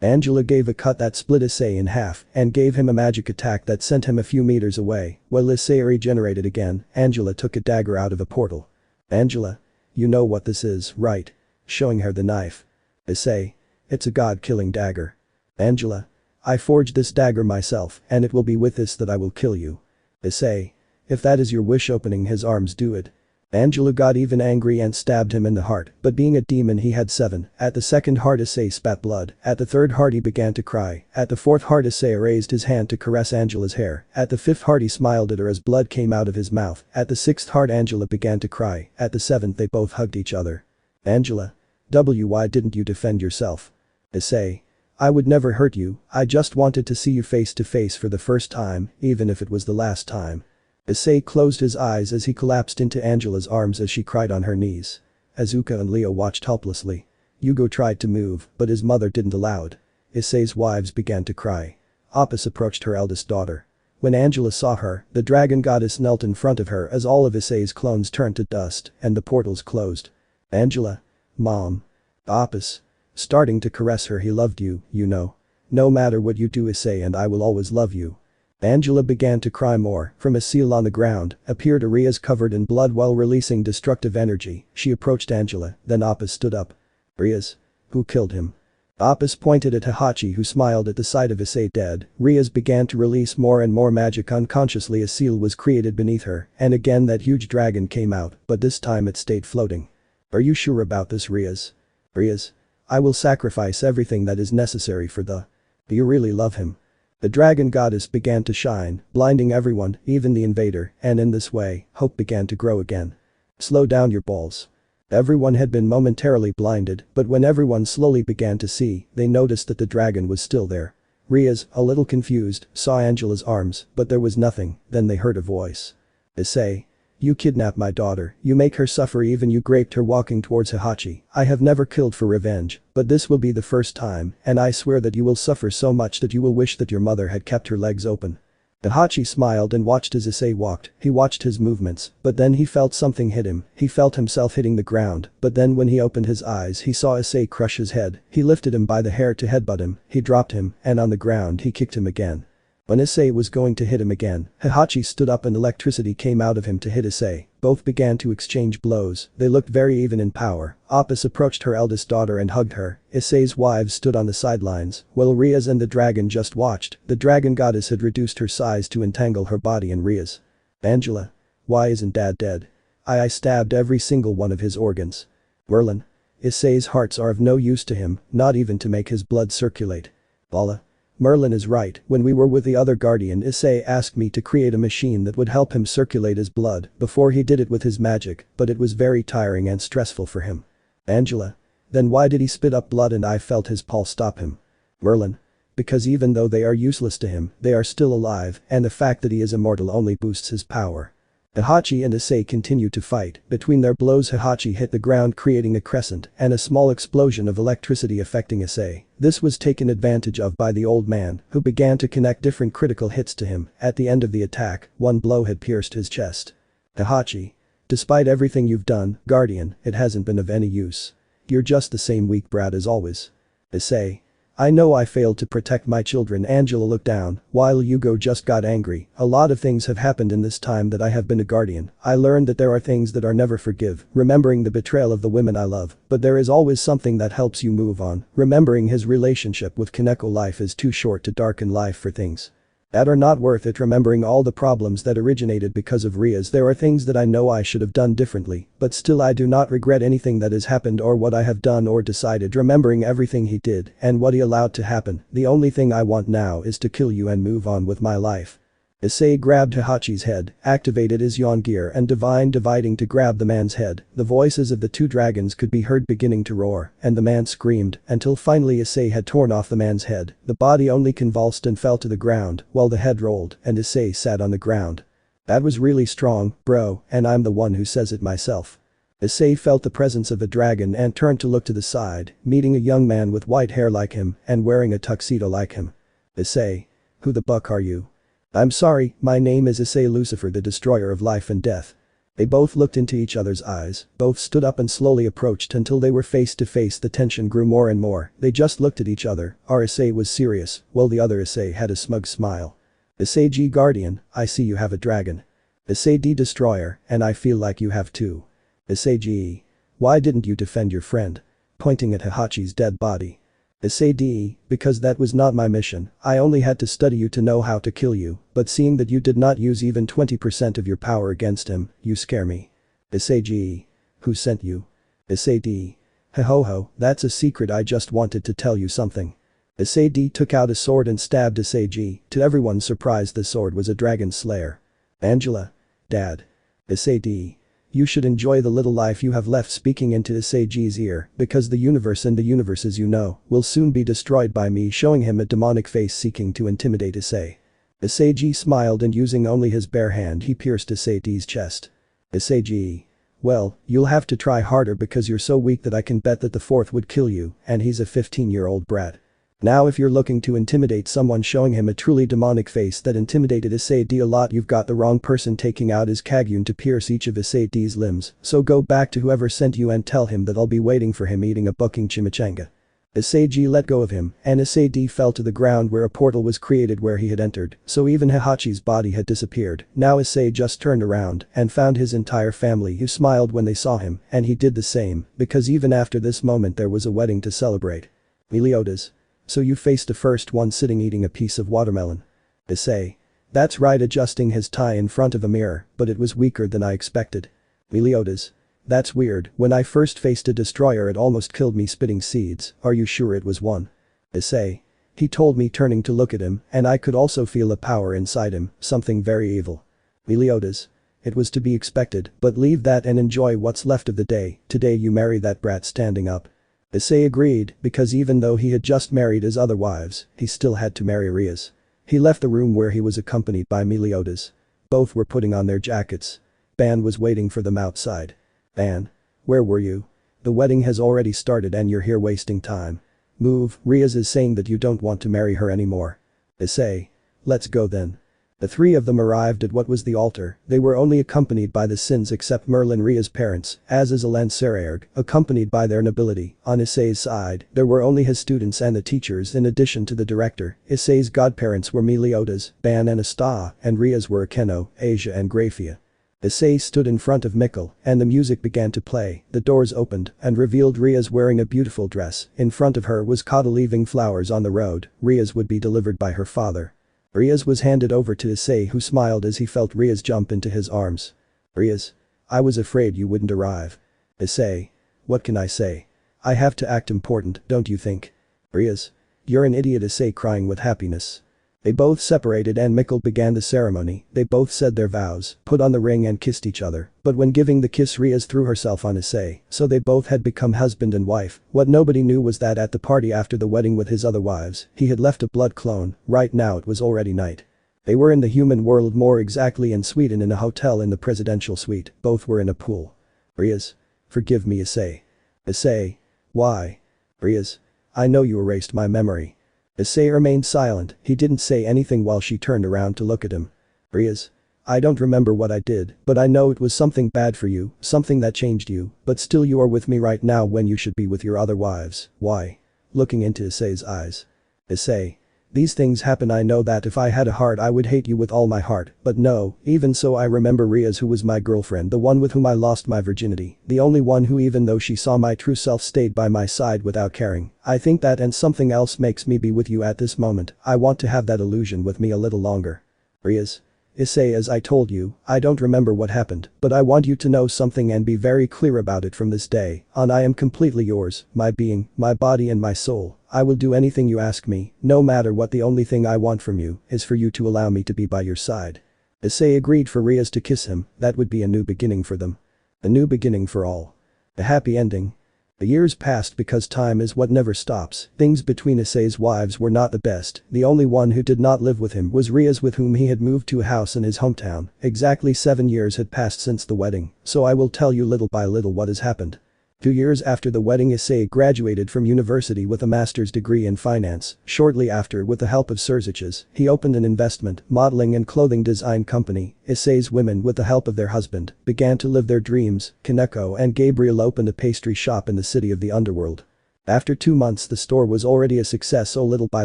Angela gave a cut that split Issei in half and gave him a magic attack that sent him a few meters away. While Issei regenerated again, Angela took a dagger out of a portal. Angela. You know what this is, right? Showing her the knife. Issei. It's a god-killing dagger. Angela. I forged this dagger myself and it will be with this that I will kill you. Issei. If that is your wish, opening his arms, do it. Angela got even angry and stabbed him in the heart, but being a demon he had 7. At the second heart Issei spat blood, at the third heart he began to cry, at the fourth heart Issei raised his hand to caress Angela's hair, at the fifth heart he smiled at her as blood came out of his mouth, at the sixth heart Angela began to cry, at the seventh they both hugged each other. Angela. Why didn't you defend yourself? Issei. I would never hurt you, I just wanted to see you face to face for the first time, even if it was the last time. Issei closed his eyes as he collapsed into Angela's arms as she cried on her knees. Azuka and Leo watched helplessly. Hugo tried to move, but his mother didn't allow it. Issei's wives began to cry. Apis approached her eldest daughter. When Angela saw her, the dragon goddess knelt in front of her as all of Issei's clones turned to dust and the portals closed. Angela. Mom. Apis. Starting to caress her. He loved you, you know. No matter what you do, Issei, and I will always love you. Angela began to cry more. From a seal on the ground appeared Arias covered in blood while releasing destructive energy. She approached Angela, then Apis stood up. Arias? Who killed him? Apis pointed at Heihachi, who smiled at the sight of Issei dead. Arias began to release more and more magic. Unconsciously a seal was created beneath her, and again that huge dragon came out, but this time it stayed floating. Are you sure about this, Arias? Arias? I will sacrifice everything that is necessary for the. Do you really love him? The dragon goddess began to shine, blinding everyone, even the invader, and in this way, hope began to grow again. Slow down your balls. Everyone had been momentarily blinded, but when everyone slowly began to see, they noticed that the dragon was still there. Riaz, a little confused, saw Angela's arms, but there was nothing, then they heard a voice. Issei. You kidnapped my daughter, you make her suffer, even you raped her. Walking towards Heihachi. I have never killed for revenge, but this will be the first time, and I swear that you will suffer so much that you will wish that your mother had kept her legs open. Heihachi smiled and watched as Issei walked. He watched his movements, but then he felt something hit him. He felt himself hitting the ground, but then when he opened his eyes he saw Issei crush his head. He lifted him by the hair to headbutt him, he dropped him, and on the ground he kicked him again. When Issei was going to hit him again, Heihachi stood up and electricity came out of him to hit Issei. Both began to exchange blows. They looked very even in power. Apis approached her eldest daughter and hugged her. Issei's wives stood on the sidelines, while Riaz and the dragon just watched. The dragon goddess had reduced her size to entangle her body in Riaz. Angela. Why isn't Dad dead? I stabbed every single one of his organs. Merlin. Issei's hearts are of no use to him, not even to make his blood circulate. Vala. Merlin is right. When we were with the other guardian, Issei asked me to create a machine that would help him circulate his blood before he did it with his magic, but it was very tiring and stressful for him. Angela. Then why did he spit up blood and I felt his pulse stop him? Merlin. Because even though they are useless to him, they are still alive, and the fact that he is immortal only boosts his power. Heihachi and Issei continued to fight. Between their blows Heihachi hit the ground creating a crescent and a small explosion of electricity affecting Issei. This was taken advantage of by the old man, who began to connect different critical hits to him. At the end of the attack, one blow had pierced his chest. Heihachi. Despite everything you've done, Guardian, it hasn't been of any use. You're just the same weak brat as always. Issei. I know I failed to protect my children. Angela looked down, while Hugo just got angry. A lot of things have happened in this time that I have been a guardian. I learned that there are things that are never forgive, remembering the betrayal of the women I love, but there is always something that helps you move on. Remembering his relationship with Kaneko. Life is too short to darken life for things that are not worth it. Remembering all the problems that originated because of Riaz. There are things that I know I should have done differently, but still I do not regret anything that has happened or what I have done or decided. Remembering everything he did and what he allowed to happen, the only thing I want now is to kill you and move on with my life. Issei grabbed Heihachi's head, activated his yawn gear and divine dividing to grab the man's head. The voices of the two dragons could be heard beginning to roar, and the man screamed, until finally Issei had torn off the man's head. The body only convulsed and fell to the ground, while the head rolled, and Issei sat on the ground. That was really strong, bro, and I'm the one who says it myself. Issei felt the presence of a dragon and turned to look to the side, meeting a young man with white hair like him and wearing a tuxedo like him. Issei. Who the buck are you? I'm sorry, my name is Issei Lucifer, the destroyer of life and death. They both looked into each other's eyes, both stood up and slowly approached until they were face to face. The tension grew more and more, they just looked at each other. Our Issei was serious, while the other Issei had a smug smile. Issei G Guardian, I see you have a dragon. Issei D Destroyer, and I feel like you have too. Issei G. Why didn't you defend your friend? Pointing at Heihachi's dead body. Issei D, because that was not my mission, I only had to study you to know how to kill you, but seeing that you did not use even 20% of your power against him, you scare me. Issei G. Who sent you? Issei D. Ho, that's a secret. I just wanted to tell you something. Issei D took out a sword and stabbed Issei G. To everyone's surprise, the sword was a dragon slayer. Angela. Dad. Issei D. You should enjoy the little life you have left. Speaking into Issei G's ear, because the universe and the universes you know will soon be destroyed by me, showing him a demonic face seeking to intimidate Issei. Issei G smiled and using only his bare hand he pierced Issei D's chest. Issei G. Well, you'll have to try harder because you're so weak that I can bet that the fourth would kill you, and he's a 15-year-old brat. Now if you're looking to intimidate someone, showing him a truly demonic face that intimidated Issei D a lot, you've got the wrong person. Taking out his Kagyun to pierce each of Issei D's limbs, so go back to whoever sent you and tell him that I'll be waiting for him eating a bucking chimichanga. Issei G let go of him, and Issei D fell to the ground where a portal was created where he had entered, so even Heihachi's body had disappeared. Now Issei just turned around and found his entire family who smiled when they saw him, and he did the same, because even after this moment there was a wedding to celebrate. Meliodas. So you faced the first one sitting eating a piece of watermelon. Issei. That's right, adjusting his tie in front of a mirror, but it was weaker than I expected. Meliodas. That's weird, when I first faced a destroyer it almost killed me. Spitting seeds, are you sure it was one? Issei. He told me, turning to look at him, and I could also feel a power inside him, something very evil. Meliodas. It was to be expected, but leave that and enjoy what's left of the day. Today you marry that brat. Standing up. Issei agreed, because even though he had just married his other wives, he still had to marry Rias. He left the room where he was accompanied by Meliodas. Both were putting on their jackets. Ban was waiting for them outside. Ban. Where were you? The wedding has already started and you're here wasting time. Move, Rias is saying that you don't want to marry her anymore. Issei. Let's go then. The three of them arrived at what was the altar. They were only accompanied by the Sins except Merlin, Ria's parents, as is Alan Sererg, accompanied by their nobility. On Issei's side, there were only his students and the teachers in addition to the director. Issei's godparents were Meliodas, Ban and Asta, and Ria's were Akeno, Asia and Graphia. Issei stood in front of Mikkel, and the music began to play. The doors opened and revealed Rias wearing a beautiful dress. In front of her was Kata leaving flowers on the road. Rias would be delivered by her father. Rias was handed over to Issei, who smiled as he felt Rias jump into his arms. Rias. I was afraid you wouldn't arrive. Issei. What can I say? I have to act important, don't you think? Rias. You're an idiot. Issei crying with happiness. They both separated and Mikkel began the ceremony. They both said their vows, put on the ring and kissed each other, but when giving the kiss Rias threw herself on Issei, so they both had become husband and wife. What nobody knew was that at the party after the wedding with his other wives, he had left a blood clone. Right now it was already night. They were in the human world, more exactly in Sweden, in a hotel in the presidential suite. Both were in a pool. Rias. Forgive me, Issei. Issei. Why? Rias. I know you erased my memory. Issei remained silent. He didn't say anything while she turned around to look at him. Rias. I don't remember what I did, but I know it was something bad for you, something that changed you, but still you are with me right now when you should be with your other wives. Why? Looking into Issei's eyes. Issei. These things happen. I know that if I had a heart I would hate you with all my heart, but no, even so I remember Rias, who was my girlfriend, the one with whom I lost my virginity, the only one who, even though she saw my true self, stayed by my side without caring. I think that and something else makes me be with you at this moment. I want to have that illusion with me a little longer. Rias. Issei, as I told you, I don't remember what happened, but I want you to know something and be very clear about it from this day on. I am completely yours, my being, my body and my soul. I will do anything you ask me, no matter what. The only thing I want from you is for you to allow me to be by your side. Issei agreed for Rias to kiss him. That would be a new beginning for them. A new beginning for all. A happy ending. The years passed because time is what never stops. Things between Issei's wives were not the best. The only one who did not live with him was Rias, with whom he had moved to a house in his hometown. Exactly 7 years had passed since the wedding, so I will tell you little by little what has happened. 2 years after the wedding, Issei graduated from university with a master's degree in finance. Shortly after, with the help of ZykxDragon, he opened an investment, modeling and clothing design company. Issei's women, with the help of their husband, began to live their dreams. Kaneko and Gabriel opened a pastry shop in the city of the underworld. After 2 months, the store was already a success, so little by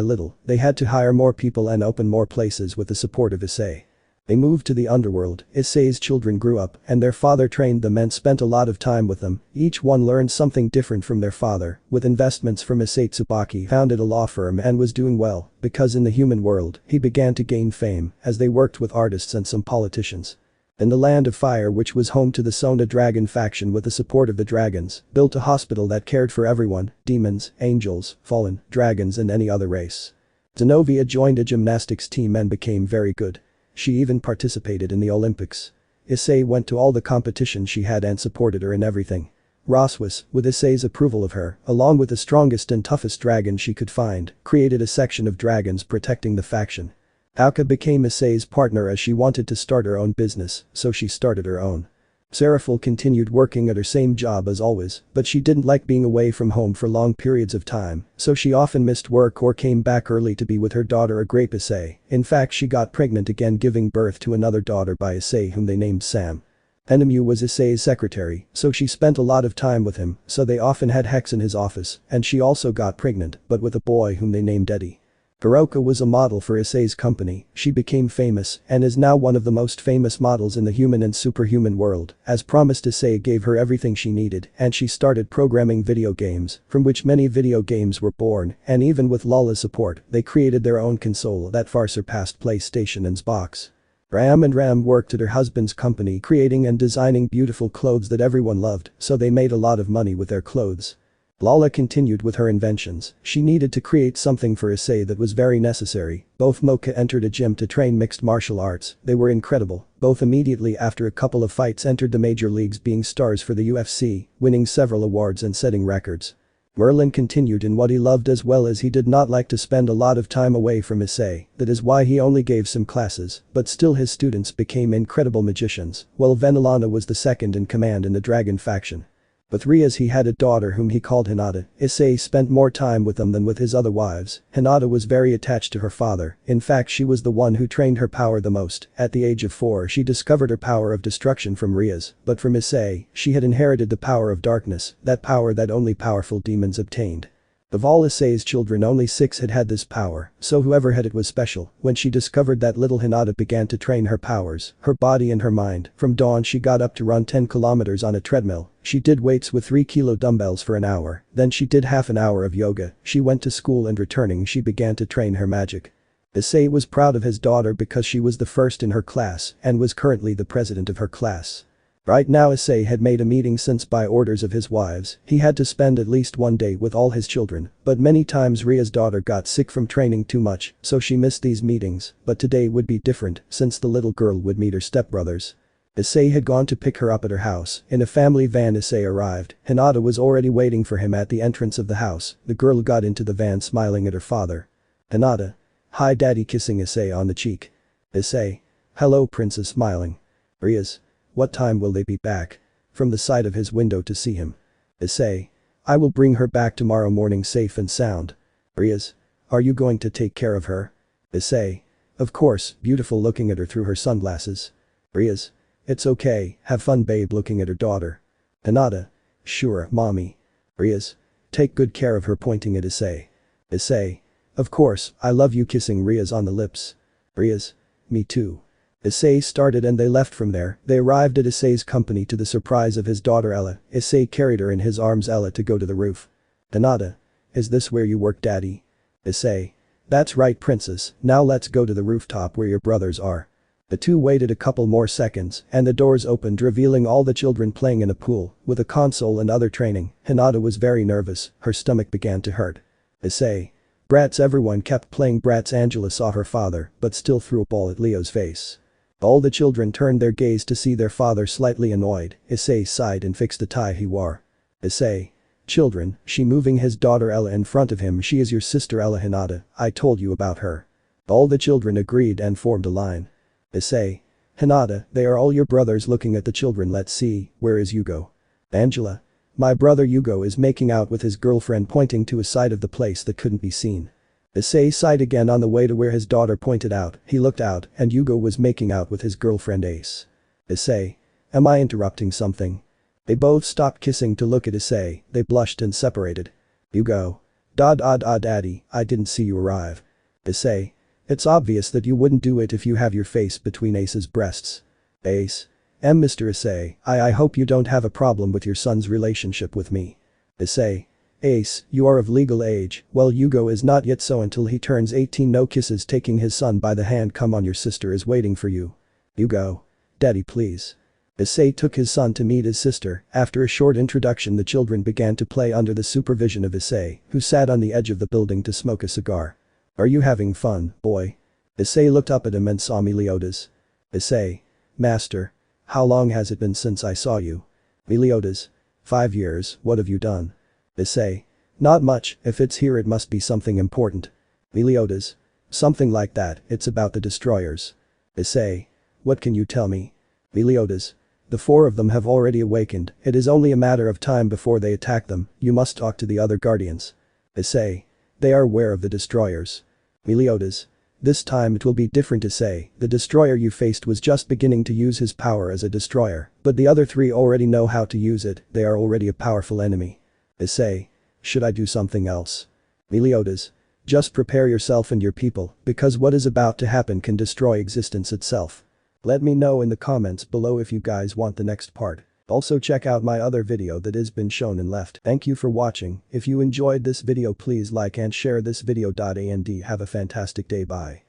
little, they had to hire more people and open more places with the support of Issei. They moved to the underworld. Issei's children grew up, and their father trained them and spent a lot of time with them. Each one learned something different from their father. With investments from Issei, Tsubaki founded a law firm and was doing well, because in the human world, he began to gain fame as they worked with artists and some politicians. In the Land of Fire, which was home to the ZykxDragon faction, with the support of the dragons, built a hospital that cared for everyone: demons, angels, fallen, dragons and any other race. Zenobia joined a gymnastics team and became very good. She even participated in the Olympics. Issei went to all the competitions she had and supported her in everything. Roswas, with Issei's approval of her, along with the strongest and toughest dragon she could find, created a section of dragons protecting the faction. Auka became Issei's partner as she wanted to start her own business, so she started her own. Seraphil continued working at her same job as always, but she didn't like being away from home for long periods of time, so she often missed work or came back early to be with her daughter, a grape Issei. In fact, she got pregnant again, giving birth to another daughter by Issei, whom they named Sam. Enemu was Issei's secretary, so she spent a lot of time with him, so they often had Hex in his office, and she also got pregnant, but with a boy whom they named Eddie. Hiroka was a model for Issei's company. She became famous and is now one of the most famous models in the human and superhuman world. As promised, Issei gave her everything she needed and she started programming video games, from which many video games were born, and even with Lala's support, they created their own console that far surpassed PlayStation and Xbox. Ram worked at her husband's company, creating and designing beautiful clothes that everyone loved, so they made a lot of money with their clothes. Lala continued with her inventions. She needed to create something for Issei that was very necessary. Both Mocha entered a gym to train mixed martial arts. They were incredible. Both immediately after a couple of fights entered the major leagues, being stars for the UFC, winning several awards and setting records. Merlin continued in what he loved, as well as he did not like to spend a lot of time away from Issei. That is why he only gave some classes, but still his students became incredible magicians, while Venelana was the second in command in the dragon faction. With Rias, he had a daughter whom he called Hinata. Issei spent more time with them than with his other wives. Hinata was very attached to her father. In fact, she was the one who trained her power the most. At the age of 4, she discovered her power of destruction from Rias, but from Issei, she had inherited the power of darkness, that power that only powerful demons obtained. Of all Issei's children, only 6 had had this power, so whoever had it was special. When she discovered that, little Hinata began to train her powers, her body and her mind. From dawn, she got up to run 10 kilometers on a treadmill. She did weights with 3-kilo dumbbells for an hour, then she did half an hour of yoga. She went to school and returning, she began to train her magic. Issei was proud of his daughter because she was the first in her class and was currently the president of her class. Right now, Issei had made a meeting since by orders of his wives, he had to spend at least one day with all his children, but many times Ria's daughter got sick from training too much, so she missed these meetings, but today would be different since the little girl would meet her stepbrothers. Issei had gone to pick her up at her house. In a family van, Issei arrived. Hinata was already waiting for him at the entrance of the house. The girl got into the van smiling at her father. Hinata. Hi daddy, kissing Issei on the cheek. Issei. Hello princess, smiling. Rias. What time will they be back? From the side of his window to see him. Issei. I will bring her back tomorrow morning safe and sound. Rias. Are you going to take care of her? Issei. Of course, beautiful, looking at her through her sunglasses. Rias. It's okay, have fun babe, looking at her daughter. Hinata. Sure, mommy. Rias. Take good care of her, pointing at Issei. Issei. Of course, I love you, kissing Rias on the lips. Rias. Me too. Issei started and they left from there. They arrived at Issei's company to the surprise of his daughter Ella. Issei carried her in his arms Ella to go to the roof. Hinata. Is this where you work, daddy? Issei. That's right princess, now let's go to the rooftop where your brothers are. The two waited a couple more seconds and the doors opened, revealing all the children playing in a pool with a console and other training. Hinata was very nervous, her stomach began to hurt. Issei. Brats, everyone kept playing brats. Angela saw her father but still threw a ball at Leo's face. All the children turned their gaze to see their father slightly annoyed. Issei sighed and fixed the tie he wore. Issei. Children, she moving his daughter Ella in front of him. She is your sister Ella, Hinata, I told you about her. All the children agreed and formed a line. Issei. Hinata, they are all your brothers, looking at the children. Let's see, where is Hugo? Angela. My brother Hugo is making out with his girlfriend, pointing to a side of the place that couldn't be seen. Issei sighed again on the way to where his daughter pointed out. He looked out and Hugo was making out with his girlfriend Ace. Issei. Am I interrupting something? They both stopped kissing to look at Issei. They blushed and separated. Hugo. Daddy, I didn't see you arrive. Issei. It's obvious that you wouldn't do it if you have your face between Ace's breasts. Ace. Mr. Issei, I hope you don't have a problem with your son's relationship with me. Issei. Ace, you are of legal age. Well, Hugo is not yet, so until he turns 18 no kisses. Taking his son by the hand. Come on, your sister is waiting for you. Hugo. Daddy, please. Issei took his son to meet his sister. After a short introduction, the children began to play under the supervision of Issei, who sat on the edge of the building to smoke a cigar. Are you having fun, boy? Issei looked up at him and saw Meliodas. Issei. Master. How long has it been since I saw you? Meliodas. 5 years, what have you done? Issei. Not much, if it's here it must be something important. Meliodas. Something like that, it's about the destroyers. Issei. What can you tell me? Meliodas. The 4 of them have already awakened, it is only a matter of time before they attack them, you must talk to the other guardians. Issei. They are aware of the destroyers. Meliodas. This time it will be different. Issei. The destroyer you faced was just beginning to use his power as a destroyer, but the other 3 already know how to use it, they are already a powerful enemy. Issei. Should I do something else? Meliodas. Just prepare yourself and your people, because what is about to happen can destroy existence itself. Let me know in the comments below if you guys want the next part. Also check out my other video that has been shown and left. Thank you for watching. If you enjoyed this video please like and share this video. And have a fantastic day. Bye.